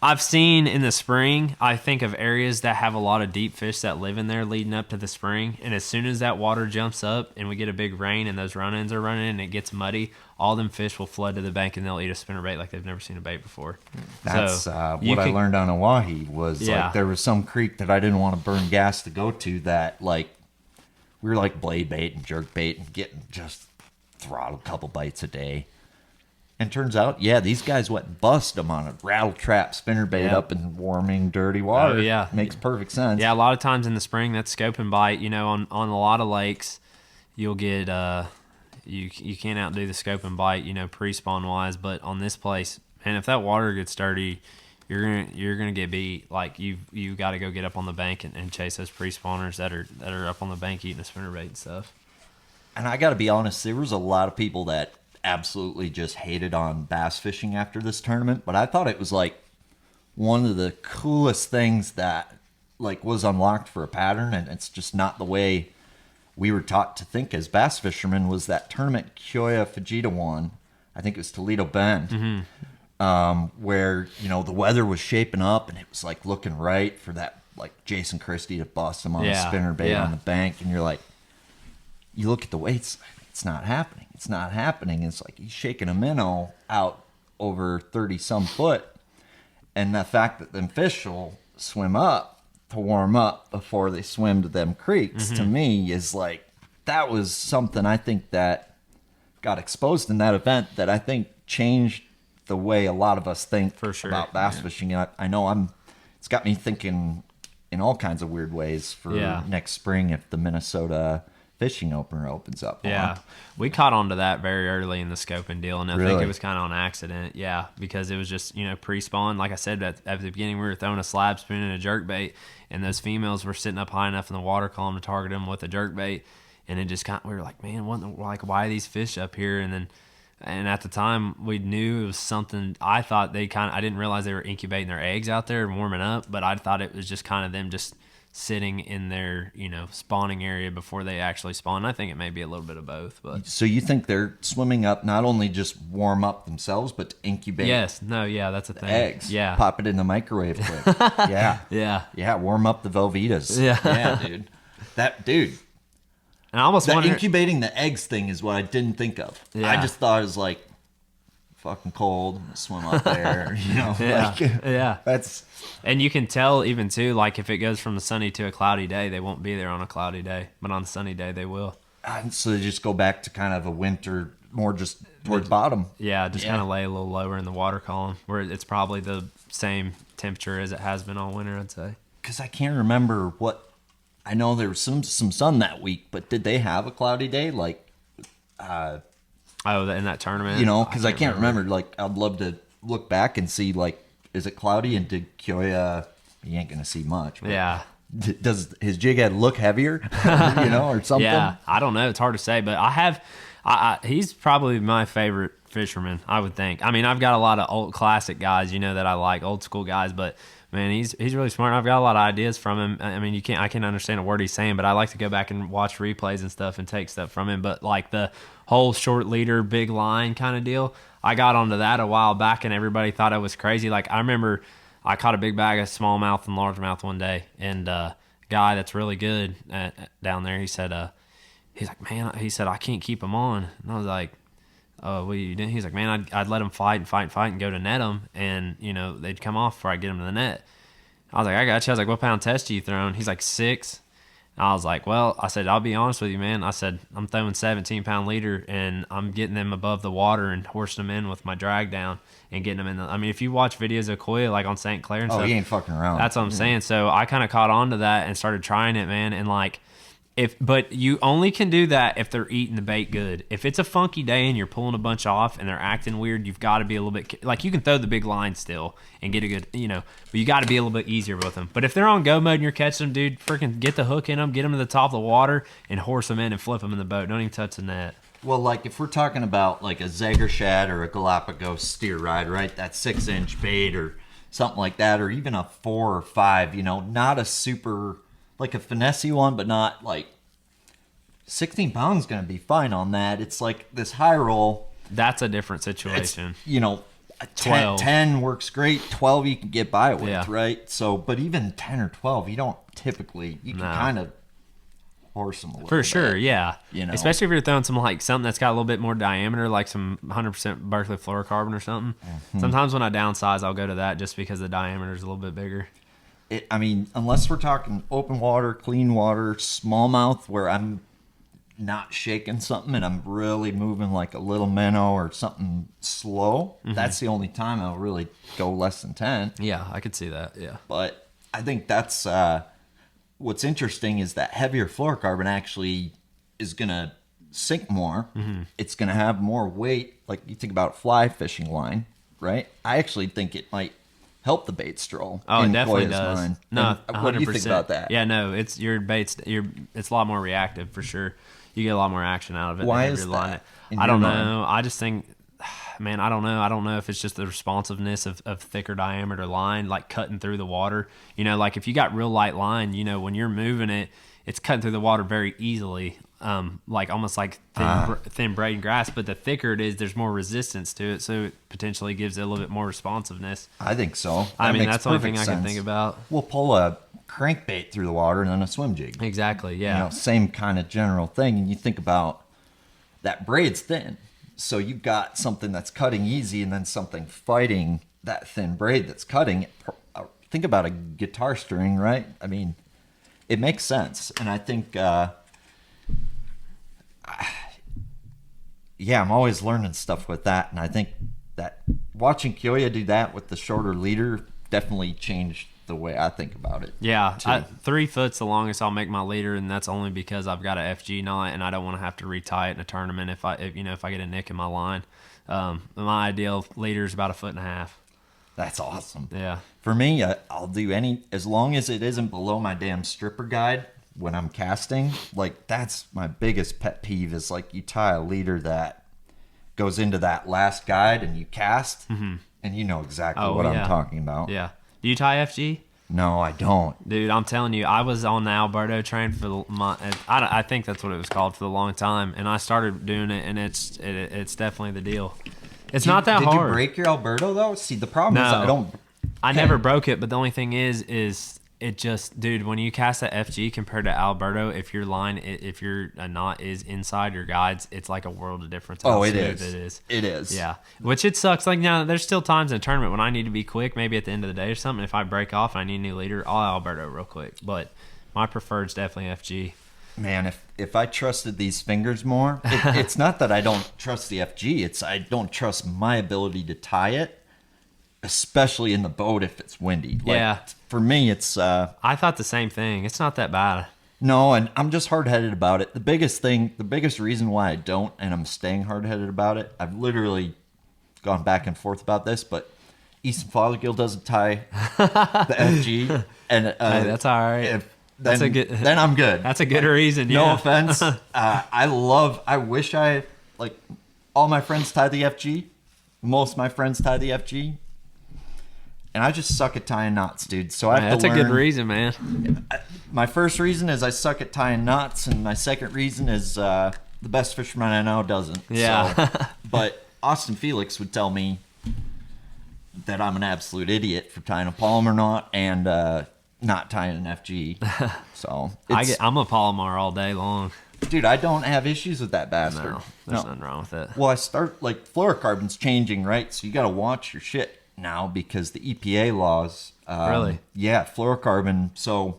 I've seen in the spring, I think of areas that have a lot of deep fish that live in there leading up to the spring. And as soon as that water jumps up and we get a big rain and those run-ins are running and it gets muddy, all them fish will flood to the bank and they'll eat a spinnerbait like they've never seen a bait before. That's what I learned on Oahe was like there was some creek that I didn't want to burn gas to go to that like we were like blade bait and jerk bait and getting just throttled a couple bites a day. And turns out, these guys went bust them on a rattle trap spinnerbait up in warming, dirty water. Oh, yeah. Makes perfect sense. Yeah, a lot of times in the spring, that scope and bite, on a lot of lakes, you'll get, you can't outdo the scope and bite, pre-spawn wise. But on this place, man, if that water gets dirty, you're gonna get beat. Like you got to go get up on the bank and chase those pre-spawners that are up on the bank eating the spinnerbait and stuff. And I got to be honest, there was a lot of people that absolutely just hated on bass fishing after this tournament, but I thought it was like one of the coolest things that like was unlocked for a pattern, and it's just not the way we were taught to think as bass fishermen. Was that tournament Kiowa Fujita won? I think it was Toledo Bend, where the weather was shaping up and it was like looking right for that like Jason Christie to bust him on a spinnerbait on the bank, and you're like, you look at the weights. It's not happening. It's not happening. It's like he's shaking a minnow out over 30-some foot. And the fact that them fish will swim up to warm up before they swim to them creeks, to me, is like, that was something I think that got exposed in that event that I think changed the way a lot of us think about bass fishing. And I know it's got me thinking in all kinds of weird ways for next spring if the Minnesota fishing opener opens up. Yeah, we caught on to that very early in the scoping deal, and I think it was kind of on accident. Yeah, because it was just pre-spawn. Like I said at the beginning, we were throwing a slab spoon and a jerk bait, and those females were sitting up high enough in the water column to target them with a jerk bait, and it just we were like, man, why are these fish up here? And at the time, we knew it was something. I thought I didn't realize they were incubating their eggs out there and warming up, but I thought it was just kind of them just sitting in their spawning area before they actually spawn. I think it may be a little bit of both. But so you think they're swimming up not only just warm up themselves but to incubate? That's a thing. Eggs. Pop it in the microwave quick. Warm up the Velvetas. Dude. And I almost wonder, incubating the eggs thing is what I didn't think of. I just thought it was like fucking cold, swim up there, that's. And you can tell even too, like if it goes from a sunny to a cloudy day, they won't be there on a cloudy day, but on a sunny day they will. So they just go back to kind of a winter, more just towards bottom. Yeah, kind of lay a little lower in the water column where it's probably the same temperature as it has been all winter, I'd say. Because I can't remember I know there was some sun that week, but did they have a cloudy day? Like, in that tournament? Because I can't remember. Like, I'd love to look back and see, like, is it cloudy? And did Kiowa, you ain't going to see much. But does his jig head look heavier, or something? Yeah, I don't know. It's hard to say, but he's probably my favorite fisherman, I would think. I mean, I've got a lot of old classic guys, that I like, old school guys, but man, he's really smart. I've got a lot of ideas from him. I mean, I can't understand a word he's saying, but I like to go back and watch replays and stuff and take stuff from him. But like the whole short leader, big line kind of deal, I got onto that a while back and everybody thought I was crazy. Like I remember I caught a big bag of smallmouth and largemouth one day, and a guy that's really good down there, he said, he's like, man, he said, I can't keep them on. And I was like, oh, what you doing? He's like, man, I'd let them fight and go to net them, and they'd come off before I get them to the net. I was like, I got you. I was like, what pound test are you throwing? He's like 6. I was like, well, I said, I'll be honest with you, man. I said, I'm throwing 17-pound leader, and I'm getting them above the water and horsing them in with my drag down and getting them in. I mean, if you watch videos of Koya, like on St. Clair and stuff. Oh, he ain't fucking around. That's what I'm saying. So I kind of caught on to that and started trying it, man. And like, but you only can do that if they're eating the bait good. If it's a funky day and you're pulling a bunch off and they're acting weird, you've got to be a little bit like, you can throw the big line still and get a good, but you got to be a little bit easier with them. But if they're on go mode and you're catching them, dude, freaking get the hook in them, get them to the top of the water and horse them in and flip them in the boat. Don't even touch the net. Well, like if we're talking about like a Zager shad or a Galapagos steer ride, right? That 6-inch bait or something like that, or even a 4 or 5, not a super like a finessey one, but not like 16 pounds going to be fine on that. It's like this high roll. That's a different It's, situation. you know, 12. 10 works great. 12 you can get by with, Yeah. right? So, but even 10 or 12, you don't typically, you can No. kind of horse them a little For sure, bit, yeah. you know. Especially if you're throwing some like something that's got a little bit more diameter, like some 100% Berkeley fluorocarbon or something. Mm-hmm. Sometimes when I downsize, I'll go to that just because the diameter is a little bit bigger. I mean, unless we're talking open water, clean water, smallmouth, where I'm not shaking something and I'm really moving like a little minnow or something slow, that's the only time I'll really go less than 10. Yeah, I could see that. Yeah. But I think that's what's interesting is that heavier fluorocarbon actually is going to sink more. It's going to have more weight. Like you think about fly fishing line, right? I actually think it might help the bait stroll. Oh, it in definitely Koya's does. mind. No, And what do you think 100%. about that? Yeah, no, it's your baits. It's a lot more reactive for sure. You get a lot more action out of it. Why than is if you're lining that, it. in I don't your know. mind? I just think, man, I don't know. I don't know if it's just the responsiveness of thicker diameter line, like cutting through the water. You know, like if you got real light line, you know, when you're moving it, it's cutting through the water very easily. Like almost like thin braid grass, but the thicker it is, there's more resistance to it, so it potentially gives it a little bit more responsiveness. I think so. I That mean, makes that's the only thing perfect I can sense. think about. We'll pull a crankbait through the water and then a swim jig. Exactly, yeah. You know, same kind of general thing. And you think about that braid's thin. So you've got something that's cutting easy and then something fighting that thin braid that's cutting. Think about a guitar string, right? I mean, it makes sense. And I think, yeah, I'm always learning stuff with that. And I think that watching Kyoya do that with the shorter leader definitely changed the way I think about it. Yeah, too. 3 foot's the longest I'll make my leader, and that's only because I've got a FG knot, and I don't want to have to retie it in a tournament if I get a nick in my line. My ideal leader is about 1.5 feet. That's awesome. Yeah, For me, I'll do any, as long as it isn't below my damn stripper guide when I'm casting. Like, that's my biggest pet peeve is like you tie a leader that goes into that last guide and you cast, and you know exactly what I'm talking about. yeah. Do you tie FG? No, I don't. Dude, I'm telling you, I was on the Alberto train for I think that's what it was called for the long time, and I started doing it, and it's definitely the deal. It's not that Did hard. you break your Alberto though? See, the problem is No. I don't. I never broke it, but the only thing is it just, dude, when you cast a FG compared to Alberto, if your knot is inside your guides, it's like a world of difference. how Oh, it smooth is. It is. It is. Yeah, which it sucks. Like now, there's still times in a tournament when I need to be quick, maybe at the end of the day or something. If I break off and I need a new leader, I'll Alberto real quick. But my preferred is definitely FG. Man, if I trusted these fingers more, it's not that I don't trust the FG. It's I don't trust my ability to tie it, especially in the boat if it's windy. Like, Yeah. For me, it's I thought the same thing. It's not that bad. no, and I'm just hard-headed about it. The biggest reason why I don't, and I'm staying hard-headed about it, I've literally gone back and forth about this, but Easton Fothergill doesn't tie the FG, and Hey, that's all right. Then, That's a good- then I'm good. That's a good reason. No Yeah. offense. I wish like all my friends tie the FG. Most of my friends tie the FG. And I just suck at tying knots, dude. So I have That's to a learn. good reason, man. My first reason is I suck at tying knots, and my second reason is the best fisherman I know doesn't. Yeah. So, but Austin Felix would tell me that I'm an absolute idiot for tying a Palomar knot and not tying an FG. So I'm a Palomar all day long. dude, I don't have issues with that bastard. No, there's nothing wrong with it. Well, I start like fluorocarbon's changing, right? So you got to watch your shit now because the EPA laws. Really? Yeah, fluorocarbon. So,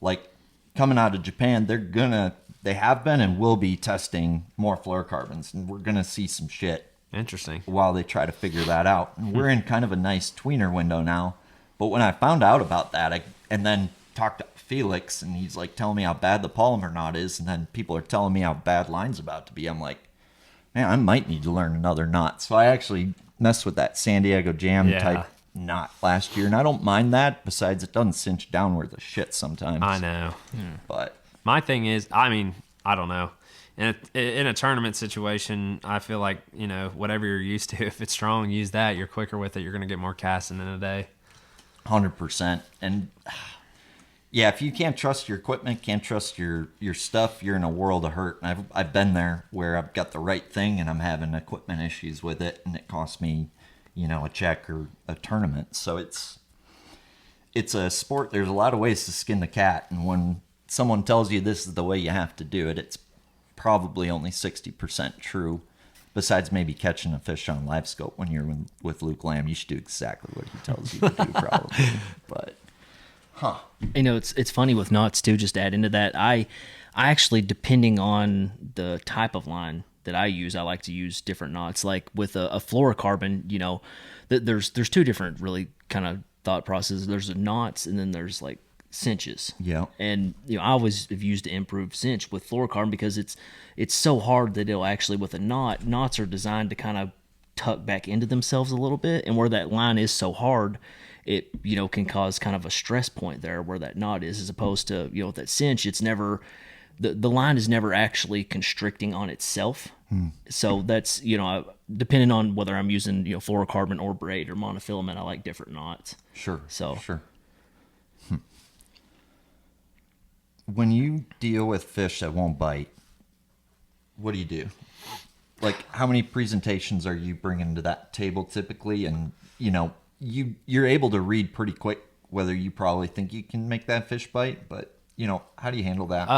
like coming out of Japan, they have been and will be testing more fluorocarbons, and we're gonna see some shit Interesting. while they try to figure that out. And we're in kind of a nice tweener window now. But when I found out about that, and then talked to Felix, and he's like telling me how bad the Palomar knot is, and then people are telling me how bad line's about to be. I'm like, man, I might need to learn another knot. So I actually messed with that San Diego Jam type knot last year, and I don't mind that. Besides, it doesn't cinch downward the shit sometimes. I know. But My thing is, I mean, I don't know. In a tournament situation, I feel like, whatever you're used to, if it's strong, use that. You're quicker with it. You're going to get more casting in a day. 100%. And Yeah, if you can't trust your equipment, can't trust your stuff, you're in a world of hurt. And I've been there where I've got the right thing and I'm having equipment issues with it, and it costs me, a check or a tournament. So it's a sport. There's a lot of ways to skin the cat, and when someone tells you this is the way you have to do it, it's probably only 60% true. Besides maybe catching a fish on live scope when you're with Luke Lamb, you should do exactly what he tells you to do, probably. But. Huh. It's funny with knots too, just to add into that. I actually, depending on the type of line that I use, I like to use different knots. Like with a fluorocarbon, there's two different really kind of thought processes. There's the knots, and then there's like cinches. Yeah. And I always have used the improved cinch with fluorocarbon because it's so hard that it'll actually, with a knots are designed to kind of tuck back into themselves a little bit, and where that line is so hard, it can cause kind of a stress point there where that knot is, as opposed to with that cinch, it's never, the line is never actually constricting on itself. So that's depending on whether I'm using fluorocarbon or braid or monofilament, I like different knots. Sure. So sure. When you deal with fish that won't bite, what do you do? Like, how many presentations are you bringing to that table typically? And you're able to read pretty quick whether you probably think you can make that fish bite, but how do you handle that?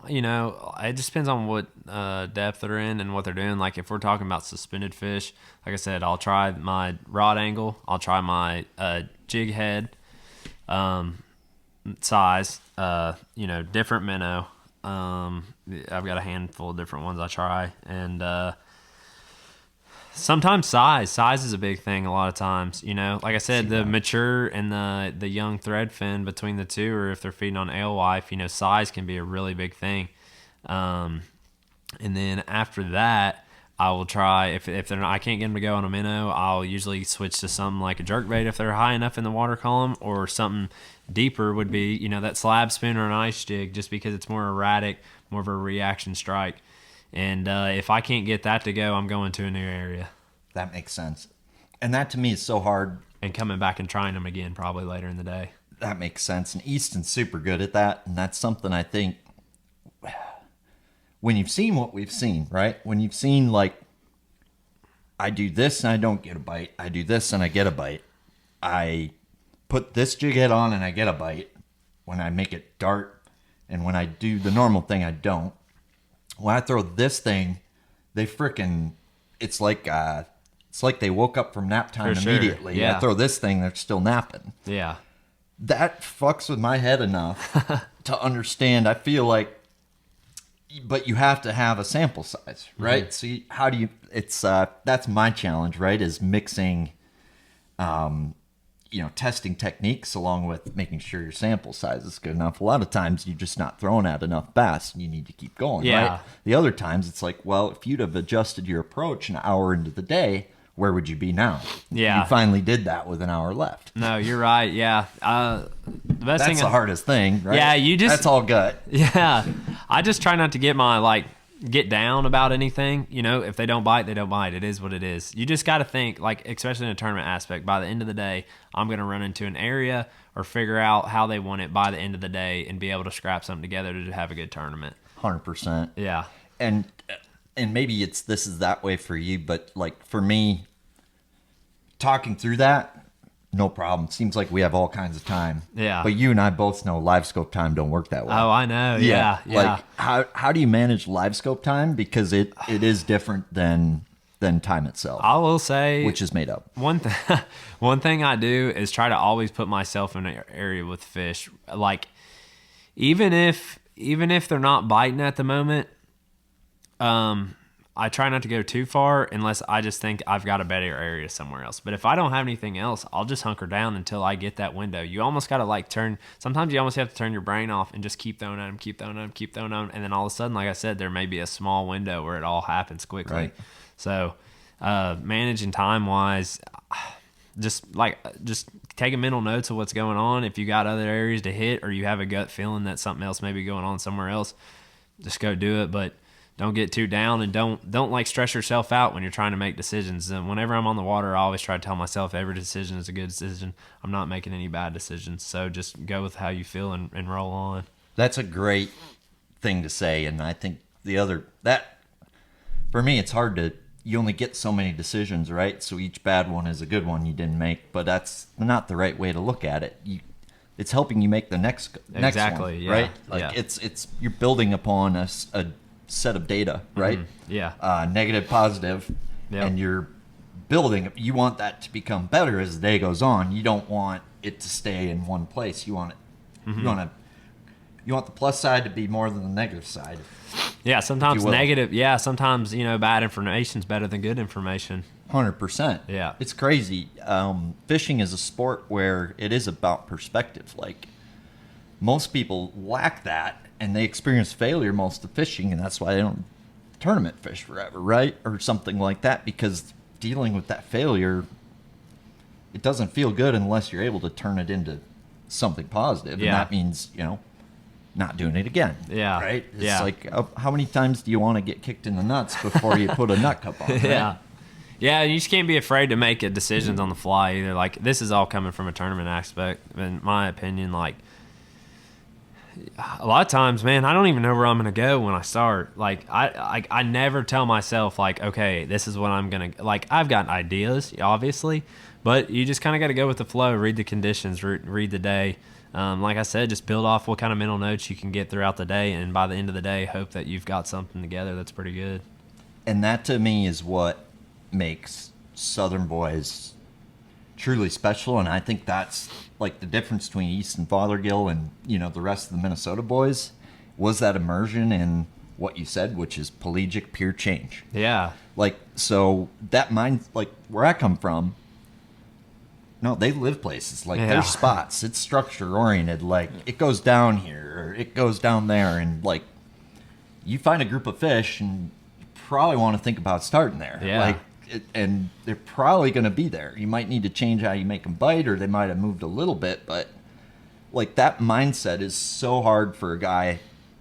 It just depends on what depth they're in and what they're doing. Like if we're talking about suspended fish, like I said, I'll try my rod angle, I'll try my jig head size, different minnow. I've got a handful of different ones I try, and sometimes size is a big thing a lot of times. Like I said, the mature and the young threadfin between the two, or if they're feeding on alewife, size can be a really big thing. And then after that, I will try, if they're not, I can't get them to go on a minnow, I'll usually switch to something like a jerkbait if they're high enough in the water column, or something deeper would be, that slab spoon or an ice jig, just because it's more erratic, more of a reaction strike. And if I can't get that to go, I'm going to a new area. That makes sense. And that to me is so hard. And coming back and trying them again probably later in the day. That makes sense. And Easton's super good at that. And that's something I think, when you've seen what we've seen, right? When you've seen, like, I do this and I don't get a bite. I do this and I get a bite. I put this jig head on and I get a bite. When I make it dart, and when I do the normal thing, I don't. When I throw this thing, they frickin', it's like they woke up from nap time immediately. Yeah. I throw this thing, they're still napping. Yeah. That fucks with my head enough to understand. I feel like, but you have to have a sample size, right? Mm-hmm. So how do you, that's my challenge, right? Is mixing, testing techniques along with making sure your sample size is good enough. A lot of times you're just not throwing out enough bass and you need to keep going, right? The other times it's like, well, if you'd have adjusted your approach an hour into the day, where would you be now? Yeah. You finally did that with an hour left. No, you're right. Yeah. The best That's thing. the hardest thing, right? Yeah, that's all gut. Yeah. I just try not to get down about anything. If they don't bite, they don't bite. It is what it is. You just got to think, like, especially in a tournament aspect, by the end of the day, I'm going to run into an area or figure out how they want it by the end of the day and be able to scrap something together to have a good tournament. 100%. Yeah. And maybe this is that way for you, but like for me, talking through that, no problem. Seems like we have all kinds of time. Yeah. But you and I both know live scope time don't work that way. Oh, I know. Yeah. Like how do you manage live scope time? Because it is different than time itself. I will say, which is made up. One thing I do is try to always put myself in an area with fish. Like, even if they're not biting at the moment, I try not to go too far unless I just think I've got a better area somewhere else. But if I don't have anything else, I'll just hunker down until I get that window. You almost got to sometimes you almost have to turn your brain off and just keep throwing at them, keep throwing at them, keep throwing at them. And then all of a sudden, like I said, there may be a small window where it all happens quickly. Right. So, managing time-wise, just taking mental notes of what's going on. If you got other areas to hit or you have a gut feeling that something else may be going on somewhere else, just go do it. But don't get too down, and don't like stress yourself out when you're trying to make decisions. And whenever I'm on the water, I always try to tell myself every decision is a good decision. I'm not making any bad decisions. So just go with how you feel and roll on. That's a great thing to say. And I think for me, it's hard to, you only get so many decisions, right? So each bad one is a good one you didn't make, but that's not the right way to look at it. It's helping you make the next Exactly, one, yeah, right? Like yeah. it's you're building upon a set of data, right? Yeah. Negative, positive, Yep. and you're building. You want that to become better as the day goes on. You don't want it to stay in one place. You want it. You want the plus side to be more than the negative side. Yeah, sometimes will. negative. Yeah, sometimes bad information's better than good information. 100%. Yeah. It's crazy. Fishing is a sport where it is about perspective. Like, most people lack that, and they experience failure most of fishing, and that's why they don't tournament fish forever, right? Or something like that, because dealing with that failure, it doesn't feel good unless you're able to turn it into something positive. Yeah. And that means, not doing it again. Yeah. Right? It's Yeah. like, how many times do you want to get kicked in the nuts before you put a nut cup on? Right? Yeah. Yeah, you just can't be afraid to make decisions on the fly either. Like, this is all coming from a tournament aspect, in my opinion. Like, a lot of times, man, I don't even know where I'm going to go when I start. Like, I never tell myself, like, okay, this is what I'm going to... Like, I've got ideas, obviously, but you just kind of got to go with the flow, read the conditions, read the day. Like I said, just build off what kind of mental notes you can get throughout the day, and by the end of the day, hope that you've got something together that's pretty good. And that, to me, is what makes Southern Boys truly special. And I think that's like the difference between East and Fothergill and the rest of the Minnesota boys, was that immersion in what you said, which is pelagic pure change. Yeah. Like, so that mind, like where I come from, no, they live places. Like, Yeah. there's spots. It's structure oriented. Like, it goes down here or it goes down there, and like, you find a group of fish and you probably want to think about starting there. Yeah. Like, and they're probably going to be there. You might need to change how you make them bite, or they might have moved a little bit, but like, that mindset is so hard for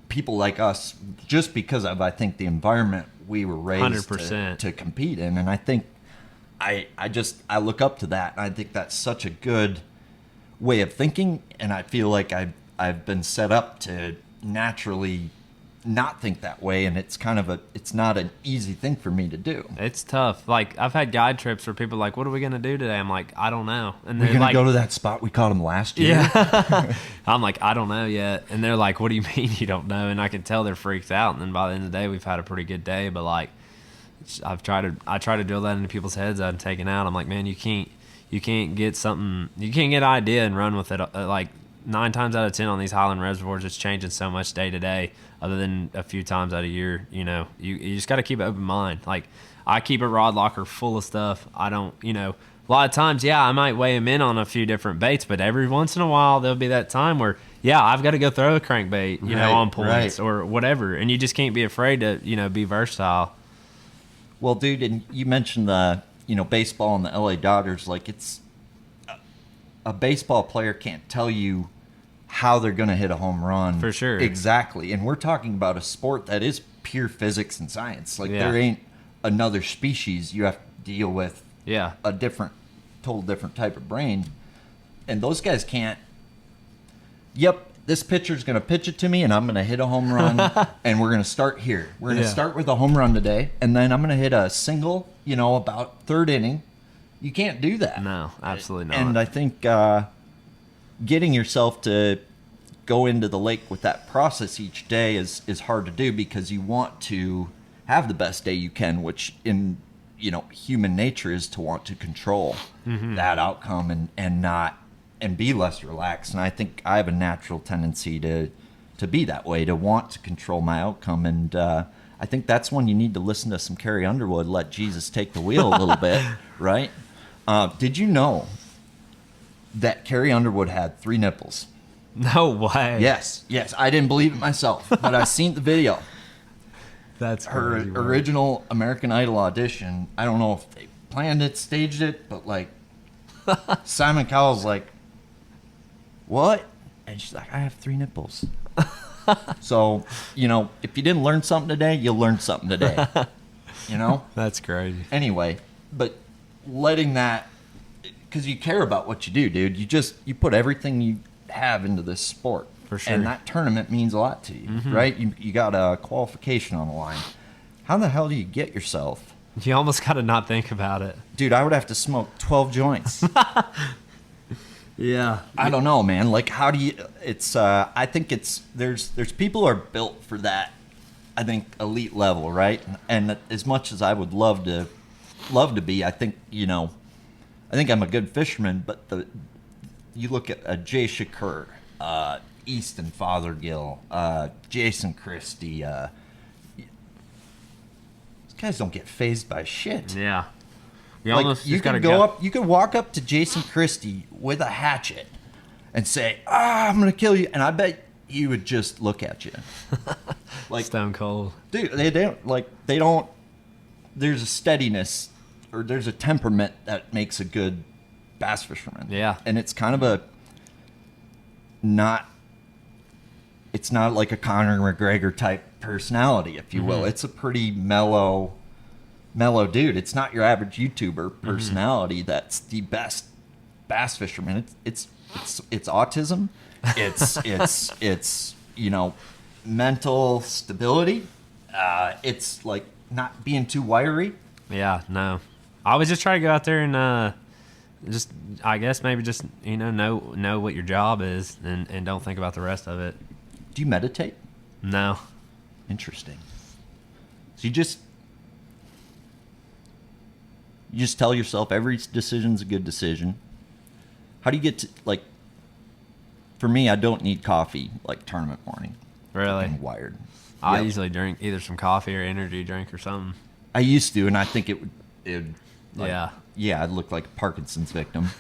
people like us, just because of, I think, the environment we were raised 100%. to compete in. And I think I look up to that. I think that's such a good way of thinking, and I feel like I've been set up to naturally not think that way, and it's not an easy thing for me to do. It's tough. Like, I've had guide trips where people are like, what are we going to do today? I'm like, I don't know. And We're they're gonna like, go to that spot we caught him last year. yeah. I'm like, I don't know yet. And they're like, what do you mean you don't know? And I can tell they're freaked out. And then by the end of the day, we've had a pretty good day. But like, I try to drill that into people's heads. I'm taking out. I'm like, man, you can't get something. You can't get an idea and run with it. Like, 9 times out of 10 on these Highland reservoirs, it's changing so much day to day. Other than a few times out of year, you just got to keep an open mind. Like, I keep a rod locker full of stuff. I don't, a lot of times, I might weigh them in on a few different baits, but every once in a while there'll be that time where, I've got to go throw a crankbait, on points or whatever, and you just can't be afraid to, be versatile. Well, dude, and you mentioned the, baseball and the LA Dodgers. Like, it's a baseball player can't tell you how they're going to hit a home run. For sure. Exactly. And we're talking about a sport that is pure physics and science. Like, there ain't another species you have to deal with. Yeah. A total different type of brain. And those guys can't, this pitcher's going to pitch it to me, and I'm going to hit a home run, and we're going to start here. We're going to start with a home run today, and then I'm going to hit a single, about third inning. You can't do that. No, absolutely not. And I think getting yourself to go into the lake with that process each day is hard to do, because you want to have the best day you can, which in human nature is to want to control that outcome and be less relaxed. And I think I have a natural tendency to be that way, to want to control my outcome. And I think that's when you need to listen to some Carrie Underwood, let Jesus take the wheel a little bit, right? Did you know that Carrie Underwood had 3 nipples? No way. Yes. I didn't believe it myself, but I seen the video. That's Her crazy, man. original American Idol audition. I don't know if they planned it, staged it, but like, Simon Cowell's like, what? And she's like, I have 3 nipples. So, you know, if you didn't learn something today, you'll learn something today. You know? That's crazy. Anyway, but letting that, because you care about what you do, dude. You put everything you have into this sport. For sure. And that tournament means a lot to you, right? You got a qualification on the line. How the hell do you get yourself? You almost got to not think about it. Dude, I would have to smoke 12 joints. Yeah. I don't know, man. Like, how do you? It's. I think it's. There's people who are built for that. I think elite level, right? And as much as I would love to be, I think I think I'm a good fisherman. But you look at Jay Shakur, Easton Fothergill, Jason Christie. These guys don't get phased by shit. Yeah. You Like, almost you just got to could go up. You could walk up to Jason Christie with a hatchet and say, "I'm gonna kill you," and I bet he would just look at you, like Stone cold. dude. They don't. There's a steadiness, or there's a temperament that makes a good bass fisherman. Yeah. and it's kind of a not. It's not like a Conor McGregor type personality, if you will. It's a pretty mellow dude. It's not your average YouTuber personality that's the best bass fisherman. It's autism. It's mental stability. It's like not being too wiry. Yeah, no. I always just try to go out there and just, I guess maybe just, know what your job is and don't think about the rest of it. Do you meditate? No. Interesting. So you just tell yourself every decision's a good decision. How do you get to, like, for me, I don't need coffee like tournament morning. Really? I'm wired. I Yep. usually drink either some coffee or energy drink or something. I used to, and I think it would like, Yeah. yeah, I'd look like a Parkinson's victim.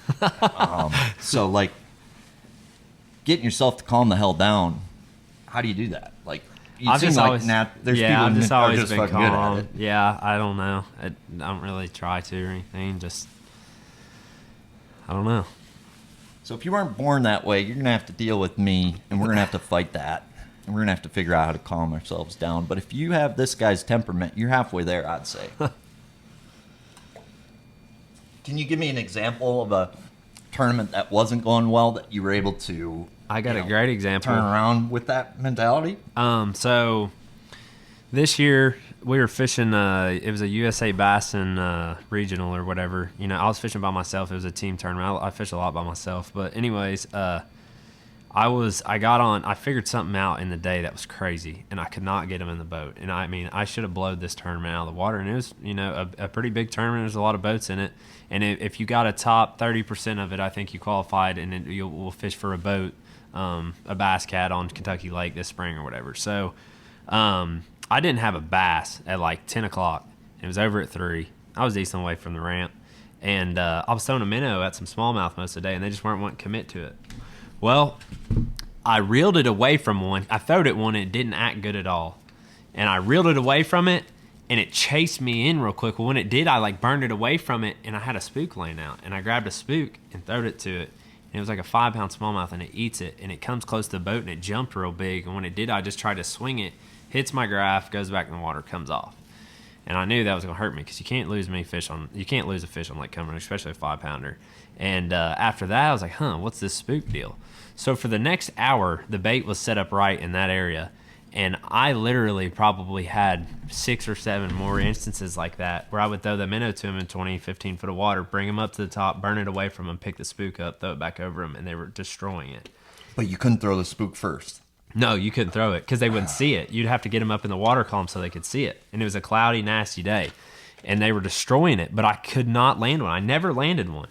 So like getting yourself to calm the hell down. How do you do that? Like, you I've seem just like always, there's yeah, people I've just that are always just been fucking good calm. at it. Yeah, I don't know. I don't really try to or anything. Just, I don't know. So if you weren't born that way, you're gonna have to deal with me, and we're gonna have to fight that, and we're gonna have to figure out how to calm ourselves down. But if you have this guy's temperament, you're halfway there, I'd say. Can you give me an example of a tournament that wasn't going well that you were able to? I got a great example. Turn around with that mentality. So this year we were fishing. It was a USA Bass and regional or whatever. I was fishing by myself. It was a team tournament. I fish a lot by myself. But anyways, I figured something out in the day that was crazy, and I could not get them in the boat. And I should have blowed this tournament out of the water. And it was, a pretty big tournament. There's a lot of boats in it. And if you got a top 30% of it, I think you qualified, and then we'll fish for a boat, a bass cat on Kentucky Lake this spring or whatever. So I didn't have a bass at like 10 o'clock. It was over at 3. I was decent away from the ramp. And I was throwing a minnow at some smallmouth most of the day, and they just weren't wanting to commit to it. Well, I reeled it away from one. I throwed it one, and it didn't act good at all. And I reeled it away from it, and it chased me in real quick. Well, when it did, I burned it away from it, and I had a spook laying out. And I grabbed a spook and throwed it to it. And it was like a 5-pound smallmouth, and it eats it. And it comes close to the boat, and it jumped real big. And when it did, I just tried to swing it, hits my graph, goes back in the water, comes off. And I knew that was going to hurt me because you can't lose a fish on Lake Cumberland, especially a 5-pounder. And after that, I was like, what's this spook deal? So for the next hour, the bait was set up right in that area. And I literally probably had 6 or 7 more instances like that where I would throw the minnow to them in 20, 15 foot of water, bring them up to the top, burn it away from them, pick the spook up, throw it back over them, and they were destroying it. But you couldn't throw the spook first. No, you couldn't throw it because they wouldn't see it. You'd have to get them up in the water column so they could see it. And it was a cloudy, nasty day. And they were destroying it, but I could not land one. I never landed one.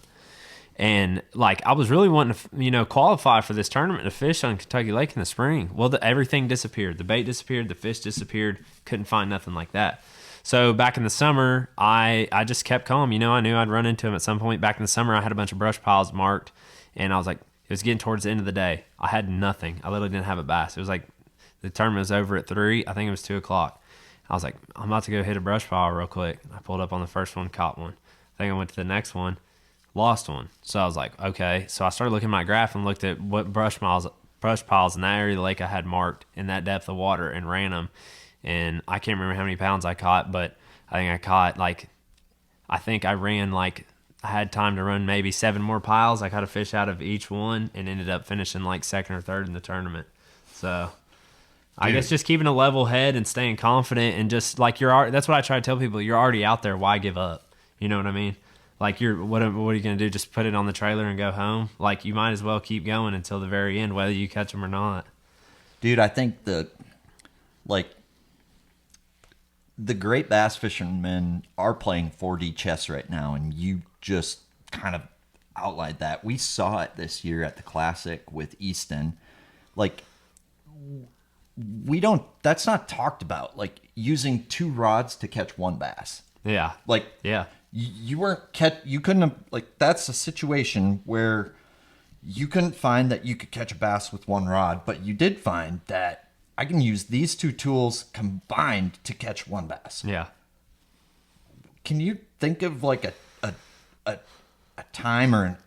And I was really wanting to, qualify for this tournament to fish on Kentucky Lake in the spring. Well, everything disappeared. The bait disappeared. The fish disappeared. Couldn't find nothing like that. So back in the summer, I just kept calm. I knew I'd run into them at some point. Back in the summer, I had a bunch of brush piles marked, and I was like, it was getting towards the end of the day. I had nothing. I literally didn't have a bass. It was like the tournament was over at 3. I think it was 2 o'clock. I was like, I'm about to go hit a brush pile real quick. I pulled up on the first one, caught one. I think I went to the next one, lost one. So I was like, okay. So I started looking at my graph and looked at what brush brush piles in that area of the lake I had marked in that depth of water and ran them. And I can't remember how many pounds I caught, but I think I caught I had time to run maybe 7 more piles. I caught a fish out of each one and ended up finishing like second or third in the tournament. So I guess just keeping a level head and staying confident and just like that's what I try to tell people. You're already out there. Why give up? You know what I mean? Like what are you going to do? Just put it on the trailer and go home? Like you might as well keep going until the very end, whether you catch them or not. Dude, I think the great bass fishermen are playing 4D chess right now, and you just kind of outlined that. We saw it this year at the Classic with Easton. Like, that's not talked about. Like, using 2 rods to catch 1 bass. Yeah. Like, yeah. You couldn't have, like, that's a situation where you couldn't find that you could catch a bass with 1 rod, but you did find that I can use these 2 tools combined to catch 1 bass. Yeah. Can you think of like a time or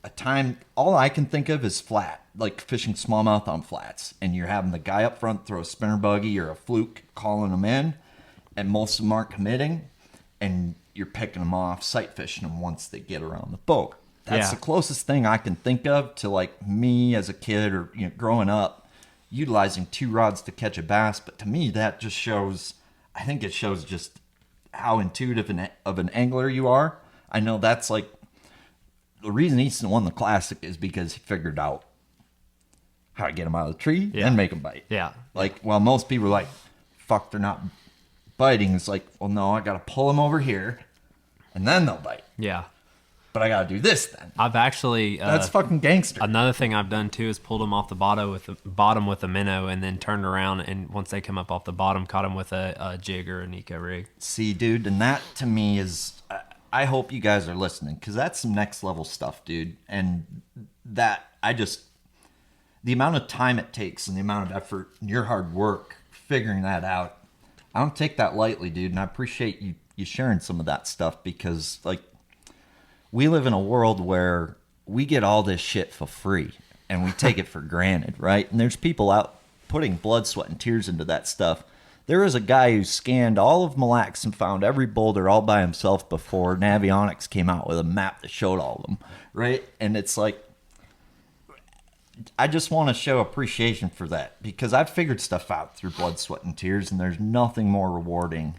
a time? All I can think of is flat, like fishing smallmouth on flats, and you're having the guy up front throw a spinner buggy or a fluke, calling them in, and most of them aren't committing, and you're picking them off, sight fishing them once they get around the boat. That's the closest thing I can think of to like me as a kid or growing up, utilizing 2 rods to catch a bass. But to me, that just shows. I think it shows just how intuitive of an angler you are. I know that's like the reason Easton won the Classic is because he figured out how to get them out of the tree and make them bite. Yeah. Like, while most people are like, fuck, they're not biting. It's like, well, no, I got to pull them over here and then they'll bite. Yeah. But I got to do this then. I've actually... that's fucking gangster. Another thing I've done too is pulled them off the bottom with a minnow and then turned around and once they come up off the bottom, caught them with a jig or an eco rig. See, dude, and that to me is... I hope you guys are listening because that's some next level stuff, dude. And that, the amount of time it takes and the amount of effort and your hard work figuring that out, I don't take that lightly, dude. And I appreciate you sharing some of that stuff because, like, we live in a world where we get all this shit for free and we take it for granted, right? And there's people out putting blood, sweat, and tears into that stuff. There was a guy who scanned all of Mille Lacs and found every boulder all by himself before Navionics came out with a map that showed all of them, right? And it's like, I just want to show appreciation for that because I've figured stuff out through blood, sweat, and tears, and there's nothing more rewarding,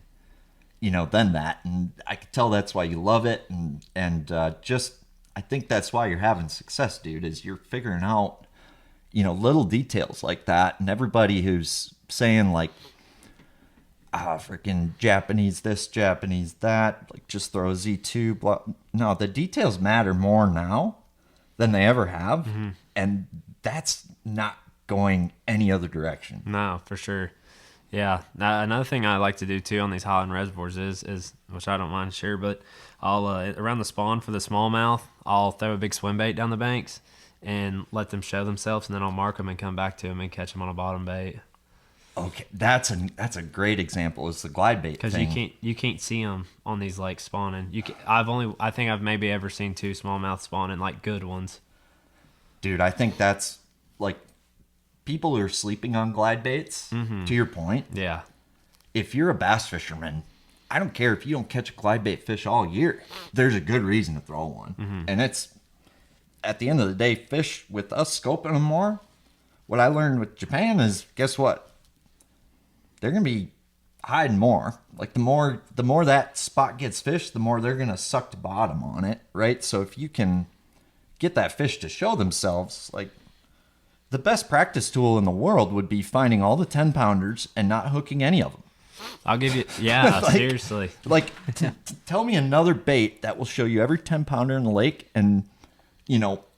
than that. And I can tell that's why you love it, and I think that's why you're having success, dude. Is you're figuring out, little details like that, and everybody who's saying like, freaking Japanese this, Japanese that, like just throw a Z2. Blah. No, the details matter more now than they ever have, and that's not going any other direction. No, for sure. Yeah. Another thing I like to do too on these Highland reservoirs is which I don't mind share, but I'll around the spawn for the smallmouth, I'll throw a big swim bait down the banks and let them show themselves, and then I'll mark them and come back to them and catch them on a bottom bait. Okay, that's a great example. It's the glide bait because thing. you can't see them on these lakes spawning. I think I've maybe ever seen 2 smallmouth spawning, like good ones. Dude, I think that's like people who are sleeping on glide baits. To your point, yeah. If you're a bass fisherman, I don't care if you don't catch a glide bait fish all year. There's a good reason to throw one, and it's at the end of the day, fish with us scoping them more. What I learned with Japan is, guess what? They're going to be hiding more. Like the more that spot gets fished, the more they're going to suck to bottom on it, right? So if you can get that fish to show themselves, like the best practice tool in the world would be finding all the 10-pounders and not hooking any of them. I'll give you, yeah, Like, seriously. Like, tell me another bait that will show you every 10-pounder in the lake and,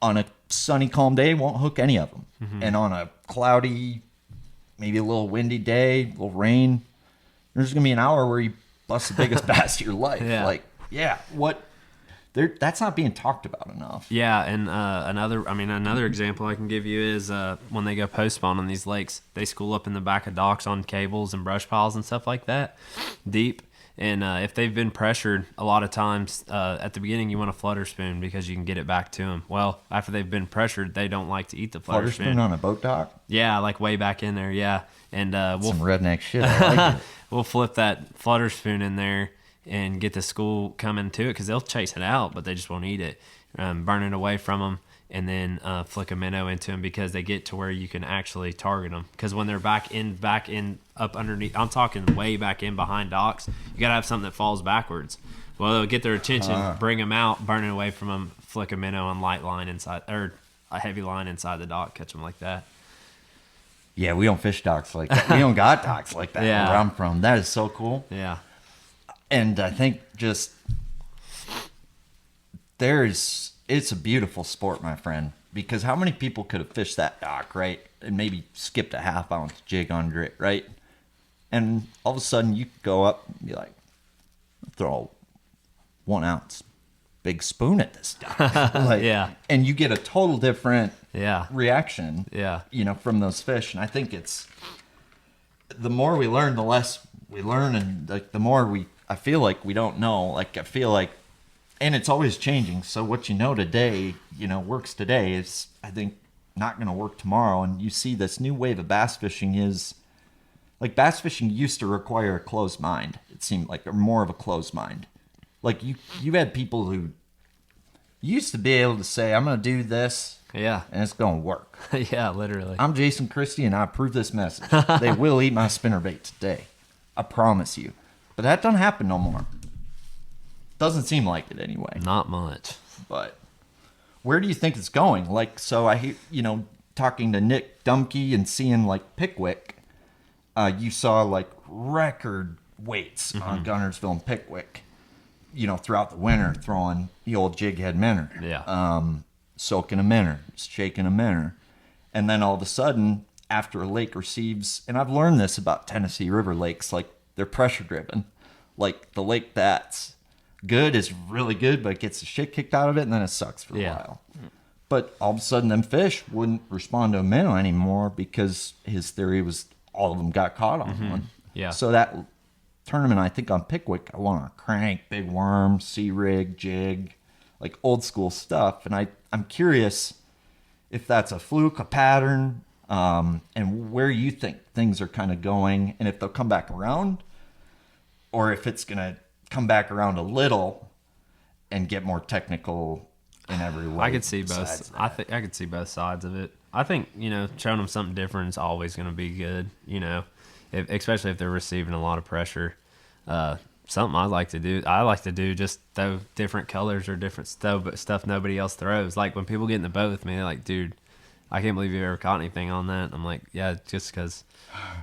on a sunny, calm day, won't hook any of them. And on a cloudy, maybe a little windy day, a little rain, there's going to be an hour where you bust the biggest bass of your life. Yeah. Like, that's not being talked about enough. Yeah, and another example I can give you is when they go post spawn on these lakes, they school up in the back of docks on cables and brush piles and stuff like that, deep. And if they've been pressured, a lot of times at the beginning you want a flutter spoon because you can get it back to them. Well, after they've been pressured, they don't like to eat the flutter spoon. On a boat dock? Yeah, like way back in there, yeah. And we'll Some redneck shit. I like it. we'll flip that flutter spoon in there and get the school coming to it because they'll chase it out, but they just won't eat it. Burn it away from them, and then flick a minnow into them because they get to where you can actually target them. Because when they're back in, up underneath, I'm talking way back in behind docks, you got to have something that falls backwards. Well, they'll get their attention, bring them out, burn it away from them, flick a minnow on light line inside, or a heavy line inside the dock, catch them like that. Yeah, we don't fish docks like that. We don't got docks like that Yeah. where I'm from. That is so cool. Yeah. And I think just it's a beautiful sport, my friend, because how many people could have fished that dock, right? And maybe skipped a half-ounce jig under it, right? And all of a sudden you could go up and be like, throw 1 ounce big spoon at this dock. Like, Yeah. And you get a total different Yeah. reaction, Yeah. from those fish. And I think it's the more we learn, the less we learn, and like the more I feel like we don't know. Like I feel like, and it's always changing. So what you know today, works today is I think not going to work tomorrow. And you see this new wave of bass fishing is like bass fishing used to require a closed mind. It seemed like more of a closed mind. Like you had people who used to be able to say, I'm going to do this. Yeah. And it's going to work. Yeah, literally. I'm Jason Christie, and I approve this message. They will eat my spinnerbait today. I promise you. But that doesn't happen no more. Doesn't seem like it anyway. Not much. But where do you think it's going? Like, so I hear, talking to Nick Dumke and seeing, like, Pickwick, you saw, like, record weights on Gunnersville and Pickwick, throughout the winter, throwing the old jig head minnow. Yeah. Soaking a minnow, shaking a minnow. And then all of a sudden, after a lake receives, and I've learned this about Tennessee River lakes, like they're pressure driven. Like the lake that's good is really good, but it gets the shit kicked out of it and then it sucks for a while. But all of a sudden, them fish wouldn't respond to a minnow anymore because his theory was all of them got caught on one. Yeah. So that tournament, I think on Pickwick, I won a crank, big worm, sea rig, jig, like old school stuff. And I'm curious if that's a fluke, a pattern, and where you think things are kind of going, and if they'll come back around, or if it's going to come back around a little and get more technical in every way. I could see both. I think I could see both sides of it. I think showing them something different is always going to be good. Especially if they're receiving a lot of pressure. Something I like to do just throw different colors or different stuff nobody else throws. Like when people get in the boat with me, they're like, dude, I can't believe you ever caught anything on that. I'm like, yeah, just because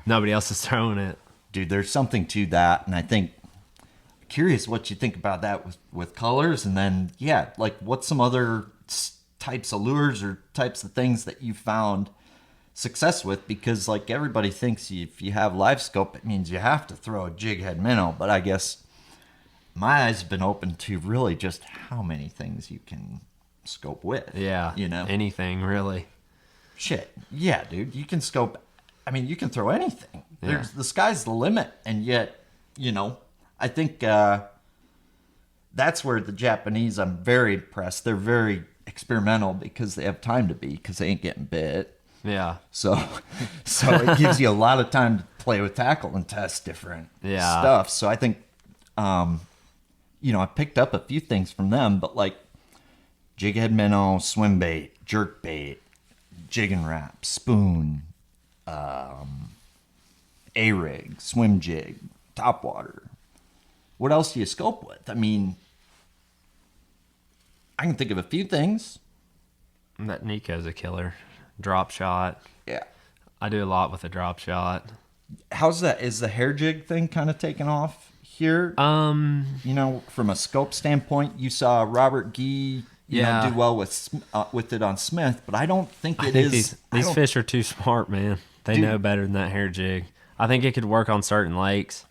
nobody else is throwing it. Dude, there's something to that, and I think curious what you think about that with colors, and then like what's some other types of lures or types of things that you found success with, because like everybody thinks if you have live scope it means you have to throw a jig head minnow, but I guess my eyes have been open to really just how many things you can scope with. Yeah, anything really. Shit, yeah, dude, you can scope. I mean, you can throw anything. The sky's the limit, and yet I think that's where the Japanese, I'm very impressed. They're very experimental because they have time to be, because they ain't getting bit. Yeah. So it gives you a lot of time to play with tackle and test different stuff. So I think, I picked up a few things from them, but like jig head minnow, swim bait, jerk bait, jig and wrap, spoon, A-rig, swim jig, topwater. What else do you scope with? I mean, I can think of a few things. That Nico's a killer. Drop shot. Yeah. I do a lot with a drop shot. How's that? Is the hair jig thing kind of taken off here? From a scope standpoint, you saw Robert Gee, do well with it on Smith, but I don't think it is. These fish are too smart, man. They know better than that hair jig. I think it could work on certain lakes,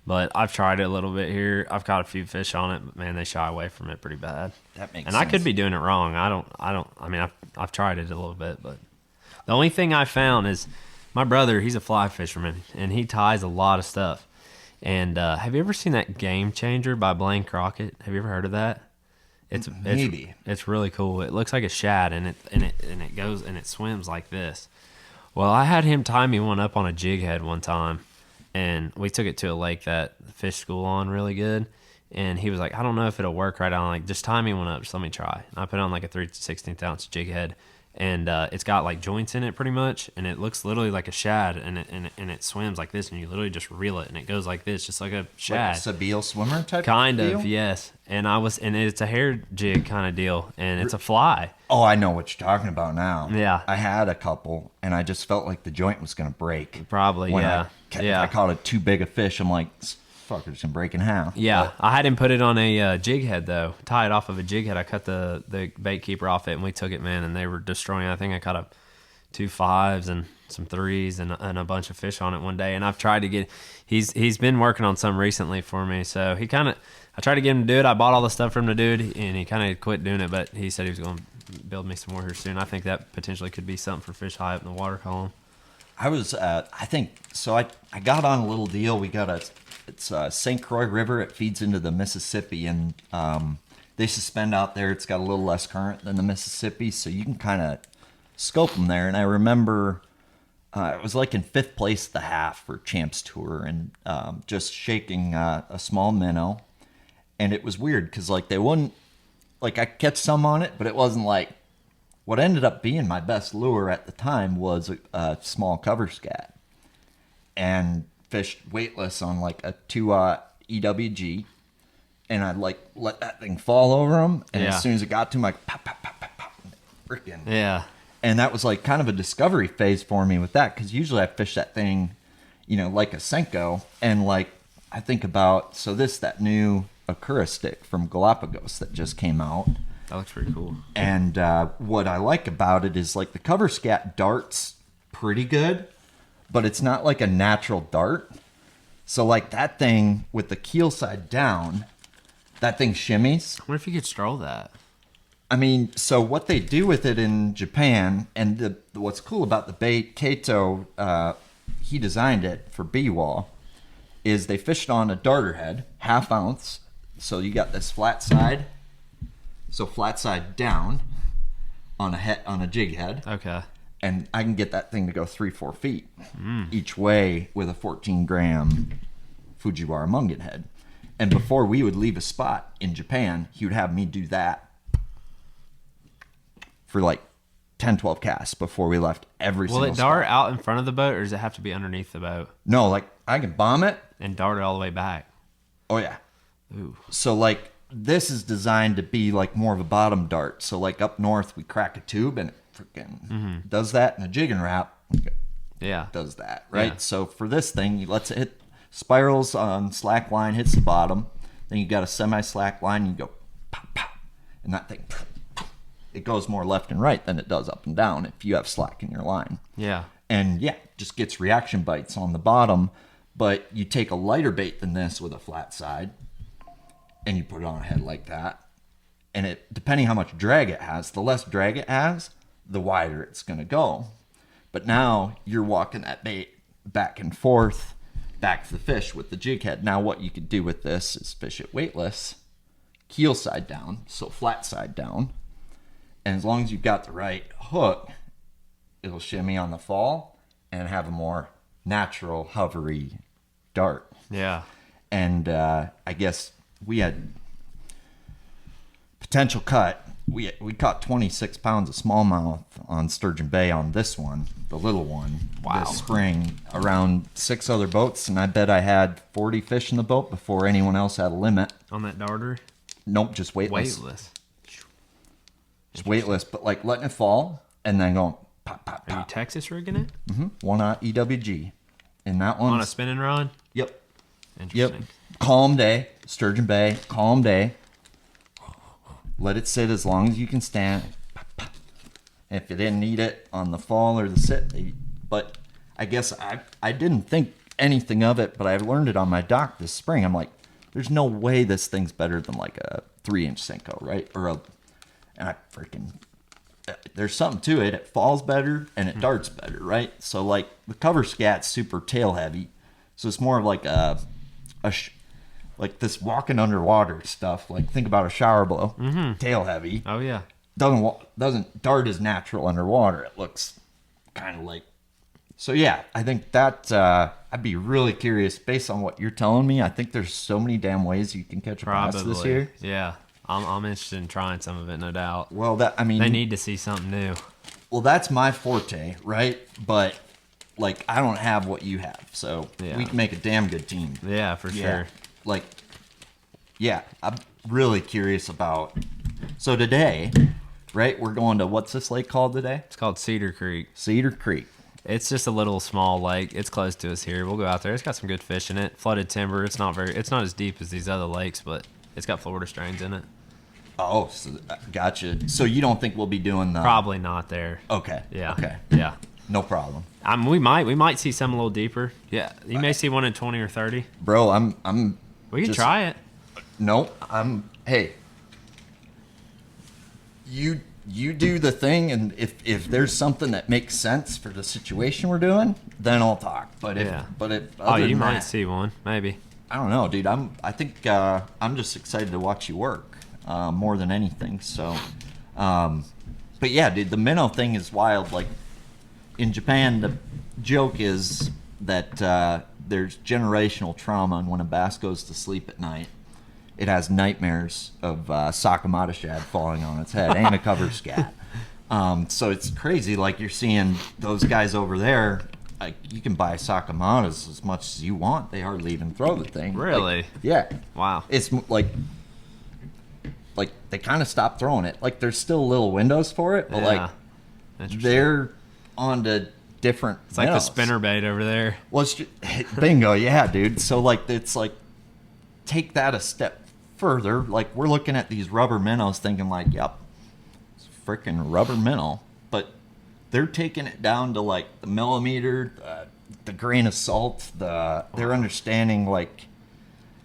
but I've tried it a little bit here. I've caught a few fish on it, but man, they shy away from it pretty bad. That makes sense. And I could be doing it wrong. I mean, I've tried it a little bit, but the only thing I found is my brother, he's a fly fisherman, and he ties a lot of stuff. And have you ever seen that Game Changer by Blaine Crockett? Have you ever heard of that? Maybe. It's really cool. It looks like a shad, and it goes and it swims like this. Well, I had him tie me one up on a jig head one time, and we took it to a lake that fish school on really good. And he was like, I don't know if it'll work right. I'm like, just tie me one up. Just let me try. And I put on like a 3/16 ounce jig head, and it's got like joints in it pretty much, and it looks literally like a shad, and it swims like this, and you literally just reel it, and it goes like this, just like a shad. Like a Sabile swimmer type kind deal? of, yes. And it's a hair jig kind of deal, and it's a fly. Oh, I know what you're talking about now. Yeah. I had a couple, and I just felt like the joint was going to break. Probably, when yeah. I caught it too big a fish. I'm like, this fucker's going to break in half. Yeah, I had him put it on a jig head, though. Tie it off of a jig head. I cut the bait keeper off it, and we took it, man, and they were destroying it. I think I caught up 2 5s and some 3s and a bunch of fish on it one day. And I've tried to get he's been working on some recently for me. So I tried to get him to do it. I bought all the stuff for him to do it, and he kind of quit doing it, but he said he was going to build me some more here soon. I think that potentially could be something for fish high up in the water column. I was, I think, so I got on a little deal. We got it's St. Croix River. It feeds into the Mississippi, and they suspend out there. It's got a little less current than the Mississippi, so you can kind of scope them there. And I remember it was like in 5th place at the half for Champs Tour, and just shaking a small minnow. And it was weird because like they wouldn't, like I could catch some on it, but it wasn't like, what ended up being my best lure at the time was a small cover scat, and fished weightless on like a 2 EWG, and I'd like let that thing fall over them, and Yeah. as soon as it got to him, like pop, pop, pop, pop, pop, freaking. Yeah. And that was like kind of a discovery phase for me with that, because usually I fish that thing, like a Senko, and like I think about, that new Akura stick from Galapagos that just came out. That looks pretty cool. And what I like about it is like the cover scat darts pretty good, but it's not like a natural dart. So like that thing with the keel side down, that thing shimmies. I wonder if you could stroll that. I mean, so what they do with it in Japan, and what's cool about the bait, Kato, he designed it for B-Wall, is they fished on a darter head, 1/2 ounce. So you got this flat side. So flat side down on a jig head. Okay. And I can get that thing to go 3-4 feet each way with a 14-gram Fujiwara Mungan head. And before we would leave a spot in Japan, he would have me do that for like 10, 12 casts before we left every single Will it dart spot. out in front of the boat, or does it have to be underneath the boat No, like I can bomb it. and dart it all the way back? Oh, yeah. Ooh. So like this is designed to be like more of a bottom dart. So like up north, we crack a tube and it freaking does that, and a jig and wrap Yeah. does that, right? Yeah. So for this thing, let's hit spirals on slack line, hits the bottom. Then you got a semi slack line, and you go pop, pop, and that thing, it goes more left and right than it does up and down if you have slack in your line. Yeah. And yeah, just gets reaction bites on the bottom. But you take a lighter bait than this with a flat side, and you put it on a head like that, and it, depending how much drag it has, the less drag it has, the wider it's going to go. But now you're walking that bait back and forth, back to the fish with the jig head. Now what you could do with this is fish it weightless, keel side down, so flat side down, and as long as you've got the right hook, it'll shimmy on the fall and have a more natural hovery dart. Yeah. And I guess we had potential cut. We caught 26 pounds of smallmouth on Sturgeon Bay on this one, the little one, this spring, around 6 other boats, and I bet I had 40 fish in the boat before anyone else had a limit. On that darter? Nope, just weightless. Weightless. Just weightless, but like letting it fall and then going pop, pop, Are you pop. Texas rigging it? 1 EWG. And that one. On a spinning rod? Yep. Interesting. Yep. Calm day. Sturgeon Bay. Calm day. Let it sit as long as you can stand. If you didn't need it on the fall or the sit, but I guess I didn't think anything of it, but I learned it on my dock this spring. I'm like, there's no way this thing's better than like a 3-inch Senko, right? And I freaking, there's something to it. It falls better and it darts better, right? So like the cover scat's super tail heavy, so it's more of like a like this walking underwater stuff. Like think about a shower blow, tail heavy. Oh yeah. Doesn't dart as natural underwater. It looks kind of like. So yeah, I think that I'd be really curious based on what you're telling me. I think there's so many damn ways you can catch a bass this year. Yeah. I'm interested in trying some of it, no doubt. Well, they need to see something new. Well, that's my forte, right? But like, I don't have what you have, so we can make a damn good team. Yeah, for sure. Like, yeah, I'm really curious about. So today, right? We're going to what's this lake called today? It's called Cedar Creek. Cedar Creek. It's just a little small lake. It's close to us here. We'll go out there. It's got some good fish in it. Flooded timber. It's not as deep as these other lakes, but it's got Florida strains in it. Oh, so, gotcha. So you don't think we'll be doing the... Probably not there. Okay. Yeah. Okay. Yeah. No problem. We might see some a little deeper. Yeah. You may see one in 20 or 30. Bro, I'm We can try it. No, hey. You do the thing, and if there's something that makes sense for the situation we're doing, then I'll talk. But you might see one, maybe. I don't know, dude. I think I'm just excited to watch you work more than anything. So, but yeah, dude, the minnow thing is wild. Like in Japan, the joke is that there's generational trauma, and when a bass goes to sleep at night, it has nightmares of Sakamata shad falling on its head and a cover scat. So it's crazy. Like you're seeing those guys over there. Like you can buy Sakamatas as much as you want. They hardly even throw the thing. Really? Like, yeah. Wow. It's like they kind of stopped throwing it. Like there's still little windows for it, but like they're on to different. It's like the spinnerbait over there. Well, bingo, yeah, dude. So like it's like take that a step further. Like we're looking at these rubber minnows, thinking like, yep, it's a freaking rubber minnow, but they're taking it down to like the millimeter, the grain of salt. They're understanding like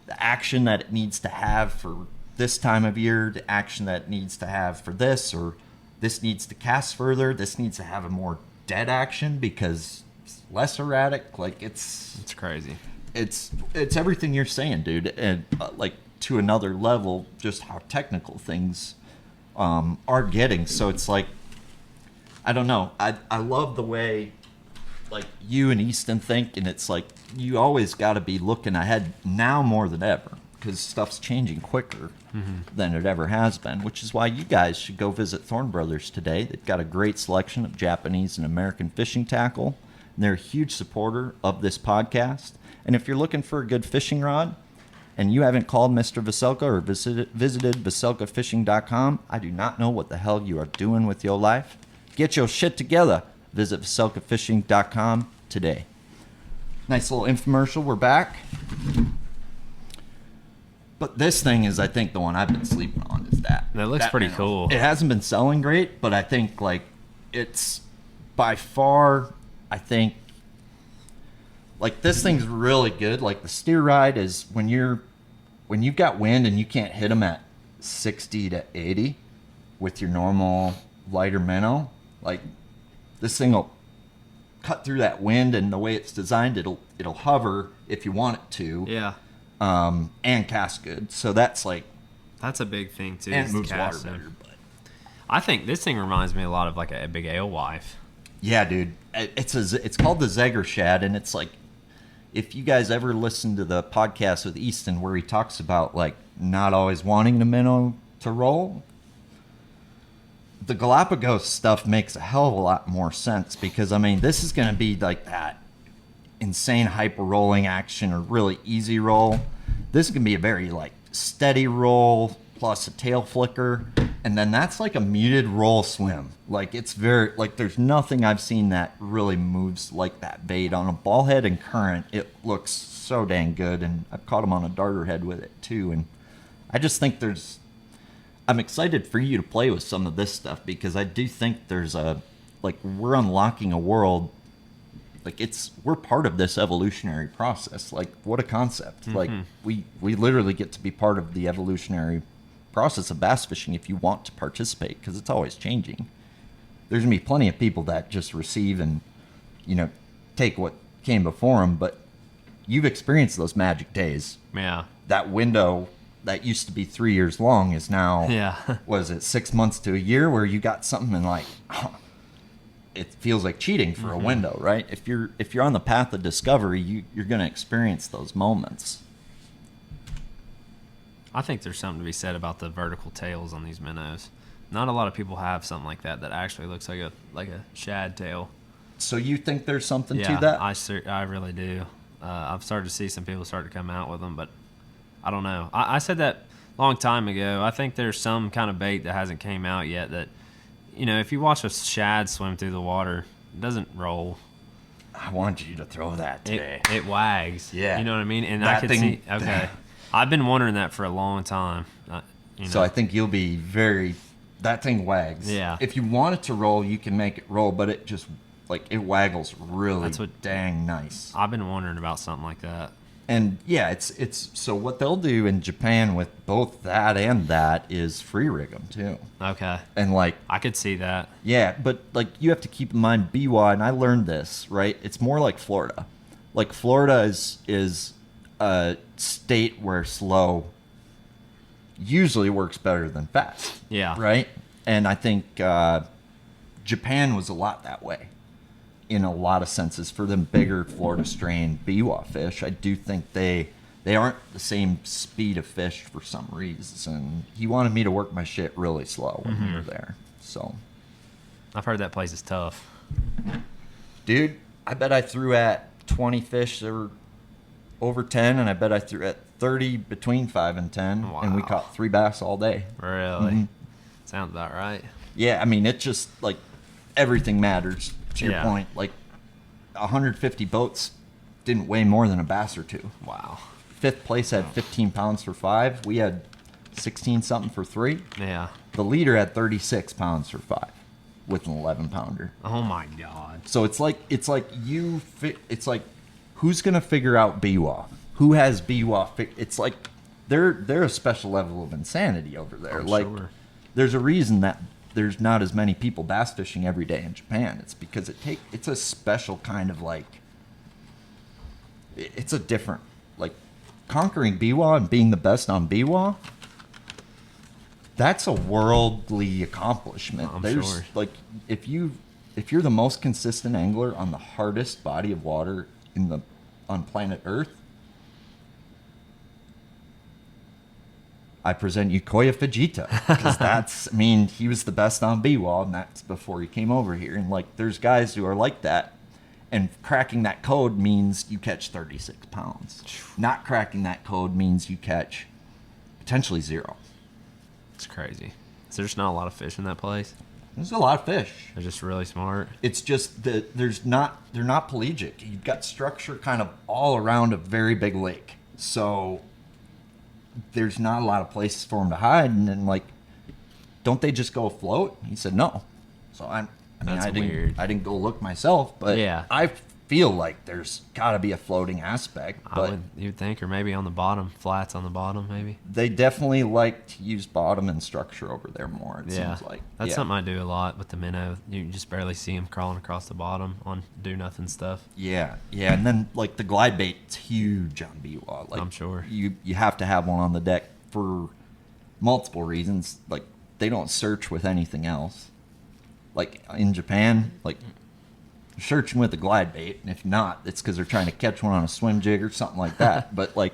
the action that it needs to have for this time of year, the action that it needs to have for this, or this needs to cast further. This needs to have a more dead action because it's less erratic. Like it's crazy. It's everything you're saying, dude, and like to another level, just how technical things are getting. So it's like, I don't know. I love the way like you and Easton think, and it's like you always got to be looking ahead now more than ever because stuff's changing quicker than it ever has been, which is why you guys should go visit Thorne Brothers today. They've got a great selection of Japanese and American fishing tackle, and they're a huge supporter of this podcast. And if you're looking for a good fishing rod and you haven't called Mr. Vocelka or visited VocelkaFishing.com, I do not know what the hell you are doing with your life. Get your shit together. Visit VocelkaFishing.com today. Nice little infomercial. We're back. But this thing is, I think, the one I've been sleeping on is that. That looks pretty cool. It hasn't been selling great, but I think, like, it's by far, I think, like, this thing's really good. Like, the steer ride is when you've got wind and you can't hit them at 60 to 80 with your normal lighter minnow, like, this thing will cut through that wind, and the way it's designed, it'll hover if you want it to. Yeah. And cast good. So that's like... That's a big thing, too. And it moves water better. But I think this thing reminds me a lot of, like, a big alewife. Yeah, dude. It's called the Zegger shad, and it's like... If you guys ever listen to the podcast with Easton where he talks about, like, not always wanting the minnow to roll, the Galapagos stuff makes a hell of a lot more sense because, I mean, this is going to be like that insane hyper rolling action or really easy roll. This can be a very like steady roll plus a tail flicker, and then that's like a muted roll swim. Like it's very like there's nothing I've seen that really moves like that bait on a ball head and current. It looks so dang good, and I've caught him on a darter head with it too. And I just think I'm excited for you to play with some of this stuff because I do think there's we're unlocking a world. Like we're part of this evolutionary process. Like what a concept. Like we literally get to be part of the evolutionary process of bass fishing if you want to participate because it's always changing. There's gonna be plenty of people that just receive and take what came before them, but you've experienced those magic days. Yeah. That window that used to be 3 years long is now, Yeah. what is it, 6 months to a year, where you got something and like, it feels like cheating for a window, right? If you're on the path of discovery, you're going to experience those moments. I think there's something to be said about the vertical tails on these minnows. Not a lot of people have something like that actually looks like a shad tail. So you think there's something Yeah, to that? I really do. I've started to see some people start to come out with them, but I don't know. I said that a long time ago. I think there's some kind of bait that hasn't came out yet that, if you watch a shad swim through the water, it doesn't roll. I wanted you to throw that today. It wags. Yeah. You know what I mean? And That I could thing- see. Okay. I've been wondering that for a long time. So I think you'll be that thing wags. Yeah. If you want it to roll, you can make it roll, but it just, like, it waggles really dang nice. I've been wondering about something like that. And yeah, it's so what they'll do in Japan with both that and that is free rig them too. Okay. And like, I could see that. yeah, but like you have to keep in mind biwa, and I learned this, right? It's more like Florida. Like Florida is a state where slow usually works better than fast. Yeah. Right? And I think Japan was a lot that way in a lot of senses. For them bigger Florida strain biwa fish, I do think they aren't the same speed of fish for some reason. He wanted me to work my shit really slow when we were there. So, I've heard that place is tough. dude, I bet I threw at 20 fish that were over 10, and I bet I threw at 30 between 5 and 10, and we Wow. caught 3 bass all day. Really? Sounds about right. Yeah, I mean, it's just like everything matters. To your Yeah. point, like 150 boats didn't weigh more than a bass or two. Wow. Fifth place had 15 pounds for 5. We had 16 something for 3. Yeah. The leader had 36 pounds for 5 with an 11 pounder. Oh my God. So it's like who's gonna figure out biwa? Who has biwa? It's like they're a special level of insanity over there. I'm like sure. there's a reason that there's not as many people bass fishing every day in Japan. It's because it's a special kind of like, it's a different, like, conquering biwa and being the best on biwa. That's a worldly accomplishment. I'm There's sure. like, if you're the most consistent angler on the hardest body of water on planet Earth, I present you Koya Fujita, because he was the best on biwa, and that's before he came over here. And like, there's guys who are like that, and cracking that code means you catch 36 pounds. Not cracking that code means you catch potentially 0. It's crazy. So there's not a lot of fish in that place. There's a lot of fish. They're just really smart. It's just that they're not pelagic. You've got structure kind of all around a very big lake. So there's not a lot of places for them to hide. And then, like, don't they just go afloat? He said no. So That's I weird. didn't go look myself, but Yeah. I feel like there's got to be a floating aspect. But You'd think, or maybe on the bottom, flats on the bottom, maybe. they definitely like to use bottom and structure over there more. It Yeah, seems like that's something I do a lot with the minnow. You just barely see them crawling across the bottom on do nothing stuff. Yeah, and then like the glide bait's huge on biwa. Like, I'm sure. you have to have one on the deck for multiple reasons. Like, they don't search with anything else. Like in Japan, like, you're searching with a glide bait, and if not, it's because they're trying to catch one on a swim jig or something like that. But like,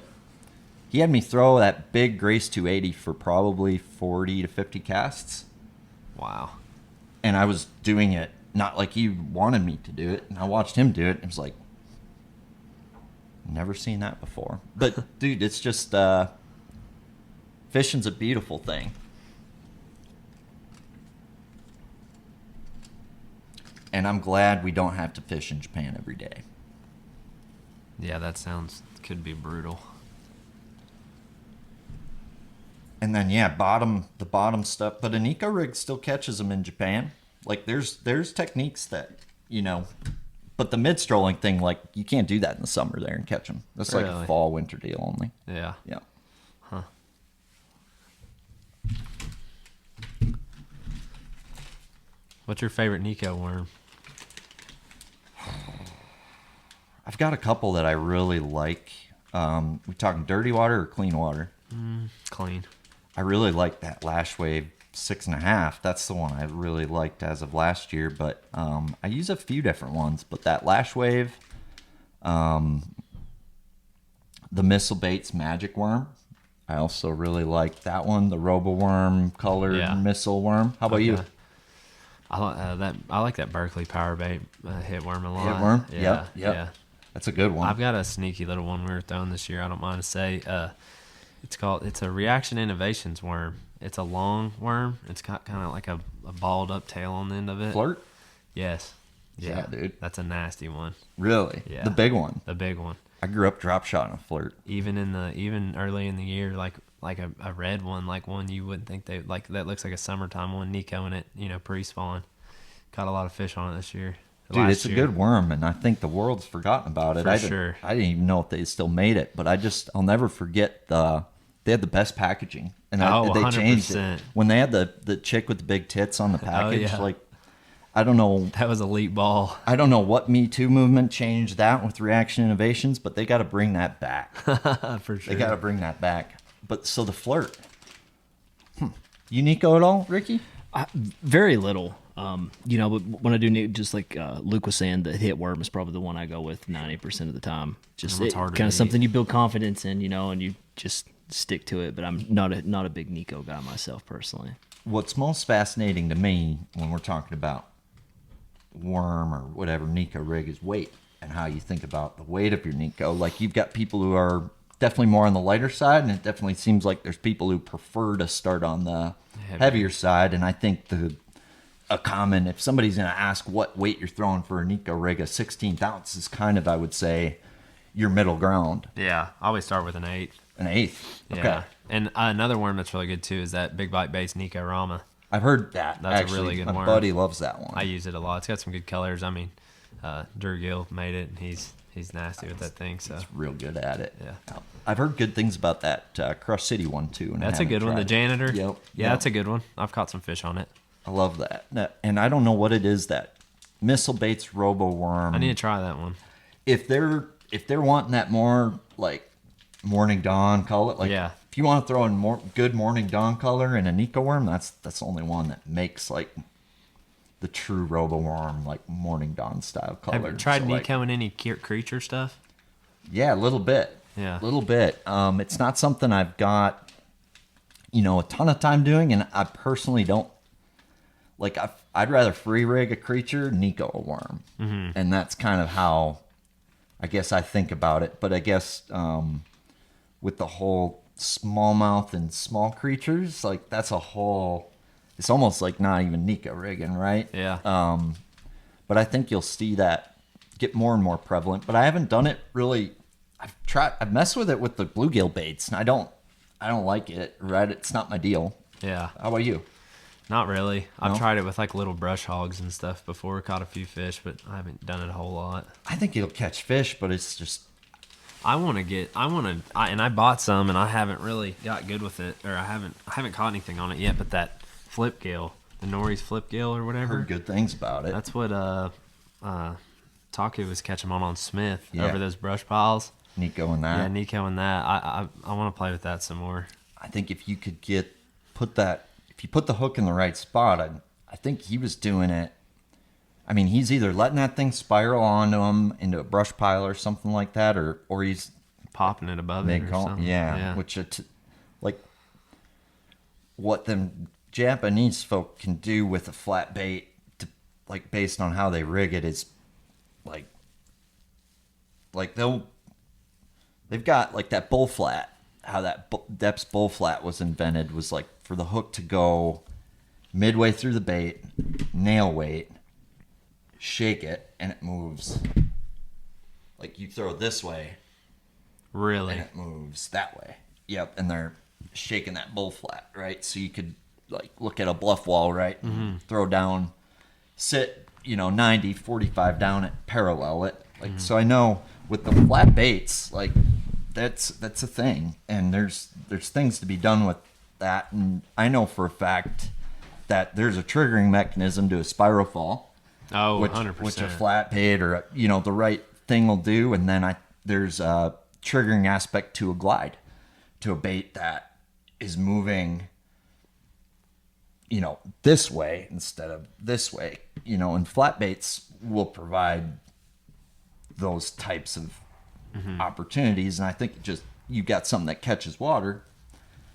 he had me throw that big Grace 280 for probably 40 to 50 casts, Wow. and I was doing it not like he wanted me to do it, and I watched him do it, and it was like, never seen that before. But dude, it's just fishing's a beautiful thing. And I'm glad we don't have to fish in Japan every day. Yeah, that could be brutal. And then yeah, the bottom stuff, but an eco rig still catches them in Japan. Like, there's techniques that, but the mid strolling thing, like, you can't do that in the summer there and catch them. That's like a Really? fall winter deal only. Yeah. Yeah. Huh. What's your favorite Nico worm? got a couple that I really like. We talking dirty water or clean water? Clean. I really like that Lash Wave 6.5. That's the one I really liked as of last year. But I use a few different ones. But that Lash Wave, the Missile Baits Magic Worm, I also really like that one. The Robo Worm colored missile worm. How about you? I like that Berkeley Power Bait hit worm a lot. Hit worm? Yeah. Yep. That's a good one. I've got a sneaky little one we were throwing this year. I don't mind to say. It's a Reaction Innovations worm. It's a long worm. It's got kind of like a balled up tail on the end of it. Flirt? Yes. Yeah, dude. That's a nasty one. Really? Yeah. The big one. The big one. I grew up drop shotting a flirt. Even early in the year, like a red one, like one you wouldn't think they like that looks like a summertime one, Nico in it, pre-spawn. Caught a lot of fish on it this year. Dude, it's a good worm, and I think the world's forgotten about it. For sure. I didn't even know if they still made it, but I'll never forget they had the best packaging, and they changed 100%. it when they had the chick with the big tits on the package. yeah. Like, I don't know. That was elite ball. I don't know what Me Too movement changed that with Reaction Innovations, but they got to bring that back. For sure. They got to bring that back. But so the flirt, you Nico at all, Ricky? Very little. But when I do, just like Luke was saying, the hit worm is probably the one I go with 90% of the time. Just It's harder kind of to something you build confidence in, and you just stick to it. But I'm not a big Nico guy myself personally. What's most fascinating to me when we're talking about worm or whatever Nico rig is weight, and how you think about the weight of your Nico. Like, you've got people who are definitely more on the lighter side, and it definitely seems like there's people who prefer to start on the heavier side. And I think if somebody's going to ask what weight you're throwing for a Nico rig, a 16th ounce is kind of, I would say, your middle ground. Yeah, I always start with an 8. An 1/8. Okay. Yeah. And another worm that's really good too is that Big Bite Baits Nico Rama. I've heard that. That's actually, a really good my worm. buddy loves that one. I use it a lot. It's got some good colors. I mean, Drew Gill made it, and he's nasty with that thing. So He's real good at it. Yeah. I've heard good things about that Crush City one too. And that's a good one. The janitor. Yep. Yeah, that's a good one. I've caught some fish on it. I love that. And I don't know what it is, that Missile Baits Robo Worm. I need to try that one. If they're wanting that more like morning dawn color, like if you want to throw in more good morning dawn color in a Nico worm, that's the only one that makes like the true Robo Worm, like morning dawn style color. Have you tried So, Nico in any creature stuff? Yeah, a little bit. Yeah. A little bit. It's not something I've got, a ton of time doing, and I personally don't like. I'd rather free rig a creature, Nico a worm, and that's kind of how I guess I think about it. But I guess with the whole smallmouth and small creatures, like that's a whole. It's almost like not even Nico rigging, right? Yeah. But I think you'll see that get more and more prevalent. But I haven't done it really. I've messed with it with the bluegill baits, and I don't like it. Right? It's not my deal. Yeah. How about you? Not really. No? I've tried it with like little brush hogs and stuff before. Caught a few fish, but I haven't done it a whole lot. I think it'll catch fish, but it's just. And I bought some, and I haven't really got good with it, or I haven't caught anything on it yet. But that flip gill, the Norris flip gill or whatever. Heard good things about it. That's what Taku was catching on Smith Yeah. over those brush piles. Nico and that. Yeah, Nico and that. I want to play with that some more. I think if you could if you put the hook in the right spot, I think he was doing it. I mean, he's either letting that thing spiral onto him into a brush pile or something like that, or he's Popping it above it or something. yeah. Which like what them Japanese folk can do with a flat bait, like based on how they rig it, is like they've got like that bull flat. How that Depth's bull flat was invented was like for the hook to go midway through the bait, nail weight, shake it, and it moves. Like you throw it this way, Really? and it moves that way. Yep, and they're shaking that bull flat, right? So you could like look at a bluff wall, right? And throw down, sit, 90, 45 down it, parallel it. Like so I know with the flat baits, like that's a thing, and there's things to be done with that, and I know for a fact that there's a triggering mechanism to a spiral fall. Oh, which, 100%. which a flat bait or the right thing will do, and then there's a triggering aspect to a glide, to a bait that is moving, this way instead of this way, and flat baits will provide those types of opportunities. And I think just you got something that catches water,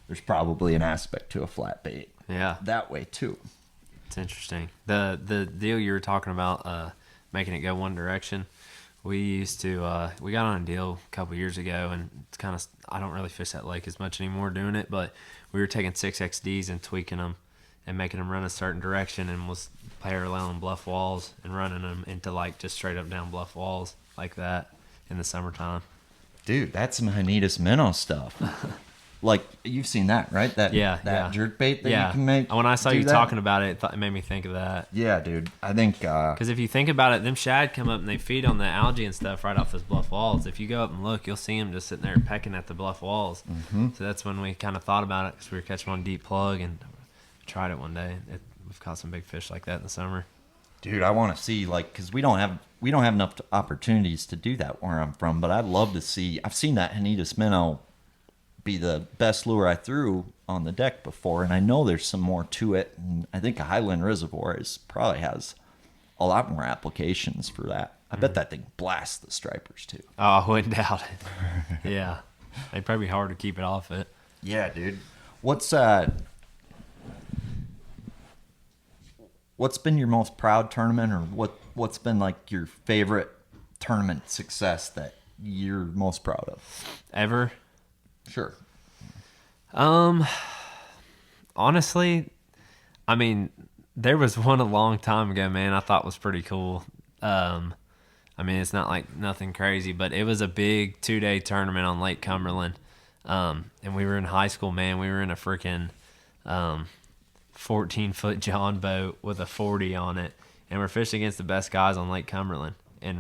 there's probably an aspect to a flat bait. Yeah. That way too. It's interesting. The deal you were talking about, making it go one direction. We used to, we got on a deal a couple years ago, and it's kind of, I don't really fish that lake as much anymore doing it, but we were taking 6XDs and tweaking them and making them run a certain direction, and was paralleling bluff walls and running them into like just straight up down bluff walls like that in the summertime. Dude, that's some Hanitas minnow stuff. Like, you've seen that, right? That jerk bait that you can make. When I saw you that? talking about it, it made me think of that. Yeah, dude. I think... Because if you think about it, them shad come up and they feed on the algae and stuff right off those bluff walls. If you go up and look, you'll see them just sitting there pecking at the bluff walls. Mm-hmm. So that's when we kind of thought about it, because we were catching on deep plug, and tried it one day. We've caught some big fish like that in the summer. Dude, I want to see, like, because we don't have enough opportunities to do that where I'm from, but I'd love to see... I've seen that Hanitas minnow be the best lure I threw on the deck before, and I know there's some more to it, and I think a Highland reservoir probably has a lot more applications for that. I bet that thing blasts the stripers too. Oh, I wouldn't doubt it. Yeah, it'd probably be hard to keep it off it. Yeah, dude. What's been your most proud tournament, or what's been like your favorite tournament success that you're most proud of? Ever? Sure. Honestly, I mean, there was one a long time ago, man, I thought was pretty cool. I mean, it's not like nothing crazy, but it was a big 2-day tournament on Lake Cumberland. And we were in high school, man. We were in a freaking 14-foot John boat with a 40 on it, and we're fishing against the best guys on Lake Cumberland, and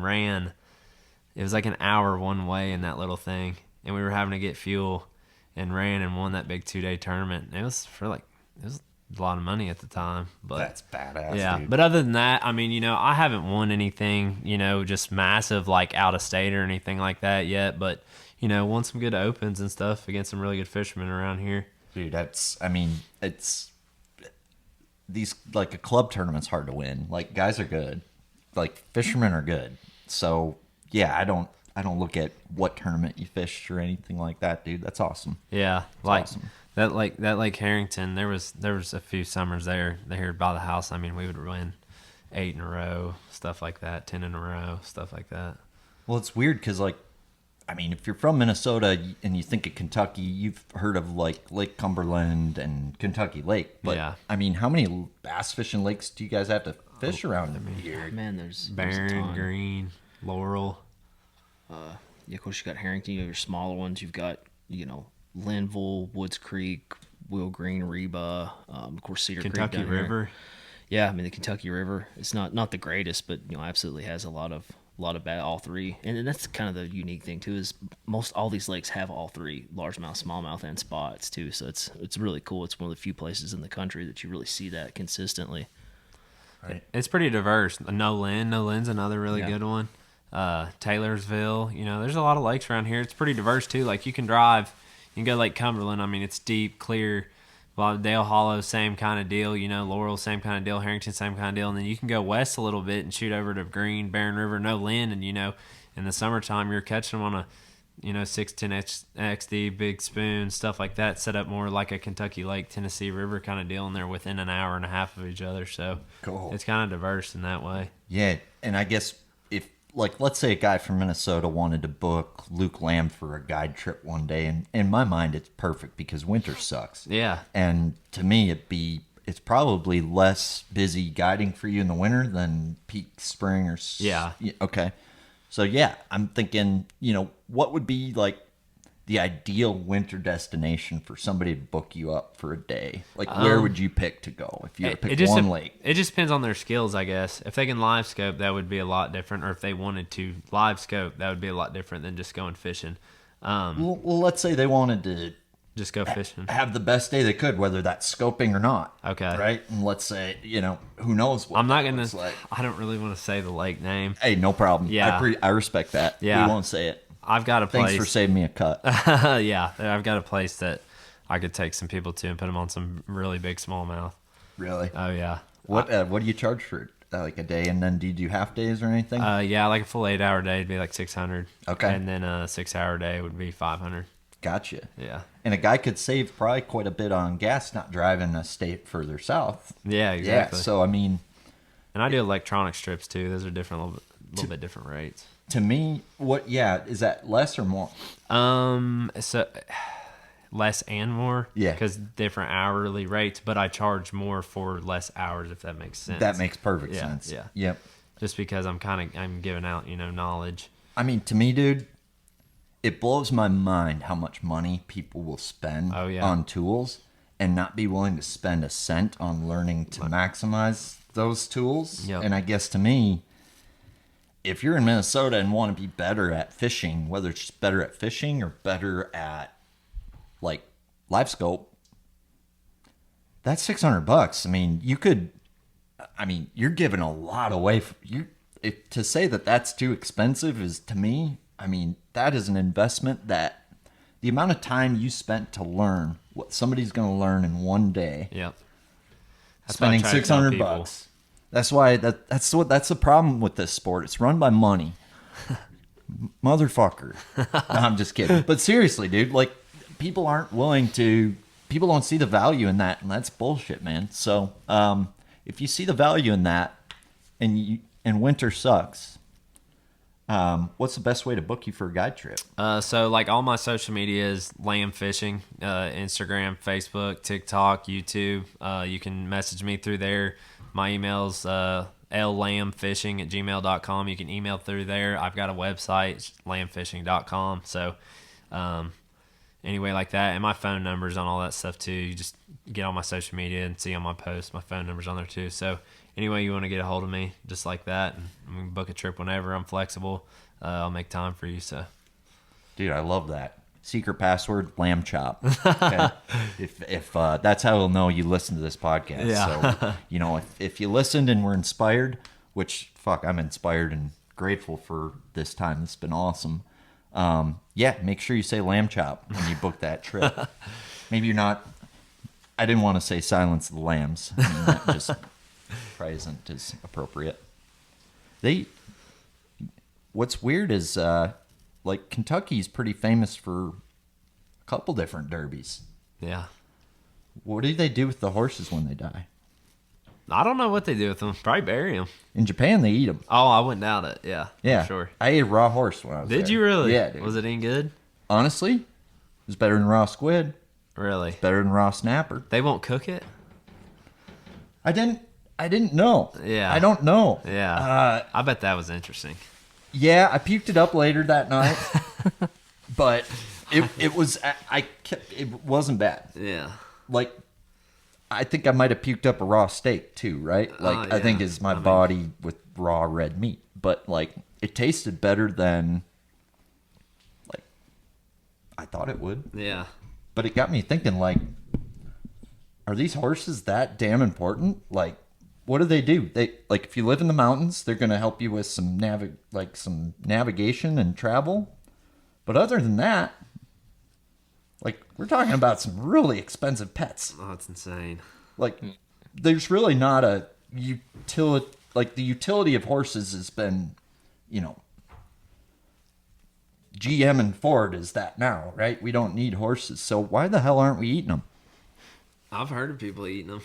it was like an hour one way in that little thing, and we were having to get fuel, and ran and won that big 2-day tournament. It was a lot of money at the time, but that's badass. Yeah, dude. but other than that, I mean, I haven't won anything, just massive like out of state or anything like that yet, but won some good opens and stuff against some really good fishermen around here. Dude, it's these, like, a club tournament's hard to win. Like, guys are good, like fishermen are good. So yeah, I don't look at what tournament you fished or anything like that, dude. That's awesome. Yeah, That's like awesome. that Lake Harrington. There was a few summers there here by the house. I mean, we would win 8 in a row, stuff like that, 10 in a row, stuff like that. Well, it's weird because, like, I mean, if you're from Minnesota and you think of Kentucky, you've heard of like Lake Cumberland and Kentucky Lake. But Yeah. I mean, how many bass fishing lakes do you guys have to fish around here? Man, there's a Barron, ton. Green, Laurel. Yeah, of course, you got Harrington. You have your smaller ones. You've got, Linville, Woods Creek, Will Green, Reba, of course, Cedar Kentucky Creek down here. River. Yeah, I mean, the Kentucky River. It's not the greatest, but absolutely has a lot of bad, all three. And that's kind of the unique thing too, is all these lakes have all three: largemouth, smallmouth, and spots too. So it's really cool. It's one of the few places in the country that you really see that consistently. Right. It's pretty diverse. No Lynn's another really Yeah. good one. Taylorsville, there's a lot of lakes around here. It's pretty diverse too. Like, you can drive, you can go Lake Cumberland. I mean, it's deep, clear. Dale Hollow, same kind of deal. Laurel, same kind of deal. Harrington, same kind of deal. And then you can go west a little bit and shoot over to Green, Barron River, no Lynn. And, in the summertime, you're catching them on a, 610 XD, big spoon, stuff like that, set up more like a Kentucky Lake, Tennessee River kind of deal. And they're within an hour and a half of each other. So Cool. It's kind of diverse in that way. Yeah, and I guess if, like, let's say a guy from Minnesota wanted to book Luke Lamb for a guide trip one day, and in my mind, it's perfect because winter sucks. Yeah. And to me, it's probably less busy guiding for you in the winter than peak spring or... Yeah. Okay. So, yeah, I'm thinking, what would be, like, the ideal winter destination for somebody to book you up for a day? Like, where would you pick to go if you had to pick one lake? It just depends on their skills, I guess. If they can live scope, that would be a lot different. Or if they wanted to live scope, that would be a lot different than just going fishing. Well, let's say they wanted to Just go fishing. have the best day they could, whether that's scoping or not. Okay. Right? And let's say, who knows what I'm not that gonna. looks like. I don't really want to say the lake name. Hey, no problem. Yeah. I respect that. Yeah. We won't say it. I've got a place. Thanks for saving me a cut. Yeah, I've got a place that I could take some people to and put them on some really big smallmouth. Really? Oh yeah. What do you charge for like a day? And then do you do half days or anything? Yeah, like a full 8-hour day would be like 600. Okay. And then a 6-hour day would be 500. Gotcha. Yeah. And a guy could save probably quite a bit on gas not driving a state further south. Yeah, exactly. Yeah, so I mean, and I do electronic strips too. Those are different, a little bit different rates. to me, is that less or more? So less and more. Yeah. Because different hourly rates, but I charge more for less hours, if that makes sense. That makes perfect Yeah, sense. yeah. Yep. Just because I'm giving out, knowledge. I mean, to me, dude, it blows my mind how much money people will spend on tools and not be willing to spend a cent on learning to maximize those tools. Yep. And I guess to me, if you're in Minnesota and want to be better at fishing, whether it's just better at fishing or better at like live scope, that's $600. I mean, you're giving a lot away. To say that that's too expensive is, to me, I mean, that is an investment that the amount of time you spent to learn what somebody's going to learn in one day. Yep. Spending $600. That's why that's the problem with this sport. It's run by money. Motherfucker. No, I'm just kidding. But seriously, dude, like people don't see the value in that, and that's bullshit, man. So, if you see the value in that and winter sucks, what's the best way to book you for a guide trip? So like all my social media is lamb fishing, Instagram, Facebook, TikTok, YouTube. You can message me through there. My email's llambfishing@gmail.com. You can email through there. I've got a website, it's lambfishing.com. So anyway, like that. And my phone number's on all that stuff too. You just get on my social media and see on my posts. My phone number's on there too. So anyway, you want to get a hold of me, just like that, and we can book a trip whenever. I'm flexible. I'll make time for you. So, Dude, I love that. Secret password, lamb chop. Okay? if that's how he'll know you listen to this podcast. Yeah. So, if you listened and were inspired, which, I'm inspired and grateful for this time. It's been awesome. Make sure you say lamb chop when you book that trip. Maybe you're not, I didn't want to say Silence of the Lambs. I mean, that just probably isn't as appropriate. What's weird is, Kentucky's pretty famous for a couple different derbies. yeah. What do they do with the horses when they die? I don't know what they do with them. Probably bury them. In Japan, they eat them. Oh, I wouldn't doubt it. Yeah. Yeah, For sure. I ate a raw horse when I was there. Did you really? Yeah, dude. Was it any good? Honestly, it was better than raw squid. Really? Better than raw snapper. They won't cook it? I didn't know. Yeah. I don't know. Yeah. I bet that was interesting. Yeah, I puked it up later that night, but it wasn't bad. Yeah. Like, I think I might have puked up a raw steak too, right? Like, I think it's my body with raw red meat, but like it tasted better than like I thought it would. Yeah. But it got me thinking, like, are these horses that damn important? Like, what do? They like, if you live in the mountains, they're going to help you with some navigation and travel. But other than that, like, we're talking about some really expensive pets. Oh, that's insane. Like, there's really not a utility. Like, the utility of horses has been, GM and Ford is that now, right? We don't need horses. So why the hell aren't we eating them? I've heard of people eating them.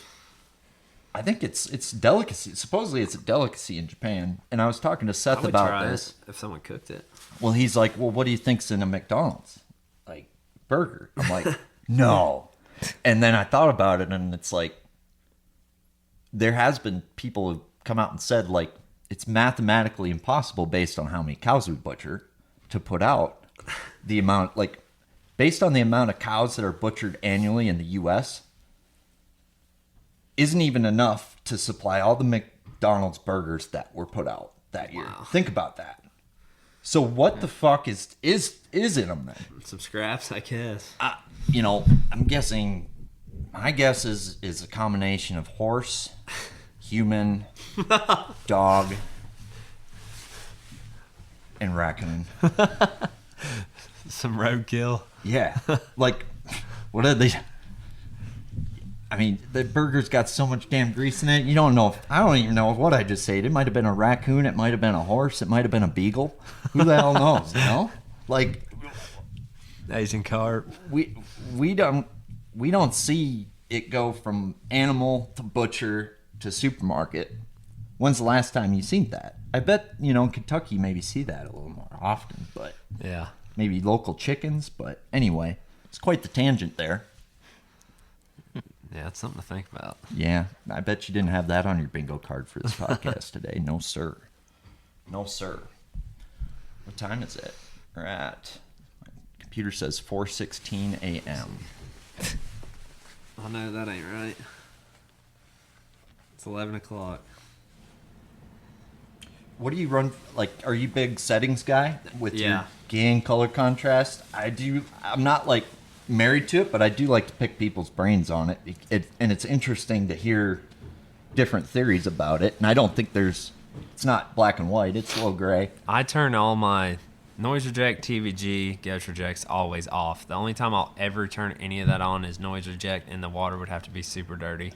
I think it's delicacy. Supposedly it's a delicacy in Japan. And I was talking to Seth about this. If someone cooked it. Well, he's like, well, what do you think's in a McDonald's? Like, burger. I'm like, no. And then I thought about it, and it's like, there has been people who come out and said, like, it's mathematically impossible based on how many cows we butcher to put out the amount, like, based on the amount of cows that are butchered annually in the U.S., isn't even enough to supply all the McDonald's burgers that were put out that year. Wow. Think about that. So what the fuck is in them then? Some scraps, I guess. I'm guessing. My guess is a combination of horse, human, dog, and raccoon. Some roadkill. Yeah. Like, what are they? I mean, the burger's got so much damn grease in it. You don't know. I don't even know what I just said. It might have been a raccoon. It might have been a horse. It might have been a beagle. Who the hell knows? You know, like Asian carp. We don't see it go from animal to butcher to supermarket. When's the last time you seen that? I bet in Kentucky maybe see that a little more often, but Yeah. maybe local chickens. But anyway, it's quite the tangent there. Yeah, it's something to think about. Yeah, I bet you didn't have that on your bingo card for this podcast today. No, sir. No, sir. What time is it? We're at, my computer says 4:16 a.m. Oh, no, that ain't right. It's 11 o'clock. What do you run, like, are you big settings guy with Yeah. your gain color contrast? I'm not, like, married to it, but I do like to pick people's brains on it. And it's interesting to hear different theories about it. And I don't think it's not black and white. It's a little gray. I turn all my noise reject, TVG, ghost rejects always off. The only time I'll ever turn any of that on is noise reject, and the water would have to be super dirty.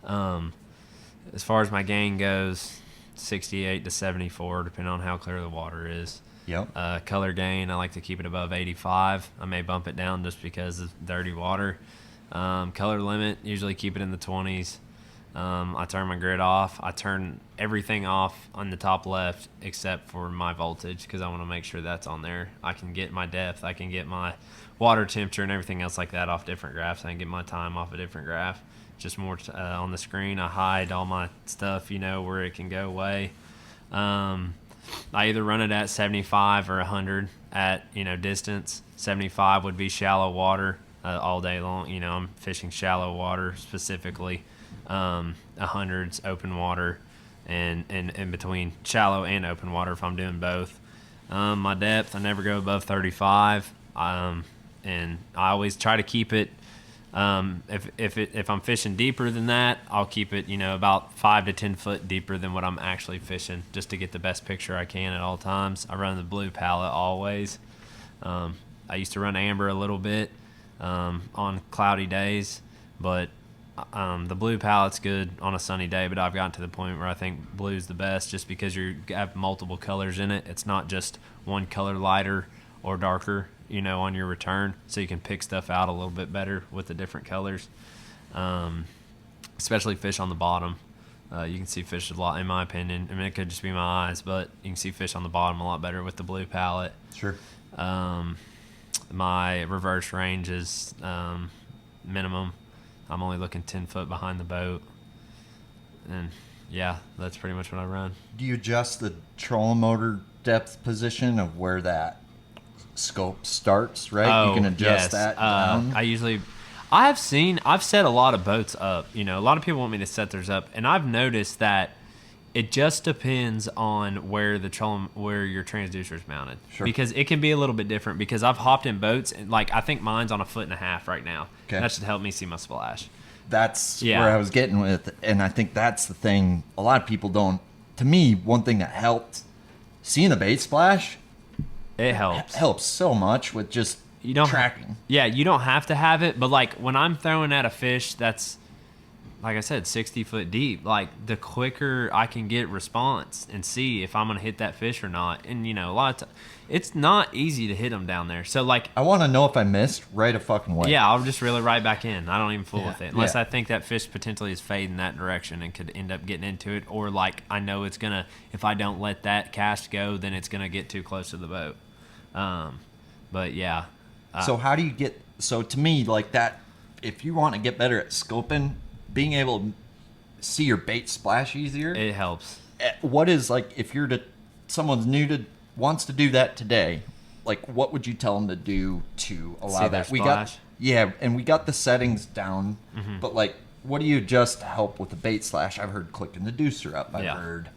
As far as my gain goes, 68 to 74, depending on how clear the water is. Yep. Color gain, I like to keep it above 85. I may bump it down just because of dirty water. Color limit, usually keep it in the 20s. I turn my grid off. I turn everything off on the top left except for my voltage because I want to make sure that's on there. I can get my depth. I can get my water temperature and everything else like that off different graphs. I can get my time off a different graph. Just more on the screen. I hide all my stuff, where it can go away. I either run it at 75 or 100 at, distance. 75 would be shallow water all day long. I'm fishing shallow water specifically. 100's open water, and in between shallow and open water if I'm doing both. My depth, I never go above 35. And I always try to keep it. If I'm fishing deeper than that, I'll keep it, about 5 to 10 foot deeper than what I'm actually fishing, just to get the best picture I can at all times. I run the blue palette always. I used to run amber a little bit on cloudy days, but the blue palette's good on a sunny day. But I've gotten to the point where I think blue's the best, just because you have multiple colors in it. It's not just one color lighter or darker, on your return, so you can pick stuff out a little bit better with the different colors. Especially fish on the bottom. You can see fish a lot, in my opinion. I mean, it could just be my eyes, but you can see fish on the bottom a lot better with the blue palette. Sure. My reverse range is minimum. I'm only looking 10 foot behind the boat. And yeah, that's pretty much what I run. Do you adjust the trolling motor depth position of where that scope starts, right? You can adjust that down. I've set a lot of boats up. A lot of people want me to set theirs up, and I've noticed that it just depends on where your transducer is mounted. Sure. Because it can be a little bit different, because I've hopped in boats, and I think mine's on 1.5 feet right now. Okay. That should help me see my splash. That's where I was getting with, and I think that's the thing a lot of people don't. To me, one thing that helped seeing a bait splash, it helps so much with just tracking. You don't have to have it, but when I'm throwing at a fish that's, like I said, 60 foot deep, the quicker I can get response and see if I'm gonna hit that fish or not. And a lot of it's not easy to hit them down there. So I want to know if I missed right a fucking way. Yeah, I'll just reel it right back in. I don't even fool with it unless I think that fish potentially is fading that direction and could end up getting into it, or I know it's gonna, if I don't let that cast go, then it's gonna get too close to the boat. But yeah. So how do you get? So to me, that, if you want to get better at scoping, being able to see your bait splash easier, it helps. What is if someone's wants to do that today, what would you tell them to do to allow see that? We got and we got the settings down, but what do you adjust to help with the bait slash? I've heard clicking the deucer up. I've heard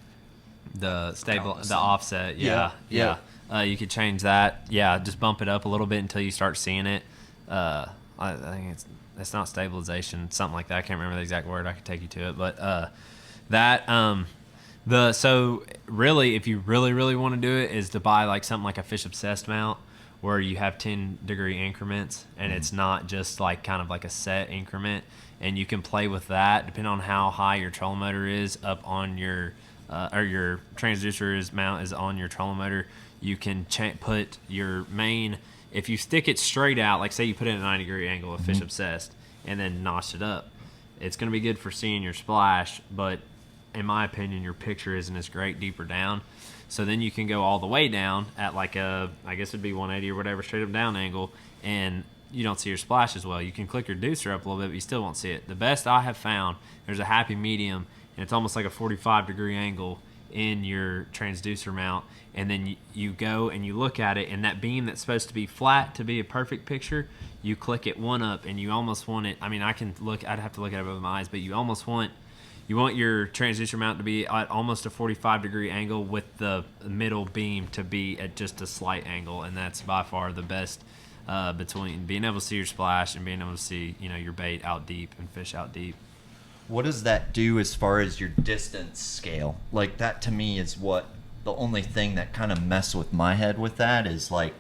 the stable, the offset. Yeah. You could change that. Yeah, just bump it up a little bit until you start seeing it. I think it's not stabilization, something like that. I can't remember the exact word. I could take you to it, but so really, if you really want to do it, is to buy like something like a Fish Obsessed mount, where you have 10-degree increments, and it's not just like kind of like a set increment, and you can play with that depending on how high your trolling motor is up on your or your transducer mount is on your trolling motor. You can put your main, if you stick it straight out, like say you put it at a 90-degree angle of Fish Obsessed and then notch it up, it's going to be good for seeing your splash, but in my opinion, your picture isn't as great deeper down. So then you can go all the way down at like a, I guess it'd be 180 or whatever, straight up down angle, and you don't see your splash as well. You can click your deucer up a little bit, but you still won't see it. The best I have found, there's a happy medium, and it's almost like a 45-degree angle in your transducer mount, and then you go and you look at it, and that beam that's supposed to be flat to be a perfect picture, you click it one up, and you almost want it, I mean, I'd have to look at it with my eyes, but you want your transducer mount to be at almost a 45-degree angle with the middle beam to be at just a slight angle, and that's by far the best between being able to see your splash and being able to see, your bait out deep and fish out deep. What does that do as far as your distance scale? Like, that to me is what the only thing that kind of mess with my head with that is, like,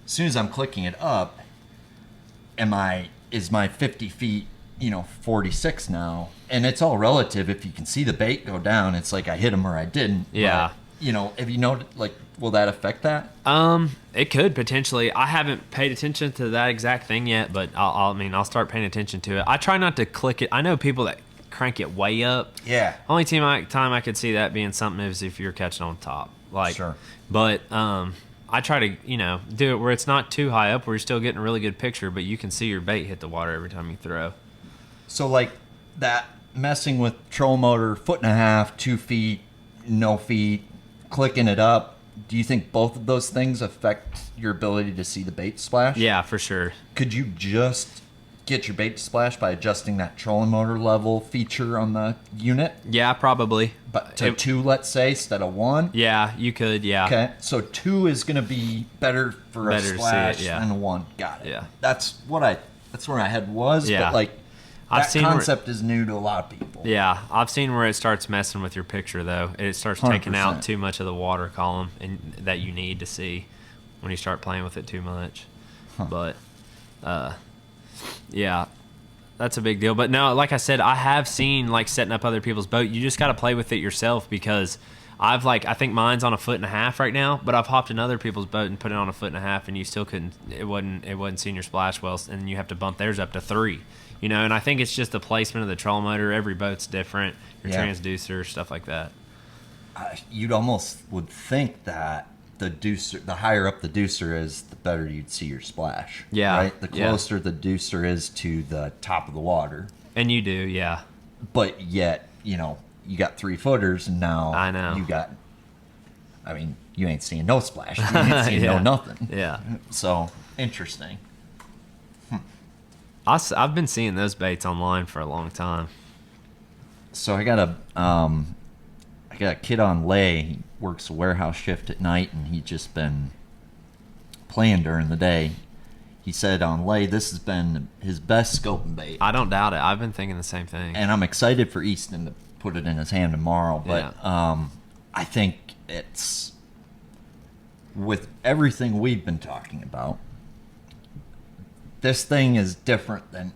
as soon as I'm clicking it up, is my 50 feet 46 now, and it's all relative. If you can see the bait go down, it's like I hit him or I didn't. Yeah. But, have you noted, like, will that affect that? It could potentially. I haven't paid attention to that exact thing yet, but I'll start paying attention to it. I try not to click it. I know people that crank it way up. Yeah. Only time I could see that being something is if you're catching on top. Like, sure. But I try to do it where it's not too high up, where you're still getting a really good picture, but you can see your bait hit the water every time you throw. So, like, that messing with trolling motor, 1.5 feet, 2 feet, no feet, clicking it up, do you think both of those things affect your ability to see the bait splash? Yeah, for sure. Could you just get your bait to splash by adjusting that trolling motor level feature on the unit? Yeah, probably. But to 2, let's say, instead of 1? Yeah, you could, yeah. Okay, so 2 is going to be better for a splash than 1. Got it. Yeah. That's where my head was, yeah. But, like, that concept is new to a lot of people. Yeah, I've seen where it starts messing with your picture, though. It starts taking 100%. out too much of the water column and that you need to see when you start playing with it too much. Huh. But, yeah, that's a big deal. But no, like I said, I have seen, like, setting up other people's boat. You just got to play with it yourself, because I think mine's on a 1.5 feet right now, but I've hopped in other people's boat and put it on a 1.5 feet, and you still couldn't. It wasn't seeing your splash well, and you have to bump theirs up to 3. And I think it's just the placement of the trolling motor. Every boat's different. Your transducer, stuff like that. You'd almost would think that the higher up the deucer is, the better you'd see your splash. Yeah. Right? The closer the deucer is to the top of the water. And you do, yeah. But yet, you got 3 footers, and now I know. You ain't seeing no splash. You ain't seeing no nothing. Yeah. So, interesting. I've been seeing those baits online for a long time. So I got a kid on lay. He works a warehouse shift at night, and he's just been playing during the day. He said on lay, this has been his best scoping bait. I don't doubt it. I've been thinking the same thing. And I'm excited for Easton to put it in his hand tomorrow. But I think it's, with everything we've been talking about, this thing is different than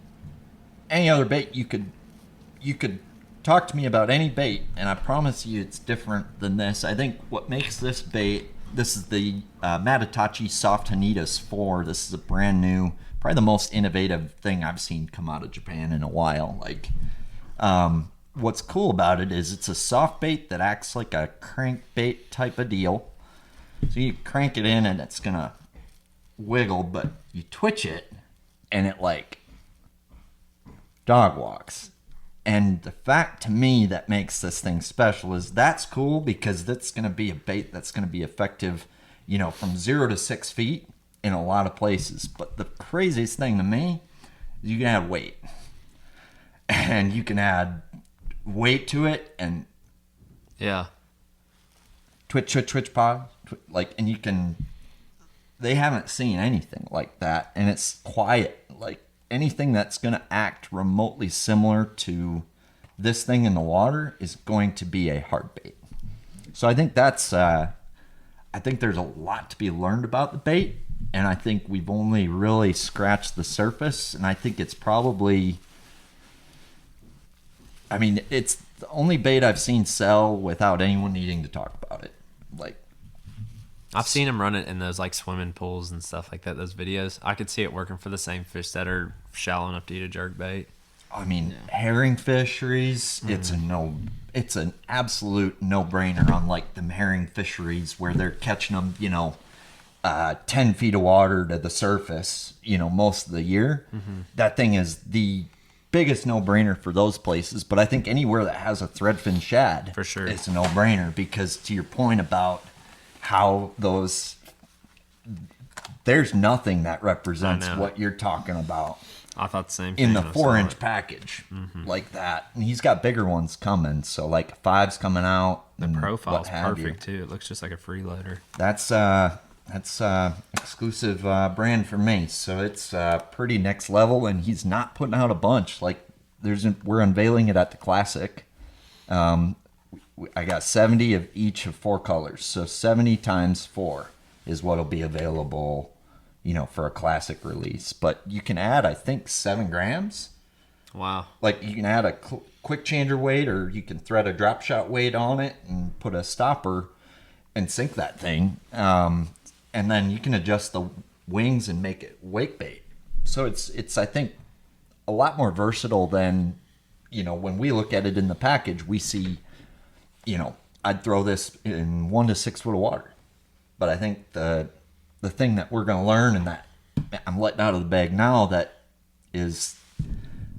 any other bait. You could talk to me about any bait, and I promise you it's different than this. I think what makes this bait, this is the Matatachi Soft Hanitas 4. This is a brand new, probably the most innovative thing I've seen come out of Japan in a while. Like, what's cool about it is it's a soft bait that acts like a crankbait type of deal. So you crank it in, and it's gonna wiggle, but you twitch it, and it, like, dog walks. And the fact to me that makes this thing special is that's cool, because that's going to be a bait that's going to be effective, from 0 to 6 feet in a lot of places. But the craziest thing to me is you can add weight. And you can add weight to it, and yeah, twitch pause, and you can they haven't seen anything like that, and it's quiet. Like anything that's going to act remotely similar to this thing in the water is going to be a hard bait. So I think that's I think there's a lot to be learned about the bait, and I think we've only really scratched the surface, and I think it's probably, I mean, it's the only bait I've seen sell without anyone needing to talk about it. Like, I've seen him run it in those like swimming pools and stuff like that. Those videos, I could see it working for the same fish that are shallow enough to eat a jerk bait. I mean, herring fisheries, it's an absolute no-brainer on like them herring fisheries where they're catching them, 10 feet of water to the surface, most of the year. That thing is the biggest no-brainer for those places. But I think anywhere that has a threadfin shad, For sure. it's a no-brainer, because to your point about how there's nothing that represents I know. what you're talking about I thought the same thing in the when I saw 4-inch it. package like that. And he's got bigger ones coming, so like 5's coming out. The and profile's what have you. perfect too. It looks just like a freeloader. That's exclusive brand for me, so it's pretty next level. And he's not putting out a bunch. Like we're unveiling it at the Classic. I got 70 of each of 4 colors, so 70 times 4 is what'll be available, for a Classic release. But you can add, I think, 7 grams. Wow. Like you can add a quick changer weight, or you can thread a drop shot weight on it and put a stopper and sink that thing. And then you can adjust the wings and make it wake bait. So it's I think a lot more versatile than, when we look at it in the package, we see, I'd throw this in 1 to 6 foot of water. But I think the thing that we're going to learn, and that I'm letting out of the bag now, that is,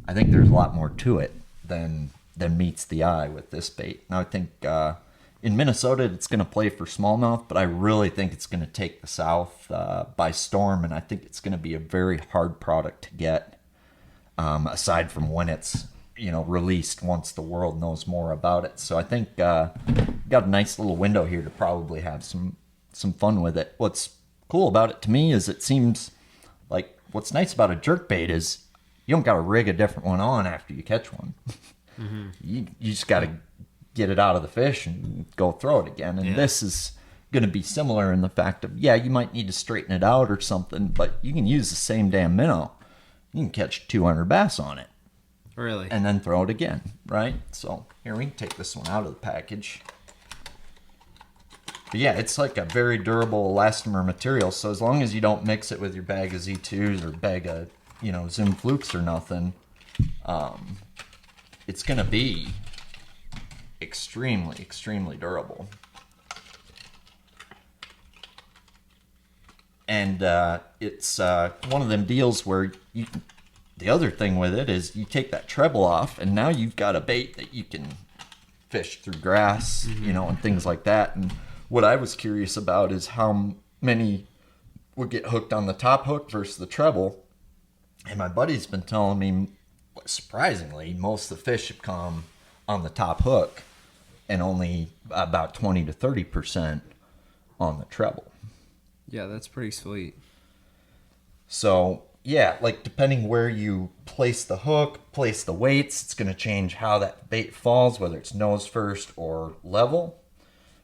I think there's a lot more to it than meets the eye with this bait. Now I think in Minnesota it's going to play for smallmouth, but I really think it's going to take the South by storm, and I think it's going to be a very hard product to get, aside from when it's released once the world knows more about it. So I think got a nice little window here to probably have some fun with it. What's cool about it to me is it seems like what's nice about a jerkbait is you don't got to rig a different one on after you catch one. You just got to get it out of the fish and go throw it again. And this is going to be similar in the fact of, you might need to straighten it out or something, but you can use the same damn minnow. You can catch 200 bass on it. Really? And then throw it again, right? So here, we can take this one out of the package. But yeah, it's like a very durable elastomer material. So as long as you don't mix it with your bag of Z2s or bag of, Zoom Flukes or nothing, it's going to be extremely, extremely durable. And it's one of them deals where the other thing with it is you take that treble off, and now you've got a bait that you can fish through grass, and things like that. And what I was curious about is how many would get hooked on the top hook versus the treble. And my buddy's been telling me, surprisingly, most of the fish have come on the top hook, and only about 20 to 30% on the treble. Yeah, that's pretty sweet. So yeah, like depending where you place the hook, place the weights, it's going to change how that bait falls, whether it's nose first or level.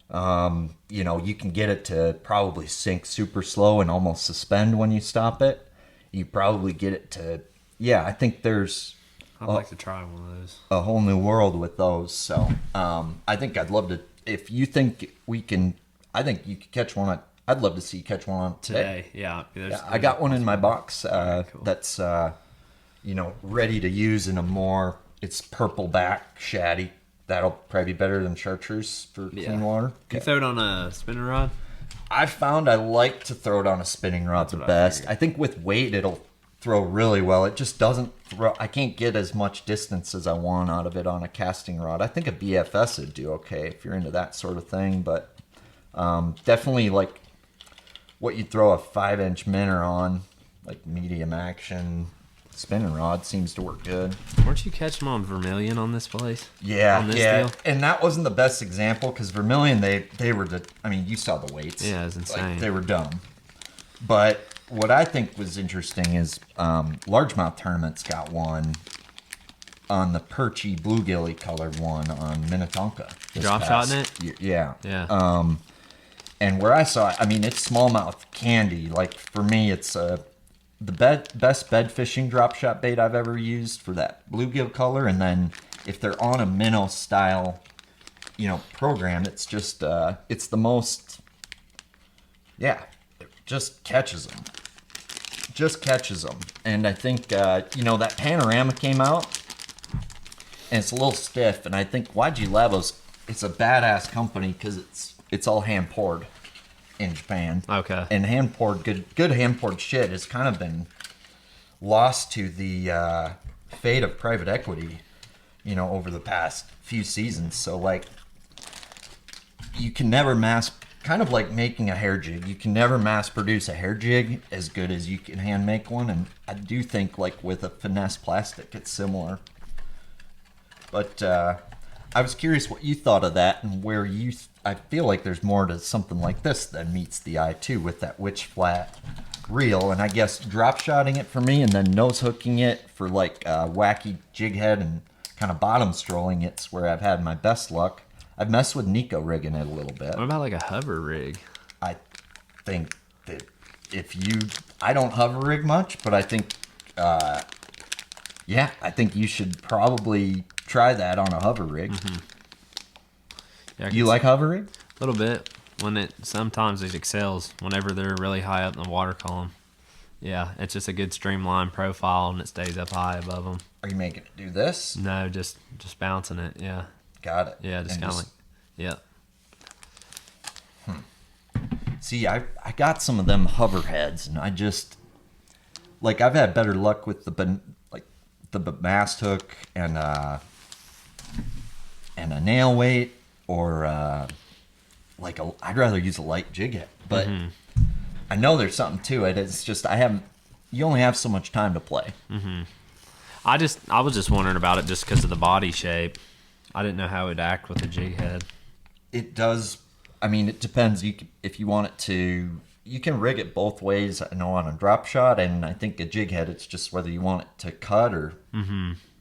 You can get it to probably sink super slow and almost suspend when you stop it. You probably get it to, I think there's I'd like to try one of those. a whole new world with those. So I think I'd love to, if you think we can, I think you could catch one. I'd love to see you catch one on Today, yeah. I got one in my box Cool. that's ready to use in a more, it's purple back shaddy. That'll probably be better than chartreuse for clean water. You throw it on a spinning rod? I found I like to throw it on a spinning rod the what I best. figured. I think with weight it'll throw really well. It just doesn't throw. I can't get as much distance as I want out of it on a casting rod. I think a BFS would do okay if you're into that sort of thing, but definitely like what you'd throw a 5-inch minnow on, like medium action spinning rod, seems to work good. Weren't you catching them on vermilion on this place? Yeah, On this yeah. deal? And that wasn't the best example because vermilion, they were you saw the weights. Yeah, it was insane. Like, they were dumb. But what I think was interesting is largemouth tournaments got one on the perchy bluegilly colored one on Minnetonka. Drop shot in it? Yeah. Yeah. And where I saw it, I mean, it's smallmouth candy. Like, for me, it's the best bed fishing drop shot bait I've ever used for that bluegill color. And then if they're on a minnow style, program, it's just, it's the most, it just catches them. Just catches them. And I think, that Panorama came out, and it's a little stiff. And I think YG Labos, it's a badass company because it's all hand poured in Japan. Okay. And hand poured, good hand poured shit has kind of been lost to the fate of private equity, over the past few seasons. So, like, you can never kind of like making a hair jig. You can never mass produce a hair jig as good as you can hand make one. And I do think, like, with a finesse plastic, it's similar. But I was curious what you thought of that, and where I feel like there's more to something like this than meets the eye too, with that witch flat reel. And I guess drop shotting it for me, and then nose hooking it for like wacky jig head and kind of bottom strolling, it's where I've had my best luck. I've messed with Nico rigging it a little bit. What about like a hover rig? I think that I don't hover rig much, but I think, I think you should probably try that on a hover rig. Mm-hmm. Yeah, You like hover rig? a little bit. Sometimes it excels whenever they're really high up in the water column. Yeah, it's just a good streamlined profile, and it stays up high above them. Are you making it do this? No, just bouncing it. Yeah. Got it. Yeah, just kind of like, yeah. See, I got some of them hover heads, and I just, like, I've had better luck with the mast hook and a nail weight, or I'd rather use a light jig head. But I know there's something to it. It's just you only have so much time to play. I was just wondering about it just because of the body shape. I didn't know how it would act with a jig head. It does. I mean, it depends. If you want it to, you can rig it both ways. I know on a drop shot, and I think a jig head, it's just whether you want it to cut or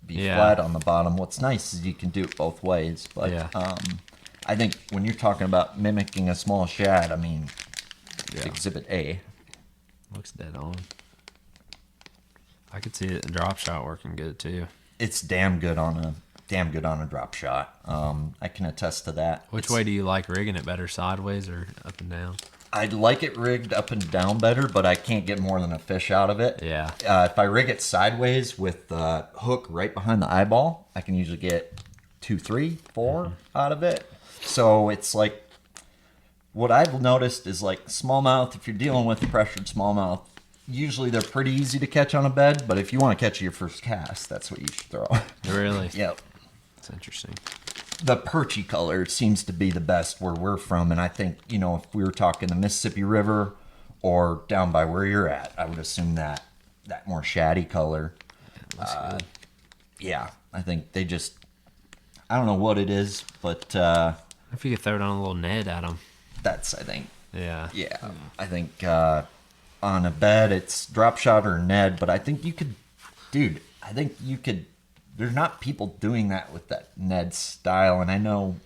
be flat on the bottom. What's nice is you can do it both ways. But I think when you're talking about mimicking a small shad, I mean, Exhibit A. Looks dead on. I could see it in drop shot working good too. It's damn good on a drop shot. I can attest to that. Which way do you like rigging it better, sideways or up and down? I'd like it rigged up and down better, but I can't get more than a fish out of it. Yeah. If I rig it sideways with the hook right behind the eyeball, I can usually get 2, 3, 4 out of it. So it's like, what I've noticed is like smallmouth, if you're dealing with pressured smallmouth, usually they're pretty easy to catch on a bed, but if you want to catch your first cast, that's what you should throw. Really? Yep. That's interesting. The perchy color seems to be the best where we're from, and I think, if we were talking the Mississippi River or down by where you're at, I would assume that more shaddy color. Looks good. Yeah, I think they just, I don't know what it is, but If you could throw down a little Ned at them. that's, I think, Yeah. I think on a bed it's drop shot or Ned, but I think you could, there's not people doing that with that Ned style, and I know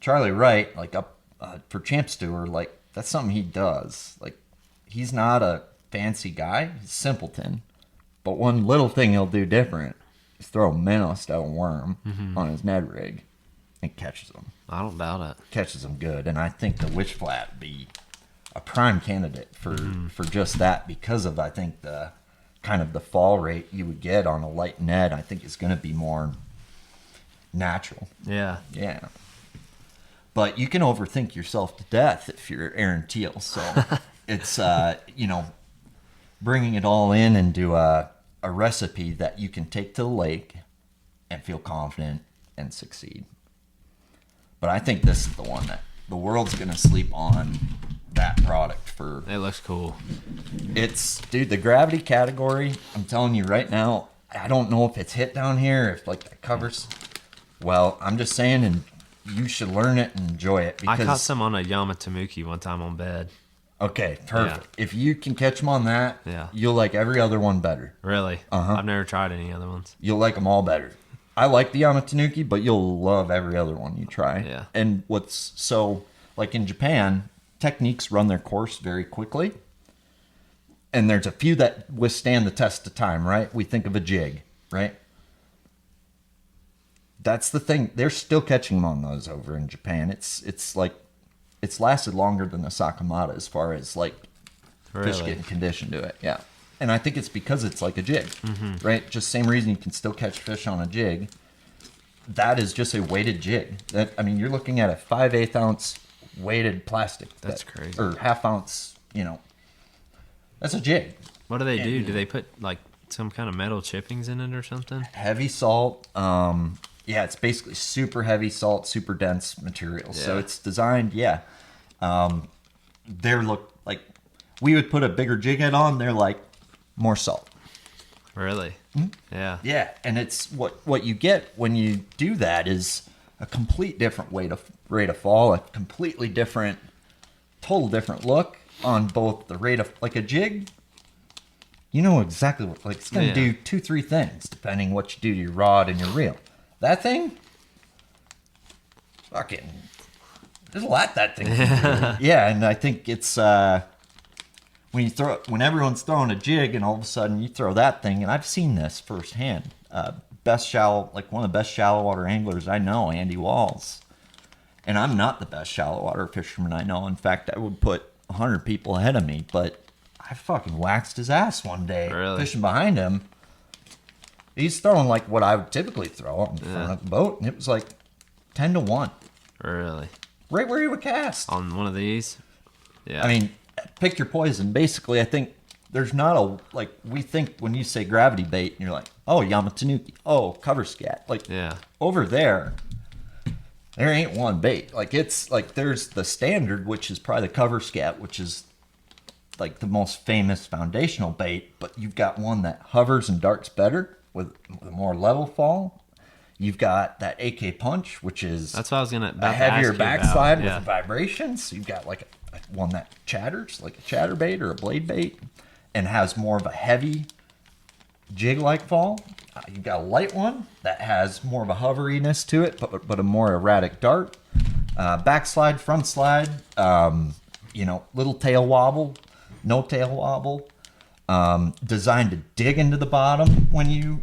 Charlie Wright, like up for Champs Tour, like that's something he does. Like, he's not a fancy guy, he's simpleton, but one little thing he'll do different is throw a minnow style worm on his Ned rig and catches them. I don't doubt it. Catches them good, and I think the witch flat would be a prime candidate for just that, because of, I think, the kind of the fall rate you would get on a light Ned. I think is going to be more natural. Yeah. Yeah. But you can overthink yourself to death if you're Aaron Teal. So it's, bringing it all in into a recipe that you can take to the lake and feel confident and succeed. But I think this is the one that the world's going to sleep on, that product for. It looks cool. It's, dude, the gravity category, I'm telling you right now, I don't know if it's hit down here, if like that covers. Well, I'm just saying, and you should learn it and enjoy it, because I caught some on a Yamatamuki one time on bed. Okay, perfect. If you can catch them on that, Yeah. you'll like every other one better. Really? Uh-huh. I've never tried any other ones. You'll like them all better. I like the Yamatanuki, but you'll love every other one you try. Yeah. And what's so, like in Japan, techniques run their course very quickly. And there's a few that withstand the test of time, right? We think of a jig, right? That's the thing. They're still catching them on those over in Japan. It's like, it's lasted longer than the Sakamata as far as like fish Really? getting conditioned to it. Yeah. And I think it's because it's like a jig, right? Just same reason you can still catch fish on a jig. That is just a weighted jig. That, I mean, you're looking at a 5/8 ounce weighted plastic. That's crazy. Or half ounce, that's a jig. What do they do? Do they put like some kind of metal chippings in it or something? Heavy salt. Yeah, it's basically super heavy salt, super dense material. So Yeah. it's designed, they're look like we would put a bigger jig head on. They're like more salt. Really? Yeah. Yeah, and it's what you get when you do that is a complete different rate of fall, a completely different, total different look on both the rate of like a jig. You know exactly what it's going to do 2-3 things depending what you do to your rod and your reel. That thing, fucking, there's a lot that thing can do. Yeah, and I think it's when everyone's throwing a jig and all of a sudden you throw that thing, and I've seen this firsthand. One of the best shallow water anglers I know, Andy Walls, and I'm not the best shallow water fisherman I know. In fact, I would put 100 people ahead of me, but I fucking waxed his ass one day fishing behind him. He's throwing like what I would typically throw in front of the boat, and it was like 10-1. Really? Right where he would cast. On one of these? Yeah. I mean, pick your poison. Basically, I think there's not a, like, we think when you say gravity bait, and you're like, oh, Yamatanuki, oh, cover scat. Like, over there ain't one bait. Like, it's like there's the standard, which is probably the cover scat, which is like the most famous foundational bait, but you've got one that hovers and darts better with a more level fall. You've got that AK punch, which is that's what I was gonna a heavier ask you backslide about. with vibrations. You've got like one that chatters, like a chatter bait or a blade bait, and has more of a heavy jig-like fall. You've got a light one that has more of a hoveriness to it, but a more erratic dart. Backslide, front slide, little tail wobble, no tail wobble. Designed to dig into the bottom when you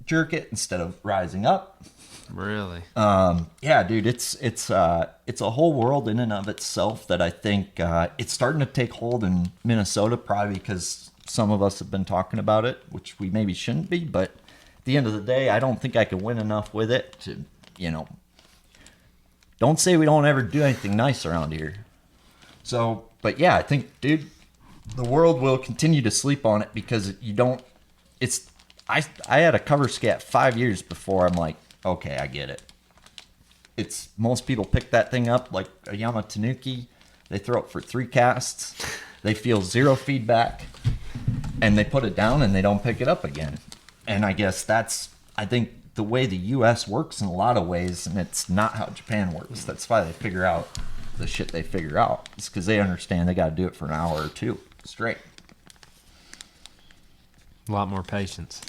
jerk it instead of rising up. Really? Yeah, dude, it's a whole world in and of itself that I think it's starting to take hold in Minnesota, probably because some of us have been talking about it, which we maybe shouldn't be, but at the end of the day, I don't think I can win enough with it to, don't say we don't ever do anything nice around here. So, but yeah, I think, dude, the world will continue to sleep on it because I had a cover scat 5 years before I'm like, okay, I get it. Most people pick that thing up like a Yamatanuki. They throw it for 3 casts. They feel 0 feedback and they put it down and they don't pick it up again. And I guess I think the way the US works in a lot of ways, and it's not how Japan works. That's why they figure out the shit they figure out. It's because they understand they got to do it for an hour or 2 straight. A lot more patience.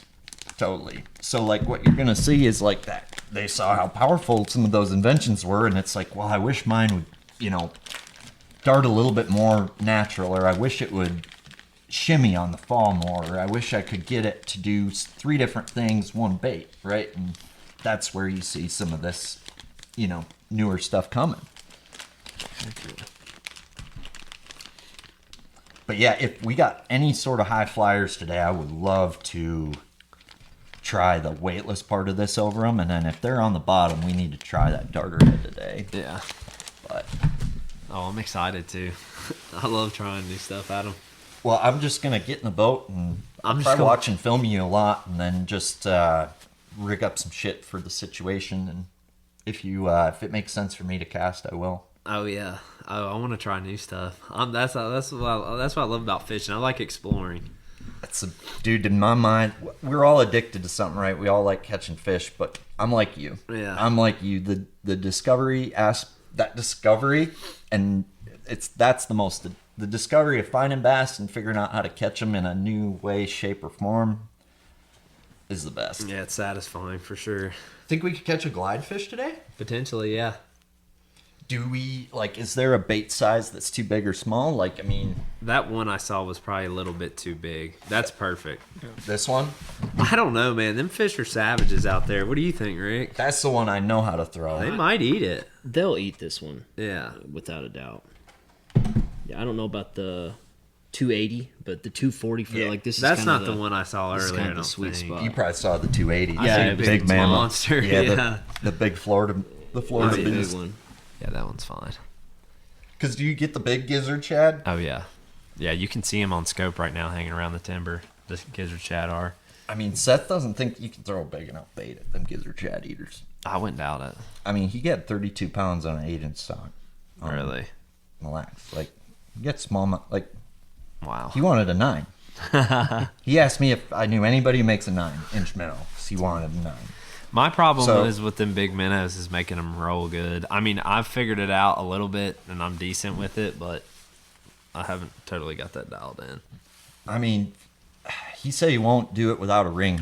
Totally. So like what you're going to see is like that. They saw how powerful some of those inventions were, and it's like, well, I wish mine would, dart a little bit more natural, or I wish it would shimmy on the fall more, or I wish I could get it to do 3 different things, one bait, right? And that's where you see some of this, newer stuff coming. But yeah, if we got any sort of high flyers today, I would love to try the weightless part of this over them, and then if they're on the bottom, we need to try that darter head today. Yeah. But I'm excited too. I love trying new stuff at them. well, I'm just gonna get in the boat and I'm just try gonna watch and film you a lot, and then just rig up some shit for the situation. And if it makes sense for me to cast, I will. Oh yeah, I want to try new stuff. That's what I love about fishing. I like exploring. Dude, in my mind, we're all addicted to something, right? We all like catching fish, but I'm like you. Yeah. I'm like you. The discovery and that's the most the discovery of finding bass and figuring out how to catch them in a new way, shape, or form is the best. Yeah, it's satisfying for sure. Think we could catch a glide fish today? Potentially, yeah. Do we, like, is there a bait size that's too big or small? Like, I mean... That one I saw was probably a little bit too big. That's perfect. This one? I don't know, man. Them fish are savages out there. What do you think, Rick? That's the one I know how to throw. They might eat it. They'll eat this one. Yeah. Without a doubt. Yeah, I don't know about the 280, but the 240 for Yeah. like this. That's is not kinda the one I saw this is earlier. kinda I the don't sweet think. spot. You probably saw the 280. Yeah, I it think big it's mammoth. monster. Yeah, Yeah. The big Florida That's Florida a big beast. one. Yeah, that one's fine. Because do you get the big gizzard shad? Oh, yeah. Yeah, you can see him on scope right now hanging around the timber. The gizzard shad are. I mean, Seth doesn't think you can throw a big enough bait at them gizzard shad eaters. I wouldn't doubt it. I mean, he got 32 pounds on an 8-inch stock. Really? Relax. Like, you get small, like, Wow. he wanted a 9. He asked me if I knew anybody who makes a 9-inch minnow. So he wanted a 9. My problem So- is with them big minnows is making them roll good. I mean, I've figured it out a little bit, and I'm decent with it, but I haven't totally got that dialed in. I mean, he said he won't do it without a ring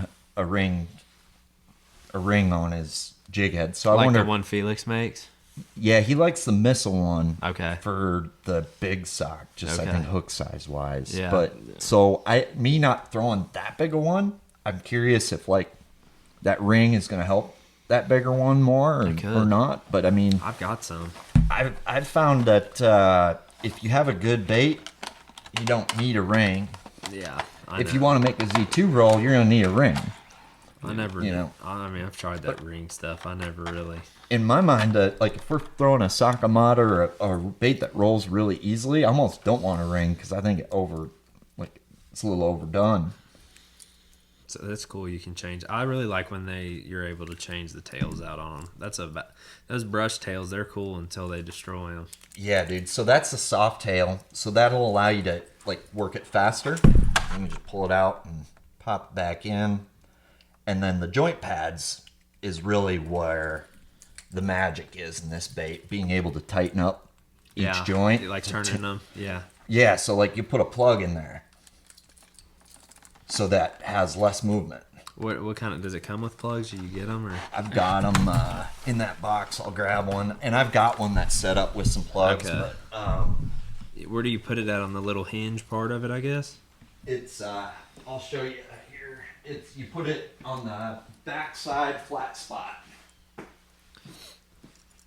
on his jig head. So I Like wonder. the one Felix makes? Yeah, he likes the missile one. Okay. For the big sock, just I Okay. think hook size wise. Yeah. But so me not throwing that big a one, I'm curious if like that ring is going to help that bigger one more or not. But I mean, I've got some. I've found that if you have a good bait, you don't need a ring. Yeah. If you want to make a Z2 roll, you're going to need a ring. I never, you know. I mean, I've tried that ring stuff. I never really. In my mind, like if we're throwing a sockemata or a bait that rolls really easily, I almost don't want a ring because I think it's a little overdone. So that's cool. You can change. I really like when you're able to change the tails out on them. Those brush tails. They're cool until they destroy them. Yeah, dude. So that's the soft tail. So that'll allow you to like work it faster. You can just pull it out and pop it back in. And then the joint pads is really where the magic is in this bait. Being able to tighten up each joint. Like turning them. Yeah. Yeah, so like you put a plug in there. So that has less movement. What kind of, does it come with plugs? Do you get them or? I've got them in that box. I'll grab one. And I've got one that's set up with some plugs. Okay. But Where do you put it at on the little hinge part of it, I guess? it's, I'll show you here. You put it on the backside flat spot.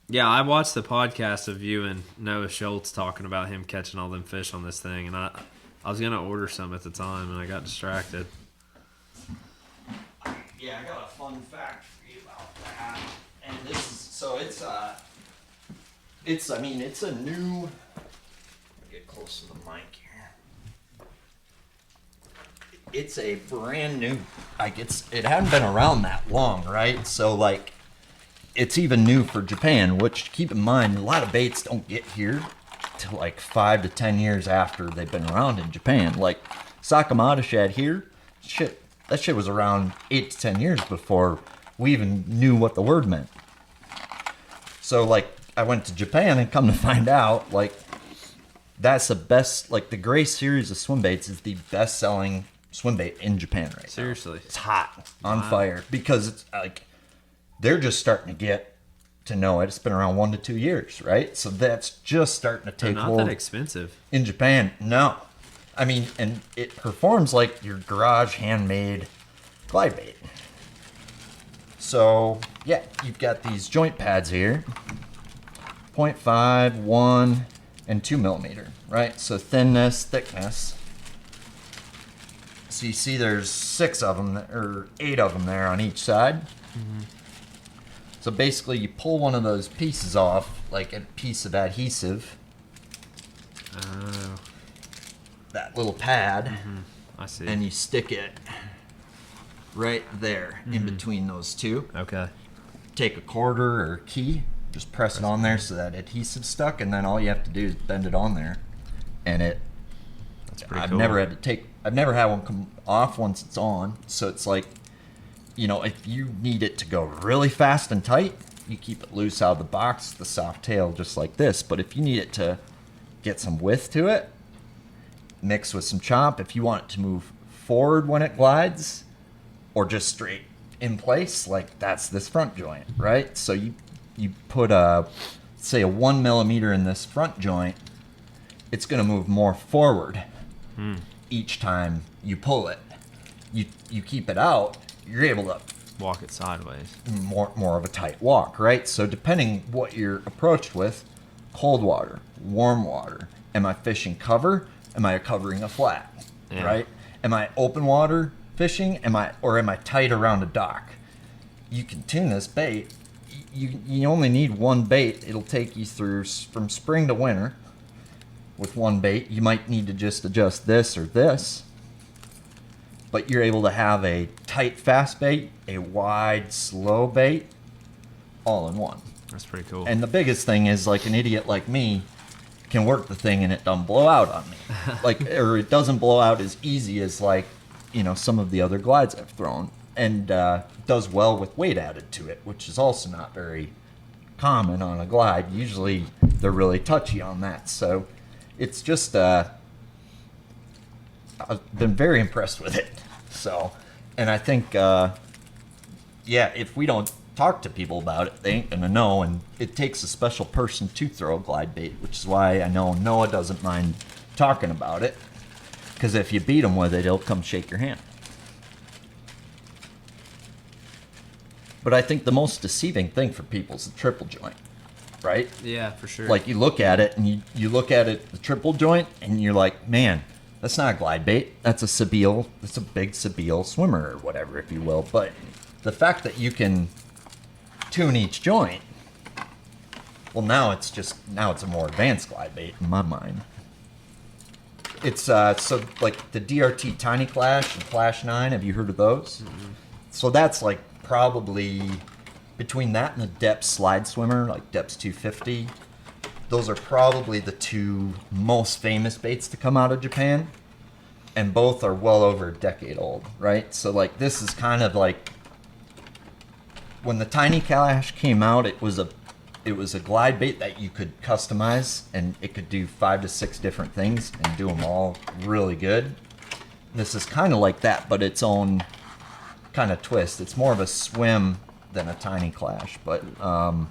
Yeah, I watched the podcast of you and Noah Schultz talking about him catching all them fish on this thing, and I was gonna order some at the time, and I got distracted. Yeah, I got a fun fact for you about that. And this is, so it's a new, get close to the mic here. It's a brand new, like it hadn't been around that long, right? So like, it's even new for Japan, which keep in mind, a lot of baits don't get here till like 5 to 10 years after they've been around in Japan. Like Sakamata shad here, that shit was around 8 to 10 years before we even knew what the word meant. So like I went to Japan and come to find out like that's the best, like the Gray series of swim baits is the best selling swim bait in Japan right now. Seriously. It's hot, on fire, because it's like they're just starting to get to know it. It's been around 1 to 2 years, right? So that's just starting to They're take not hold that expensive. in Japan. No, I mean, and it performs like your garage handmade glide bait. So yeah, you've got these joint pads here, 0.5, 1, and 2 millimeter, right? So thickness. So you see there's 6 of them, or 8 of them there on each side. Mm-hmm. So basically you pull one of those pieces off, like a piece of adhesive, Oh, that little pad, I see. and you stick it right there in between those two. Okay. Take a quarter or key, just press it on there so that adhesive's stuck, and then all you have to do is bend it on there, and That's pretty I've cool. never had one come off once it's on. So it's like, you know, if you need it to go really fast and tight, you keep it loose out of the box, the soft tail, just like this. But if you need it to get some width to it, mixed with some chop. If you want it to move forward when it glides, or just straight in place, like that's this front joint, right? So you put say a 1 millimeter in this front joint, it's going to move more forward each time you pull it. You keep it out, you're able to Walk it sideways. more of a tight walk, right? So depending what you're approached with, cold water, warm water, am I fishing cover? Am I covering a flat? Yeah. Right? Am I open water fishing? Am I tight around a dock? You can tune this bait. You only need one bait. It'll take you through from spring to winter with one bait. You might need to just adjust this or this, but you're able to have a tight fast bait, a wide slow bait, all in one. That's pretty cool. And the biggest thing is, like, an idiot like me can work the thing and it doesn't blow out on me. Or it doesn't blow out as easy as, like, some of the other glides I've thrown. And does well with weight added to it, which is also not very common on a glide. Usually they're really touchy on that. So it's just, I've been very impressed with it. So, and I think, if we don't talk to people about it, they ain't gonna know. And it takes a special person to throw a glide bait, which is why I know Noah doesn't mind talking about it. Because if you beat him with it, he'll come shake your hand. But I think the most deceiving thing for people is the triple joint, right? Yeah, for sure. Like, you look at it, and you look at it, the triple joint, and you're like, man, that's not a glide bait. That's a Sebile. That's a big Sebile swimmer or whatever, if you will. But the fact that you can tune each joint, well, now it's a more advanced glide bait in my mind. It's so like the DRT Tiny Clash and Clash 9. Have you heard of those? Mm-hmm. So that's like probably between that and the Depths slide swimmer, like Depths 250. Those are probably the two most famous baits to come out of Japan, and both are well over a decade old, right? So like this is kind of like when the Tiny Clash came out, it was a glide bait that you could customize, and it could do 5 to 6 different things and do them all really good. This is kind of like that, but its own kind of twist. It's more of a swim than a Tiny Clash, but I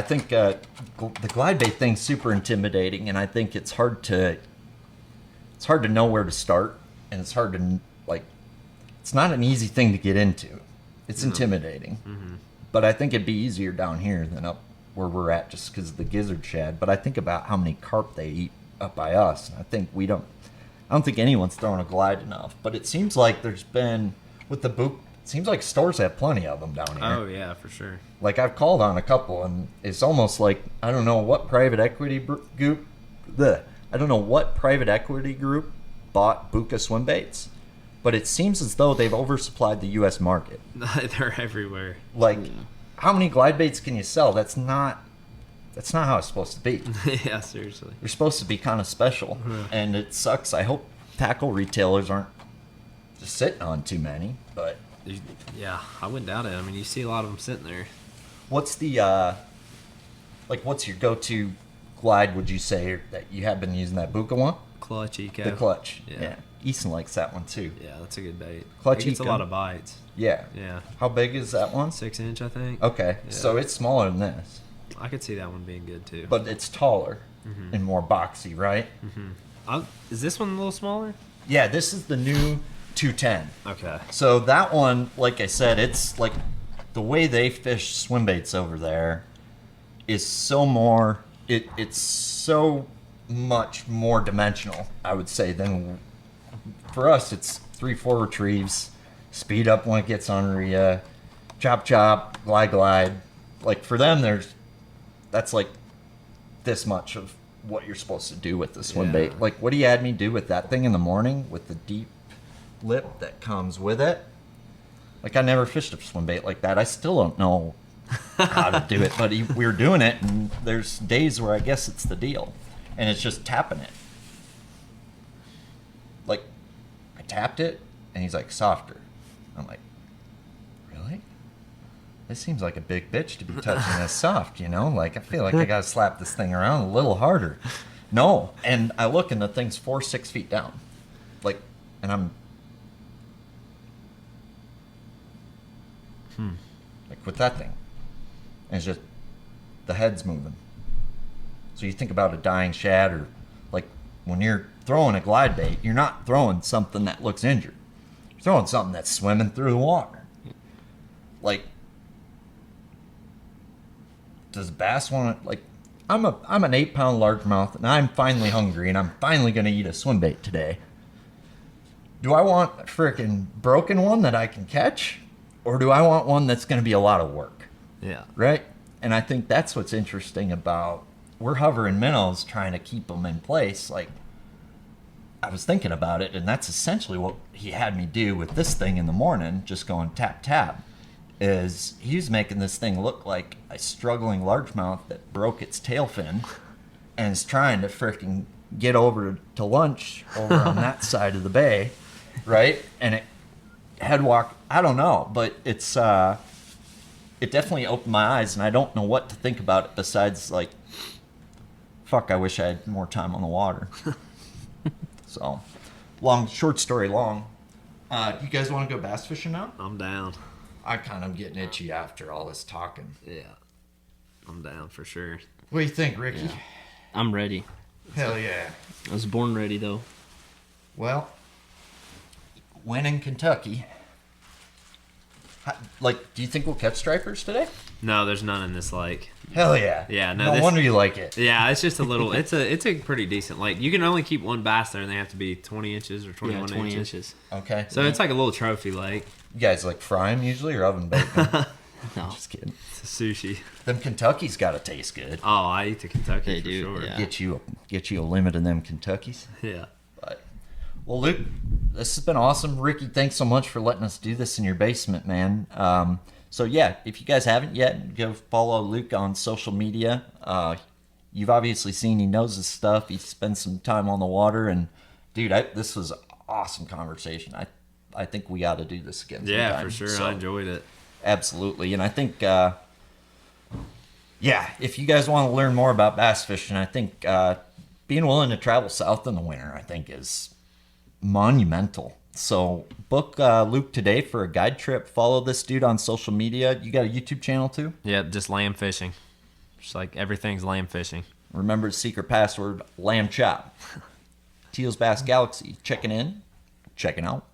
think the glide bait thing's super intimidating, and I think it's hard to know where to start, and it's hard to it's not an easy thing to get into. It's intimidating. Mm-hmm. But I think it'd be easier down here than up where we're at, just because of the gizzard shad. But I think about how many carp they eat up by us, and I don't think anyone's throwing a glide enough. But it seems like there's been, with the boot, it seems like stores have plenty of them down here. Oh, yeah, for sure. Like, I've called on a couple, and it's almost like, I don't know what private equity group bought Buka swim baits, but it seems as though they've oversupplied the U.S. market. They're everywhere. Like, how many glide baits can you sell? That's not how it's supposed to be. Yeah, seriously. They're supposed to be kind of special, and it sucks. I hope tackle retailers aren't just sitting on too many, but... Yeah, I wouldn't doubt it. I mean, you see a lot of them sitting there. What's the, what's your go-to glide, would you say, that you have been using, that Buka one? Clutch Eco. The Clutch, Yeah. yeah. Easton likes that one, too. Yeah, that's a good bait. Clutch It gets Eco. a lot of bites. Yeah. Yeah. How big is that one? 6 inch, I think. Okay, Yeah. so it's smaller than this, I could see that one being good, too. but it's taller and more boxy, right? Is this one a little smaller? Yeah, this is the new 210. Okay. So that one, like I said, it's like the way they fish swim baits over there is so more, it's so much more dimensional, I would say, than for us. It's 3-4 retrieves, speed up when it gets on Rhea, chop chop, glide. Like for them, that's like this much of what you're supposed to do with the swim bait. Like, what do you had me do with that thing in the morning with the deep lip that comes with it? Like, I never fished a swim bait like that. I still don't know how to do it, but we were doing it, and there's days where I guess it's the deal, and it's just tapping it. Like, I tapped it, and he's like, softer. I'm like, really? This seems like a big bitch to be touching this soft, you know? Like, I feel like I gotta slap this thing around a little harder. No, and I look and the thing's 4-6 feet down, like, and I'm like with that thing, and it's just the head's moving. So you think about a dying shad, or like when you're throwing a glide bait, you're not throwing something that looks injured. You're throwing something that's swimming through the water. Like, does bass want to, like, I'm an 8-pound largemouth, and I'm finally hungry, and I'm finally going to eat a swim bait today. Do I want a freaking broken one that I can catch, or do I want one that's going to be a lot of work? Yeah. Right? And I think that's what's interesting about, we're hovering minnows trying to keep them in place. Like, I was thinking about it, and that's essentially what he had me do with this thing in the morning, just going tap, tap, is he's making this thing look like a struggling largemouth that broke its tail fin and is trying to freaking get over to lunch over on that side of the bay, right? And it headwalk, I don't know, but it's it definitely opened my eyes, and I don't know what to think about it besides, like, fuck, I wish I had more time on the water. So, short story long. Do you guys want to go bass fishing now? I'm down. I kind of getting itchy after all this talking. Yeah. I'm down for sure. What do you think, Ricky? Yeah. I'm ready. Hell yeah. I was born ready, though. Well, when in Kentucky, like, do you think we'll catch stripers today? No, there's none in this lake. Hell yeah. Yeah, no this- wonder you like it. Yeah, it's just a little. It's a pretty decent lake. You can only keep one bass there, and they have to be 20 inches or 21 Yeah, 20 inches. inches. Okay. So it's like a little trophy lake. You guys like fry them usually or oven bake them? No. Just kidding. It's a sushi. Them Kentucky's got to taste good. Oh, I eat the Kentucky They for do, sure. yeah. Get you a limit of them Kentuckys. Yeah. But, well, Luke, this has been awesome. Ricky, thanks so much for letting us do this in your basement, man. So, yeah, if you guys haven't yet, go follow Luke on social media. You've obviously seen he knows his stuff. He spends some time on the water. And, dude, this was an awesome conversation. I think we got to do this again Yeah, sometime. for sure. So, I enjoyed it. absolutely. And I think, if you guys want to learn more about bass fishing, I think being willing to travel south in the winter, I think, is monumental. So book Luke today for a guide trip. Follow this dude on social media. You got a YouTube channel too? Yeah, just lamb fishing. Just like everything's lamb fishing. Remember his secret password, lamb chop. Teal's Bass Galaxy. Checking in, checking out.